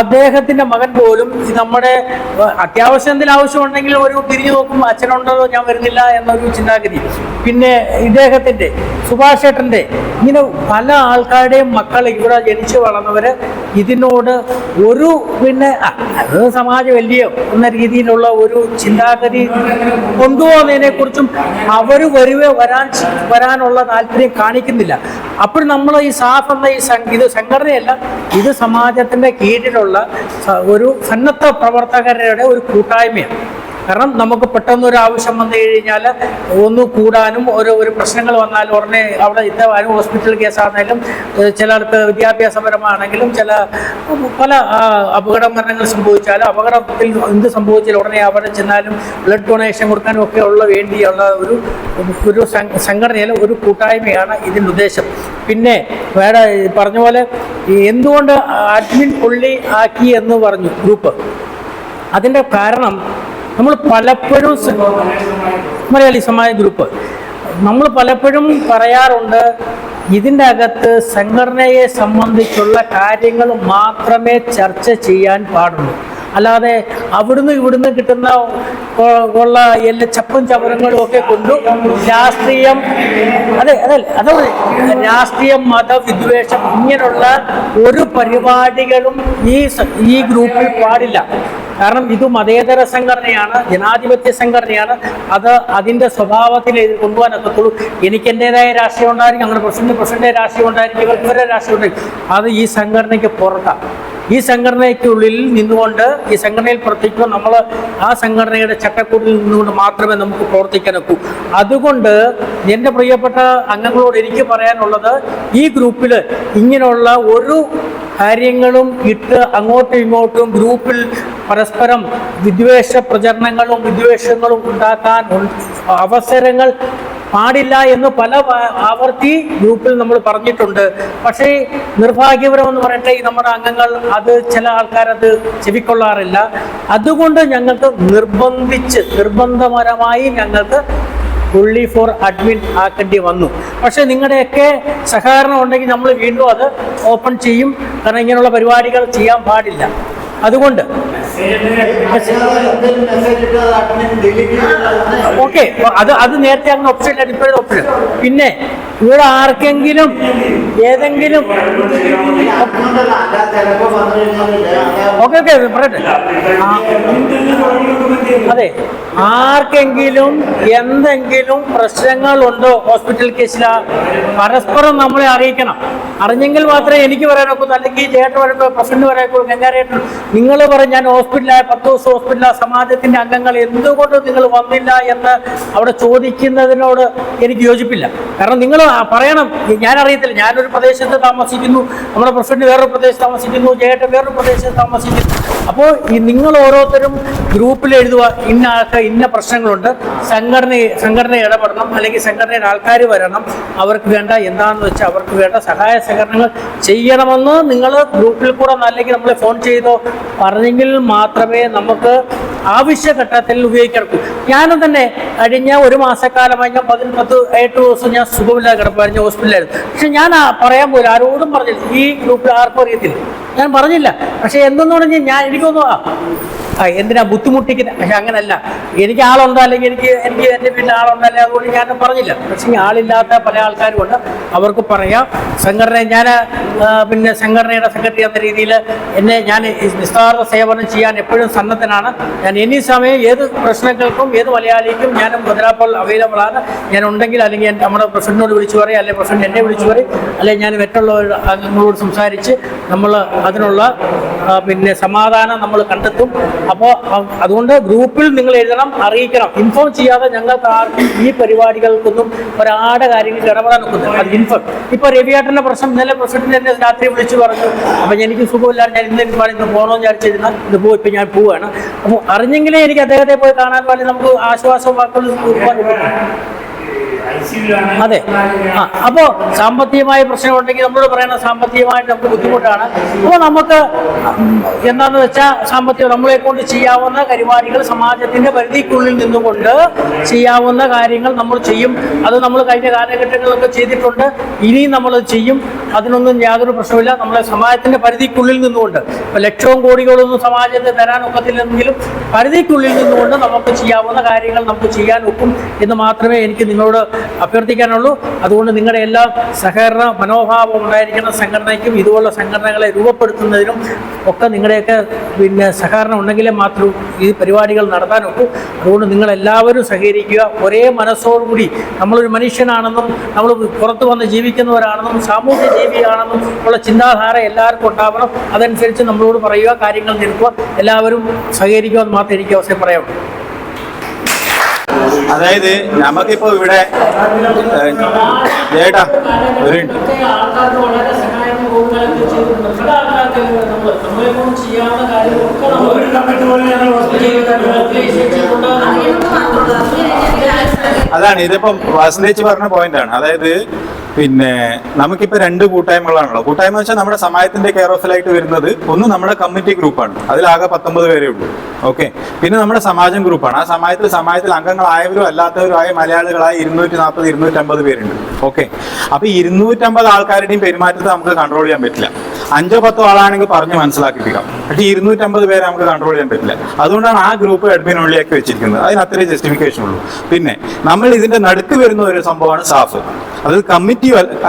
അദ്ദേഹത്തിൻ്റെ മകൻ പോലും നമ്മുടെ അത്യാവശ്യം എന്തെങ്കിലും ആവശ്യമുണ്ടെങ്കിൽ ഒരു തിരിഞ്ഞു നോക്കുമ്പോൾ അച്ഛനുണ്ടോ ഞാൻ വരുന്നില്ല എന്നൊരു ചിന്താഗതി. പിന്നെ ഇദ്ദേഹത്തിൻ്റെ സുഭാഷ് ഏട്ടൻ്റെ ഇങ്ങനെ പല ആൾക്കാരുടെയും മക്കൾ ഇവിടെ ജനിച്ചു വളർന്നവർ ഇതിനോട് ഒരു പിന്നെ അത് സമാജമല്ലയോ എന്ന രീതിയിലുള്ള ഒരു ചിന്താഗതി കൊണ്ടുപോകുന്നതിനെക്കുറിച്ചും അവർ വരാനുള്ള താല്പര്യം കാണിക്കുന്നില്ല. അപ്പോൾ നമ്മൾ ഈ സാഫ് എന്ന ഇത് സംഘടനയല്ല, ഇത് സമാജത്തിൻ്റെ കീഴിലുള്ള ഒരു സന്നദ്ധ പ്രവർത്തകരുടെ ഒരു കൂട്ടായ്മയാണ്. കാരണം നമുക്ക് പെട്ടെന്നൊരു ആവശ്യം വന്നു കഴിഞ്ഞാൽ ഒന്ന് കൂടാനും ഒരു പ്രശ്നങ്ങൾ വന്നാലും ഉടനെ അവിടെ എത്താനും, ഹോസ്പിറ്റൽ കേസാണെങ്കിലും ചിലർക്ക് വിദ്യാഭ്യാസപരമാണെങ്കിലും പല അപകട മരണങ്ങൾ സംഭവിച്ചാലും അപകടത്തിൽ എന്ത് സംഭവിച്ചാലും ഉടനെ അവിടെ ചെന്നാലും ബ്ലഡ് ഡൊണേഷൻ കൊടുക്കാനും ഒക്കെ വേണ്ടിയുള്ള ഒരു സംഘടനയിലെ ഒരു കൂട്ടായ്മയാണ് ഇതിൻ്റെ ഉദ്ദേശം. പിന്നെ വേറെ പറഞ്ഞ പോലെ എന്തുകൊണ്ട് അഡ്മിൻ പുള്ളി ആക്കി എന്ന് പറഞ്ഞു ഗ്രൂപ്പ്, അതിൻ്റെ കാരണം നമ്മൾ പലപ്പോഴും മലയാളി സമാജ ഗ്രൂപ്പ് നമ്മൾ പലപ്പോഴും പറയാറുണ്ട്, ഇതിൻ്റെ അകത്ത് സംഘടനയെ സംബന്ധിച്ചുള്ള കാര്യങ്ങൾ മാത്രമേ ചർച്ച ചെയ്യാൻ പാടുള്ളൂ. അല്ലാതെ ഇവിടുന്ന് കിട്ടുന്ന ഉള്ള എല്ലാ ചപ്പും ചവരങ്ങളും ഒക്കെ കൊണ്ടു രാഷ്ട്രീയം രാഷ്ട്രീയം, മതവിദ്വേഷം ഇങ്ങനെയുള്ള ഒരു പരിപാടികളും ഈ ഗ്രൂപ്പിൽ പാടില്ല. കാരണം ഇത് മതേതര സംഘടനയാണ്, ജനാധിപത്യ സംഘടനയാണ്. അതിൻ്റെ സ്വഭാവത്തിൽ ഇത് കൊണ്ടുപോകാനൊക്കത്തുള്ളൂ. എനിക്ക് എൻ്റെതായ രാഷ്ട്രീയം ഉണ്ടായിരിക്കും, അങ്ങനെ പ്രസിഡന്റ് രാഷ്ട്രീയം ഉണ്ടായിരിക്കും, ഇവരുടെ രാഷ്ട്രീയം ഉണ്ടായിരിക്കും. അത് ഈ സംഘടനയ്ക്ക് പുറത്താണ്. ഈ സംഘടനയ്ക്കുള്ളിൽ നിന്നുകൊണ്ട് ഈ സംഘടനയിൽ പ്രവർത്തിക്കുമ്പോൾ നമ്മൾ ആ സംഘടനയുടെ ചട്ടക്കൂടിൽ നിന്നുകൊണ്ട് മാത്രമേ നമുക്ക് പ്രവർത്തിക്കാനൊക്കൂ. അതുകൊണ്ട് എൻ്റെ പ്രിയപ്പെട്ട അംഗങ്ങളോട് എനിക്ക് പറയാനുള്ളത്, ഈ ഗ്രൂപ്പിൽ ഇങ്ങനെയുള്ള ഒരു കാര്യങ്ങളും ഇട്ട് അങ്ങോട്ടും ഇങ്ങോട്ടും ഗ്രൂപ്പിൽ പരസ്പരം വിദ്വേഷ പ്രചരണങ്ങളും വിദ്വേഷങ്ങളും ഉണ്ടാക്കാൻ അവസരങ്ങൾ പാടില്ല എന്ന് പല ആവർത്തി ഗ്രൂപ്പിൽ നമ്മൾ പറഞ്ഞിട്ടുണ്ട്. പക്ഷേ നിർഭാഗ്യപരമെന്ന് പറയട്ടെ, നമ്മുടെ അംഗങ്ങൾ ചില ആൾക്കാരത് ചെവിക്കൊള്ളാറില്ല. അതുകൊണ്ട് ഞങ്ങൾക്ക് നിർബന്ധപരമായി ഞങ്ങൾക്ക് പുള്ളി ഫോർ അഡ്മിൻ ആക്കേണ്ടി വന്നു. പക്ഷേ നിങ്ങളുടെയൊക്കെ സഹകരണം ഉണ്ടെങ്കിൽ നമ്മൾ വീണ്ടും അത് ഓപ്പൺ ചെയ്യും. കാരണം ഇങ്ങനെയുള്ള പരിപാടികൾ ചെയ്യാൻ പാടില്ല. അതുകൊണ്ട് ഓക്കെ, അത് നേരത്തെ അങ്ങനെ ഓപ്ഷൻ ഇല്ല, ഇപ്പോഴത്തെ ഓപ്ഷൻ. പിന്നെ ഇവിടെ ആർക്കെങ്കിലും ഏതെങ്കിലും ഓക്കെ പറയട്ടെ, അതെ, ആർക്കെങ്കിലും എന്തെങ്കിലും പ്രശ്നങ്ങളുണ്ടോ ഹോസ്പിറ്റൽ കേസില പരസ്പരം നമ്മളെ അറിയിക്കണം. അറിഞ്ഞെങ്കിൽ മാത്രമേ എനിക്ക് പറയാനൊക്കൂ, അല്ലെങ്കിൽ ചേട്ടൻ വരട്ടോ, പ്രസിഡന്റ് വരാക്കൂ, ഗംഗാരേട്ടൻ നിങ്ങൾ പറയും ഞാൻ ഹോസ്പിറ്റലായ 10 ദിവസം ഹോസ്പിറ്റലാ, സമാജത്തിന്റെ അംഗങ്ങൾ എന്തുകൊണ്ട് നിങ്ങൾ വന്നില്ല എന്ന് അവിടെ ചോദിക്കുന്നതിനോട് എനിക്ക് യോജിപ്പില്ല. കാരണം നിങ്ങൾ പറയണം, ഞാൻ അറിയത്തില്ല, ഞാനൊരു പ്രദേശത്ത് താമസിക്കുന്നു, നമ്മുടെ പ്രസിഡന്റ് വേറൊരു പ്രദേശത്ത് താമസിക്കുന്നു, ചേട്ടൻ വേറൊരു പ്രദേശത്ത് താമസിക്കുന്നു. അപ്പോൾ ഈ നിങ്ങൾ ഓരോരുത്തരും ഗ്രൂപ്പിൽ എഴുതുക, ഇന്ന ആൾക്ക് ഇന്ന പ്രശ്നങ്ങളുണ്ട്, സംഘടന ഇടപെടണം, അല്ലെങ്കിൽ സംഘടനയുടെ ആൾക്കാർ വരണം, അവർക്ക് വേണ്ട എന്താണെന്ന് വെച്ചാൽ അവർക്ക് വേണ്ട സഹായ സഹകരണങ്ങൾ ചെയ്യണമെന്ന് നിങ്ങൾ ഗ്രൂപ്പിൽ കൂടെ അല്ലെങ്കിൽ നമ്മളെ ഫോൺ ചെയ്തോ പറഞ്ഞെങ്കിൽ മാത്രമേ നമുക്ക് ആവശ്യഘട്ടത്തിൽ ഉപയോഗിക്കാൻ. ഞാനും തന്നെ കഴിഞ്ഞ ഒരു മാസക്കാലമായി ഞാൻ 8 ദിവസം ഞാൻ സുഖമില്ലാതെ കിടപ്പായിരുന്നു, ഹോസ്പിറ്റലായിരുന്നു. പക്ഷെ ഞാൻ പറയാൻ പോലും ആരോടും പറഞ്ഞില്ല, ഈ ഗ്രൂപ്പിൽ ആർക്കും അറിയത്തില്ല, ഞാൻ പറഞ്ഞില്ല. പക്ഷെ എന്തെന്ന് പറഞ്ഞാൽ എനിക്കൊന്നും എന്തിനാ ബുദ്ധിമുട്ടിക്കുന്നത്? പക്ഷെ അങ്ങനല്ല, എനിക്ക് ആളുണ്ടോ അല്ലെങ്കിൽ എനിക്ക് എൻ്റെ വീട്ടിൽ ആളുണ്ടല്ലേ, അതുകൊണ്ട് ഞാൻ പറഞ്ഞില്ല. പക്ഷേ ആളില്ലാത്ത പല ആൾക്കാരുമുണ്ട്, അവർക്ക് പറയാം. ഞാൻ പിന്നെ സംഘടനയുടെ സെക്രട്ടറി എന്ന രീതിയിൽ ഞാൻ നിസ്സാര സേവനം ചെയ്യാൻ എപ്പോഴും സന്നദ്ധനാണ്. ഞാൻ എനി സമയം ഏത് പ്രശ്നങ്ങൾക്കും ഏത് മലയാളിക്കും ഞാൻ മുതലാപ്പോൾ അവൈലബിൾ ആണ്. ഞാൻ ഉണ്ടെങ്കിൽ അല്ലെങ്കിൽ നമ്മുടെ പ്രസിഡന്റിനോട് വിളിച്ചു പറയും, അല്ലെങ്കിൽ പ്രസിഡന്റ് എന്നെ വിളിച്ചു പറയും, അല്ലെങ്കിൽ ഞാൻ മറ്റുള്ള അംഗങ്ങളോട് സംസാരിച്ച് നമ്മൾ അതിനുള്ള പിന്നെ സമാധാനം നമ്മൾ കണ്ടെത്തും. അപ്പോൾ അതുകൊണ്ട് ഗ്രൂപ്പിൽ നിങ്ങൾ എഴുതണം, അറിയിക്കണം. ഇൻഫോം ചെയ്യാതെ ഞങ്ങൾക്ക് ആർക്കും ഈ പരിപാടികൾക്കൊന്നും ഒരാടെ കാര്യങ്ങൾക്ക് ഇടപെടാൻ ഒക്കുന്നത്. അത് ഇൻഫോം. ഇപ്പോൾ രവിയേട്ടൻ്റെ പ്രശ്നം ഇന്നലെ പ്രസിഡന്റ് എന്നെ രാത്രി വിളിച്ചു പറഞ്ഞു, അപ്പം എനിക്ക് സുഖമില്ലാതെ ഞാൻ ഇന്ന് പോകണമെന്ന് വിചാരിച്ചിരുന്നാൽ ഇത് പോകും, ഇപ്പം ഞാൻ പോവുകയാണ്. അപ്പോൾ അറിഞ്ഞെങ്കിലേ എനിക്ക് അദ്ദേഹത്തെ പോയി കാണാൻ വേണ്ടി നമുക്ക് ആശ്വാസം വാക്കുകൾ. അതെ, അപ്പോൾ സാമ്പത്തികമായ പ്രശ്നമുണ്ടെങ്കിൽ നമ്മളോട് പറയണം, സാമ്പത്തികമായിട്ട് നമുക്ക് ബുദ്ധിമുട്ടാണ്. അപ്പോൾ നമുക്ക് എന്താണെന്ന് വെച്ചാൽ സാമ്പത്തികം നമ്മളെ കൊണ്ട് ചെയ്യാവുന്ന പരിപാടികൾ സമാജത്തിൻ്റെ പരിധിക്കുള്ളിൽ നിന്നുകൊണ്ട് ചെയ്യാവുന്ന കാര്യങ്ങൾ നമ്മൾ ചെയ്യും. അത് നമ്മൾ കഴിഞ്ഞ കാലഘട്ടങ്ങളിലൊക്കെ ചെയ്തിട്ടുണ്ട്, ഇനിയും നമ്മളത് ചെയ്യും. അതിനൊന്നും യാതൊരു പ്രശ്നമില്ല. നമ്മളെ സമാജത്തിൻ്റെ പരിധിക്കുള്ളിൽ നിന്നുകൊണ്ട്, ഇപ്പോൾ ലക്ഷവും കോടികളൊന്നും സമാജത്തിന് തരാനൊക്കത്തില്ലെങ്കിലും പരിധിക്കുള്ളിൽ നിന്നുകൊണ്ട് നമുക്ക് ചെയ്യാവുന്ന കാര്യങ്ങൾ നമുക്ക് ചെയ്യാൻ ഒക്കും എന്ന് മാത്രമേ എനിക്ക് നിങ്ങളോട് അഭ്യർത്ഥിക്കാനുള്ളൂ. അതുകൊണ്ട് നിങ്ങളുടെ എല്ലാ സഹകരണ മനോഭാവം ഉണ്ടായിരിക്കുന്ന സംഘടനയ്ക്കും ഇതുപോലുള്ള സംഘടനകളെ രൂപപ്പെടുത്തുന്നതിനും ഒക്കെ നിങ്ങളുടെയൊക്കെ പിന്നെ സഹകരണം ഉണ്ടെങ്കിലേ മാത്രമേ ഈ പരിപാടികൾ നടത്താനൊക്കൂ. അതുകൊണ്ട് നിങ്ങളെല്ലാവരും സഹകരിക്കുക. ഒരേ മനസ്സോടുകൂടി നമ്മളൊരു മനുഷ്യനാണെന്നും നമ്മൾ പുറത്തു വന്ന് ജീവിക്കുന്നവരാണെന്നും സാമൂഹ്യ ജീവിയാണെന്നും ഉള്ള ചിന്താധാര എല്ലാവർക്കും ഉണ്ടാവണം. അതനുസരിച്ച് നമ്മളോട് പറയുക, കാര്യങ്ങൾ നിൽക്കുക, എല്ലാവരും സഹകരിക്കുക എന്ന് മാത്രമേ എനിക്ക് അവസരം പറയാനുള്ളൂ. അതായത് നമുക്കിപ്പോ ഇവിടെ ചേട്ടാ ഒരു അതാണ് ഇതിപ്പം വാസന്തേച്ചി പറഞ്ഞ പോയിന്റാണ്. അതായത് പിന്നെ നമുക്കിപ്പോൾ 2 കൂട്ടായ്മകളാണല്ലോ. കൂട്ടായ്മ വെച്ചാൽ നമ്മുടെ സമാജത്തിന്റെ കെയർ ഓഫിലായിട്ട് വരുന്നത് ഒന്ന് നമ്മുടെ കമ്മിറ്റി ഗ്രൂപ്പാണ്, അതിലാകെ 19 പേരേ ഉള്ളൂ. ഓക്കെ. പിന്നെ നമ്മുടെ സമാജം ഗ്രൂപ്പാണ്. ആ സമാജത്തിൽ അംഗങ്ങളായവരും അല്ലാത്തവരും ആയ മലയാളികളായ 240 250 പേരുണ്ട്. ഓക്കെ. അപ്പൊ 250 ആൾക്കാരുടെയും പെരുമാറ്റത്തെ നമുക്ക് കൺട്രോൾ ചെയ്യാൻ പറ്റില്ല. 5 10 ആളാണെങ്കിൽ പറഞ്ഞ് മനസ്സിലാക്കിപ്പിക്കാം. പക്ഷേ 250 പേരെ നമുക്ക് കൺട്രോൾ ചെയ്യാൻ പറ്റില്ല. അതുകൊണ്ടാണ് ആ ഗ്രൂപ്പ് അഡ്മിൻ ഉള്ളിലേക്ക് വെച്ചിരിക്കുന്നത്. അതിന് അത്രയും ജസ്റ്റിഫിക്കേഷൻ ഉള്ളൂ. പിന്നെ നമ്മൾ ഇതിന്റെ നടുക്ക് വരുന്ന ഒരു സംഭവമാണ് സാഫ്. അത് കമ്മിറ്റി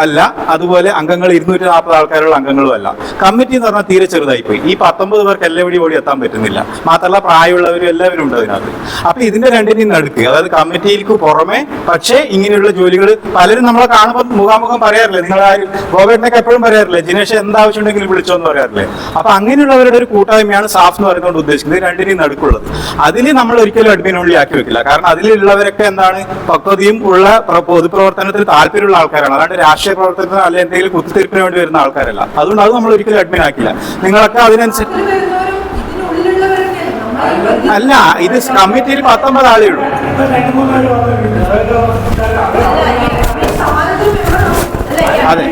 അല്ല, അതുപോലെ അംഗങ്ങൾ 240 ആൾക്കാരുള്ള അംഗങ്ങളും അല്ല. കമ്മിറ്റി എന്ന് പറഞ്ഞാൽ തീരെ ചെറുതായിപ്പോയി. ഈ 19 പേർക്ക് എല്ലാവരും ഓടി എത്താൻ പറ്റുന്നില്ല. മാത്രമല്ല പ്രായമുള്ളവരും എല്ലാവരും ഉണ്ട് അതിനകത്ത്. അപ്പൊ ഇതിന്റെ രണ്ടിനെയും നടുക്ക്, അതായത് കമ്മിറ്റിയിലേക്ക് പുറമെ പക്ഷേ ഇങ്ങനെയുള്ള ജോലികൾ പലരും നമ്മളെ കാണുമ്പോൾ മുഖാമുഖം പറയാറില്ലേ, നിങ്ങളാരും ഗോവേട്ടനൊക്കെ എപ്പോഴും പറയാറില്ലേ, ജിനേഷ് എന്താവശ്യം ഉണ്ടെങ്കിലും വിളിച്ചോന്ന് പറയാറില്ലേ. അപ്പൊ അങ്ങനെയുള്ളവരുടെ ഒരു കൂട്ടായ്മയാണ് സാഫ് എന്ന് പറയുന്നത് ഉദ്ദേശിക്കുന്നത്. രണ്ടിനെയും നടുക്കുള്ളത്. അതിൽ നമ്മൾ ഒരിക്കലും അഡ്മിനുള്ളിൽ ആക്കി വെക്കില്ല. കാരണം അതിലുള്ളവരൊക്കെ എന്താണ്, പക്വതയും ഉള്ള പൊതുപ്രവർത്തനത്തിൽ താല്പര്യമുള്ള ആൾക്കാരാണ്. അല്ലാണ്ട് രാഷ്ട്രീയ പ്രവർത്തനത്തിന് അല്ലെങ്കിൽ എന്തെങ്കിലും കുത്തിത്തിരിപ്പിന് വേണ്ടി വരുന്ന ആൾക്കാരല്ല. അതുകൊണ്ട് അത് നമ്മൾ ഒരിക്കലും അഡ്മിൻ ആക്കില്ല. നിങ്ങളൊക്കെ അതിനനുസരിച്ച് അല്ല, ഇത് കമ്മിറ്റിയിൽ 19 ആളേ ഉള്ളൂ. അതെ,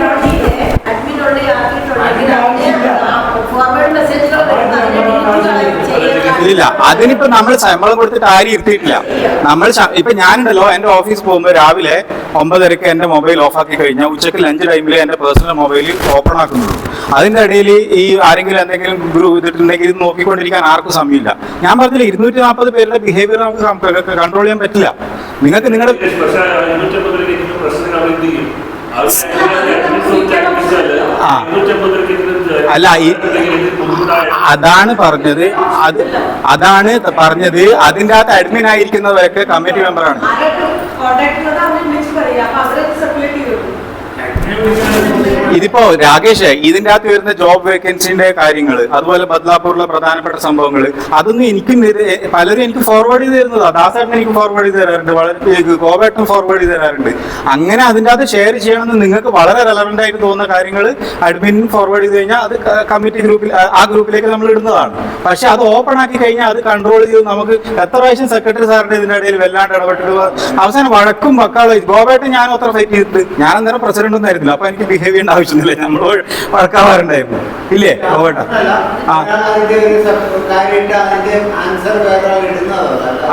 ഇല്ല, അതിനിപ്പോ നമ്മൾ ശമ്പളം കൊടുത്തിട്ട് ആരും ഇരുത്തിയിട്ടില്ല. നമ്മൾ ഇപ്പൊ ഞാനുണ്ടല്ലോ, എന്റെ ഓഫീസ് പോകുമ്പോൾ രാവിലെ 9:30 എന്റെ മൊബൈൽ ഓഫ് ആക്കി കഴിഞ്ഞാൽ ഉച്ചയ്ക്ക് ലഞ്ച് ടൈമിൽ എന്റെ പേഴ്സണൽ മൊബൈൽ ഓപ്പൺ ആക്കുന്നുള്ളൂ. അതിന്റെ ഇടയിൽ ഈ ആരെങ്കിലും എന്തെങ്കിലും ഗ്രൂപ്പ് ഇതിട്ടുണ്ടെങ്കിൽ ഇത് നോക്കിക്കൊണ്ടിരിക്കാൻ ആർക്കും സമയമില്ല. ഞാൻ പറഞ്ഞില്ല, 240 പേരുടെ ബിഹേവിയർ നമുക്ക് കൺട്രോൾ ചെയ്യാൻ പറ്റില്ല. നിങ്ങൾക്ക് നിങ്ങളുടെ അല്ല, അതാണ് പറഞ്ഞത്. അതിൻ്റെ അകത്ത് അഡ്മിൻ ആയിരിക്കുന്നവരൊക്കെ കമ്മിറ്റി മെമ്പറാണ്. ഇതിപ്പോ രാകേഷ്, ഇതിന്റെ അകത്ത് വരുന്ന ജോബ് വേക്കൻസിന്റെ കാര്യങ്ങൾ, അതുപോലെ ബദ്ലാപൂരിലെ പ്രധാനപ്പെട്ട സംഭവങ്ങൾ, അതൊന്നും എനിക്കും പലരും എനിക്ക് ഫോർവേഡ് ചെയ്ത് തരുന്നതാ. ദാസേട്ടൻ എനിക്ക് ഫോർവേഡ് ചെയ്ത് തരാറുണ്ട്, വളരെ ഗോപേട്ടൻ ഫോർവേഡ് ചെയ്ത് തരാറുണ്ട്. അങ്ങനെ അതിന്റെ അകത്ത് ഷെയർ ചെയ്യണമെന്ന് നിങ്ങൾക്ക് വളരെ റെലവെന്റ് ആയിട്ട് തോന്നുന്ന കാര്യങ്ങൾ അഡ്മിൻ ഫോർവേഡ് ചെയ്ത് കഴിഞ്ഞാൽ അത് കമ്മിറ്റി ഗ്രൂപ്പിൽ, ആ ഗ്രൂപ്പിലേക്ക് നമ്മൾ ഇടുന്നതാണ്. പക്ഷെ അത് ഓപ്പൺ ആക്കി കഴിഞ്ഞാൽ അത് കൺട്രോൾ ചെയ്ത് നമുക്ക് എത്ര പ്രാവശ്യം സെക്രട്ടറി സാറിന്റെ ഇതിന്റെ ഇടയിൽ വല്ലാണ്ട് ഇടപെട്ടിട്ട് അവസാനം വഴക്കും വക്കാളോ. ഗോപേട്ടൻ ഞാൻ അത്ര ഫൈറ്റ് ചെയ്തിട്ട്, ഞാൻ അന്നേരം പ്രസിഡന്റ് ഒന്നും ആയിരുന്നില്ല, അപ്പൊ എനിക്ക് ബിഹേവ് ചെയ്യേണ്ട ആവശ്യമില്ല, നമ്മൾ വഴക്കാവാറുണ്ടായിരുന്നു ഇല്ലേ ഗോപേട്ടൻ? ആ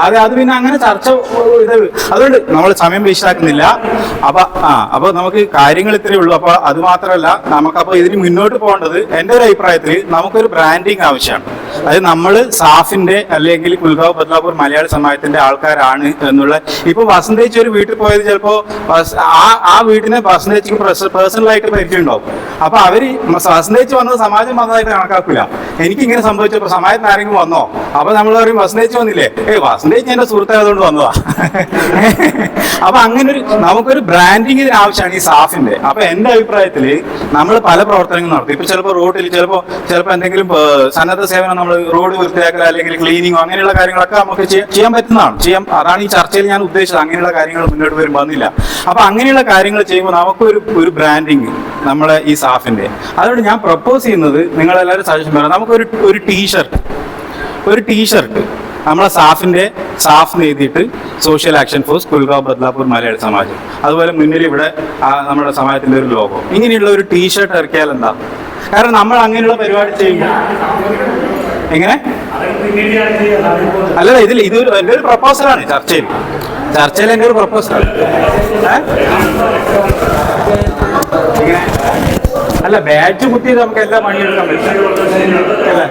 അതെ, അത് പിന്നെ അങ്ങനെ ചർച്ച ഇത്, അതുകൊണ്ട് നമ്മൾ സമയം വേസ്റ്റാക്കുന്നില്ല. അപ്പൊ നമുക്ക് കാര്യങ്ങൾ ഇത്രയേ ഉള്ളൂ. അപ്പൊ അത് മാത്രമല്ല, നമുക്കപ്പോ ഇതിന് മുന്നോട്ട് പോകേണ്ടത് എൻ്റെ ഒരു അഭിപ്രായത്തിൽ നമുക്കൊരു ബ്രാൻഡിങ് ആവശ്യമാണ്. അതായത് നമ്മൾ സാഫിന്റെ അല്ലെങ്കിൽ കുൽഗാവ് ബദ്ലാപൂർ മലയാളി സമാജത്തിന്റെ ആൾക്കാരാണ് എന്നുള്ള. ഇപ്പൊ വസന്തേച്ചി ഒരു വീട്ടിൽ പോയത് ചിലപ്പോ ആ വീടിനെ വസന്തേച്ചിക്ക് പേഴ്സണലായിട്ട് പരിചയം ഉണ്ടാവും. അപ്പൊ അവര് വസന്തേച്ചി വന്നത് സമാജം വന്നതായിട്ട് കണക്കാക്കില്ല. എനിക്ക് ഇങ്ങനെ സംഭവിച്ചപ്പോ സമാജത്തിന് ആരെങ്കിലും വന്നോ, അപ്പൊ നമ്മൾ പറയും വസന്തേച്ചി വന്നില്ലേ, വസന്തേച്ചി എന്റെ സുഹൃത്തായതുകൊണ്ട് വന്നതാ. അപ്പൊ അങ്ങനെ നമുക്കൊരു ബ്രാൻഡിങ് ഇതിന് ആവശ്യമാണ് ഈ സാഫിന്റെ. അപ്പൊ എന്റെ അഭിപ്രായത്തില് നമ്മൾ പല പ്രവർത്തനങ്ങളും നടത്തും. ഇപ്പൊ ചിലപ്പോൾ റോഡിൽ ചിലപ്പോ എന്തെങ്കിലും സന്നദ്ധ സേവനം, നമ്മൾ റോഡ് വൃത്തിയാക്കൽ അല്ലെങ്കിൽ ക്ലീനിങ്ങോ അങ്ങനെയുള്ള കാര്യങ്ങളൊക്കെ നമുക്ക് ചെയ്യാൻ പറ്റുന്നതാണ്. അതാണ് ഈ ചർച്ചയിൽ ഞാൻ ഉദ്ദേശിച്ചത്. അങ്ങനെയുള്ള കാര്യങ്ങൾ മുന്നോട്ട് വരും വന്നില്ല. അപ്പൊ അങ്ങനെയുള്ള കാര്യങ്ങൾ ചെയ്യുമ്പോൾ നമുക്കൊരു ബ്രാൻഡിങ് നമ്മളെ ഈ സാഫിന്റെ. അതുകൊണ്ട് ഞാൻ പ്രപ്പോസ് ചെയ്യുന്നത്, നിങ്ങളെല്ലാവരും സജഷൻ പറയാം, നമുക്കൊരു ടീഷർട്ട് നമ്മളെ സാഫ് എഴുതിയിട്ട് social action force Kulgaon Badlapur Malayali Samajam, അതുപോലെ മുന്നിൽ ഇവിടെ നമ്മുടെ സമാജത്തിന്റെ ഒരു ലോഗോ, ഇങ്ങനെയുള്ള ഒരു ടീഷർട്ട് ഇറക്കിയാൽ എന്താ? കാരണം നമ്മൾ അങ്ങനെയുള്ള പരിപാടി ചെയ്യുമ്പോൾ എങ്ങനെ അല്ലല്ല, ഇതൊരു എൻ്റെ ഒരു പ്രപ്പോസലാണ്. ചർച്ചയിൽ എൻ്റെ ഒരു പ്രപ്പോസലാണ്. അല്ല, ബാറ്റ് കുത്തിയത് നമുക്ക് എല്ലാ പണിയെടുക്കാൻ പറ്റും അല്ലേ?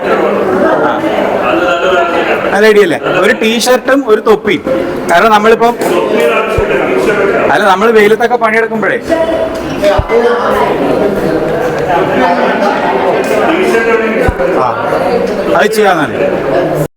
നല്ല ഐഡിയ അല്ലേ? ഒരു ടീഷർട്ടും ഒരു തൊപ്പിയും. കാരണം നമ്മളിപ്പം നമ്മൾ വെയിലത്തൊക്കെ പണിയെടുക്കുമ്പോഴേ അത് ചെയ്യാന്നാണ്.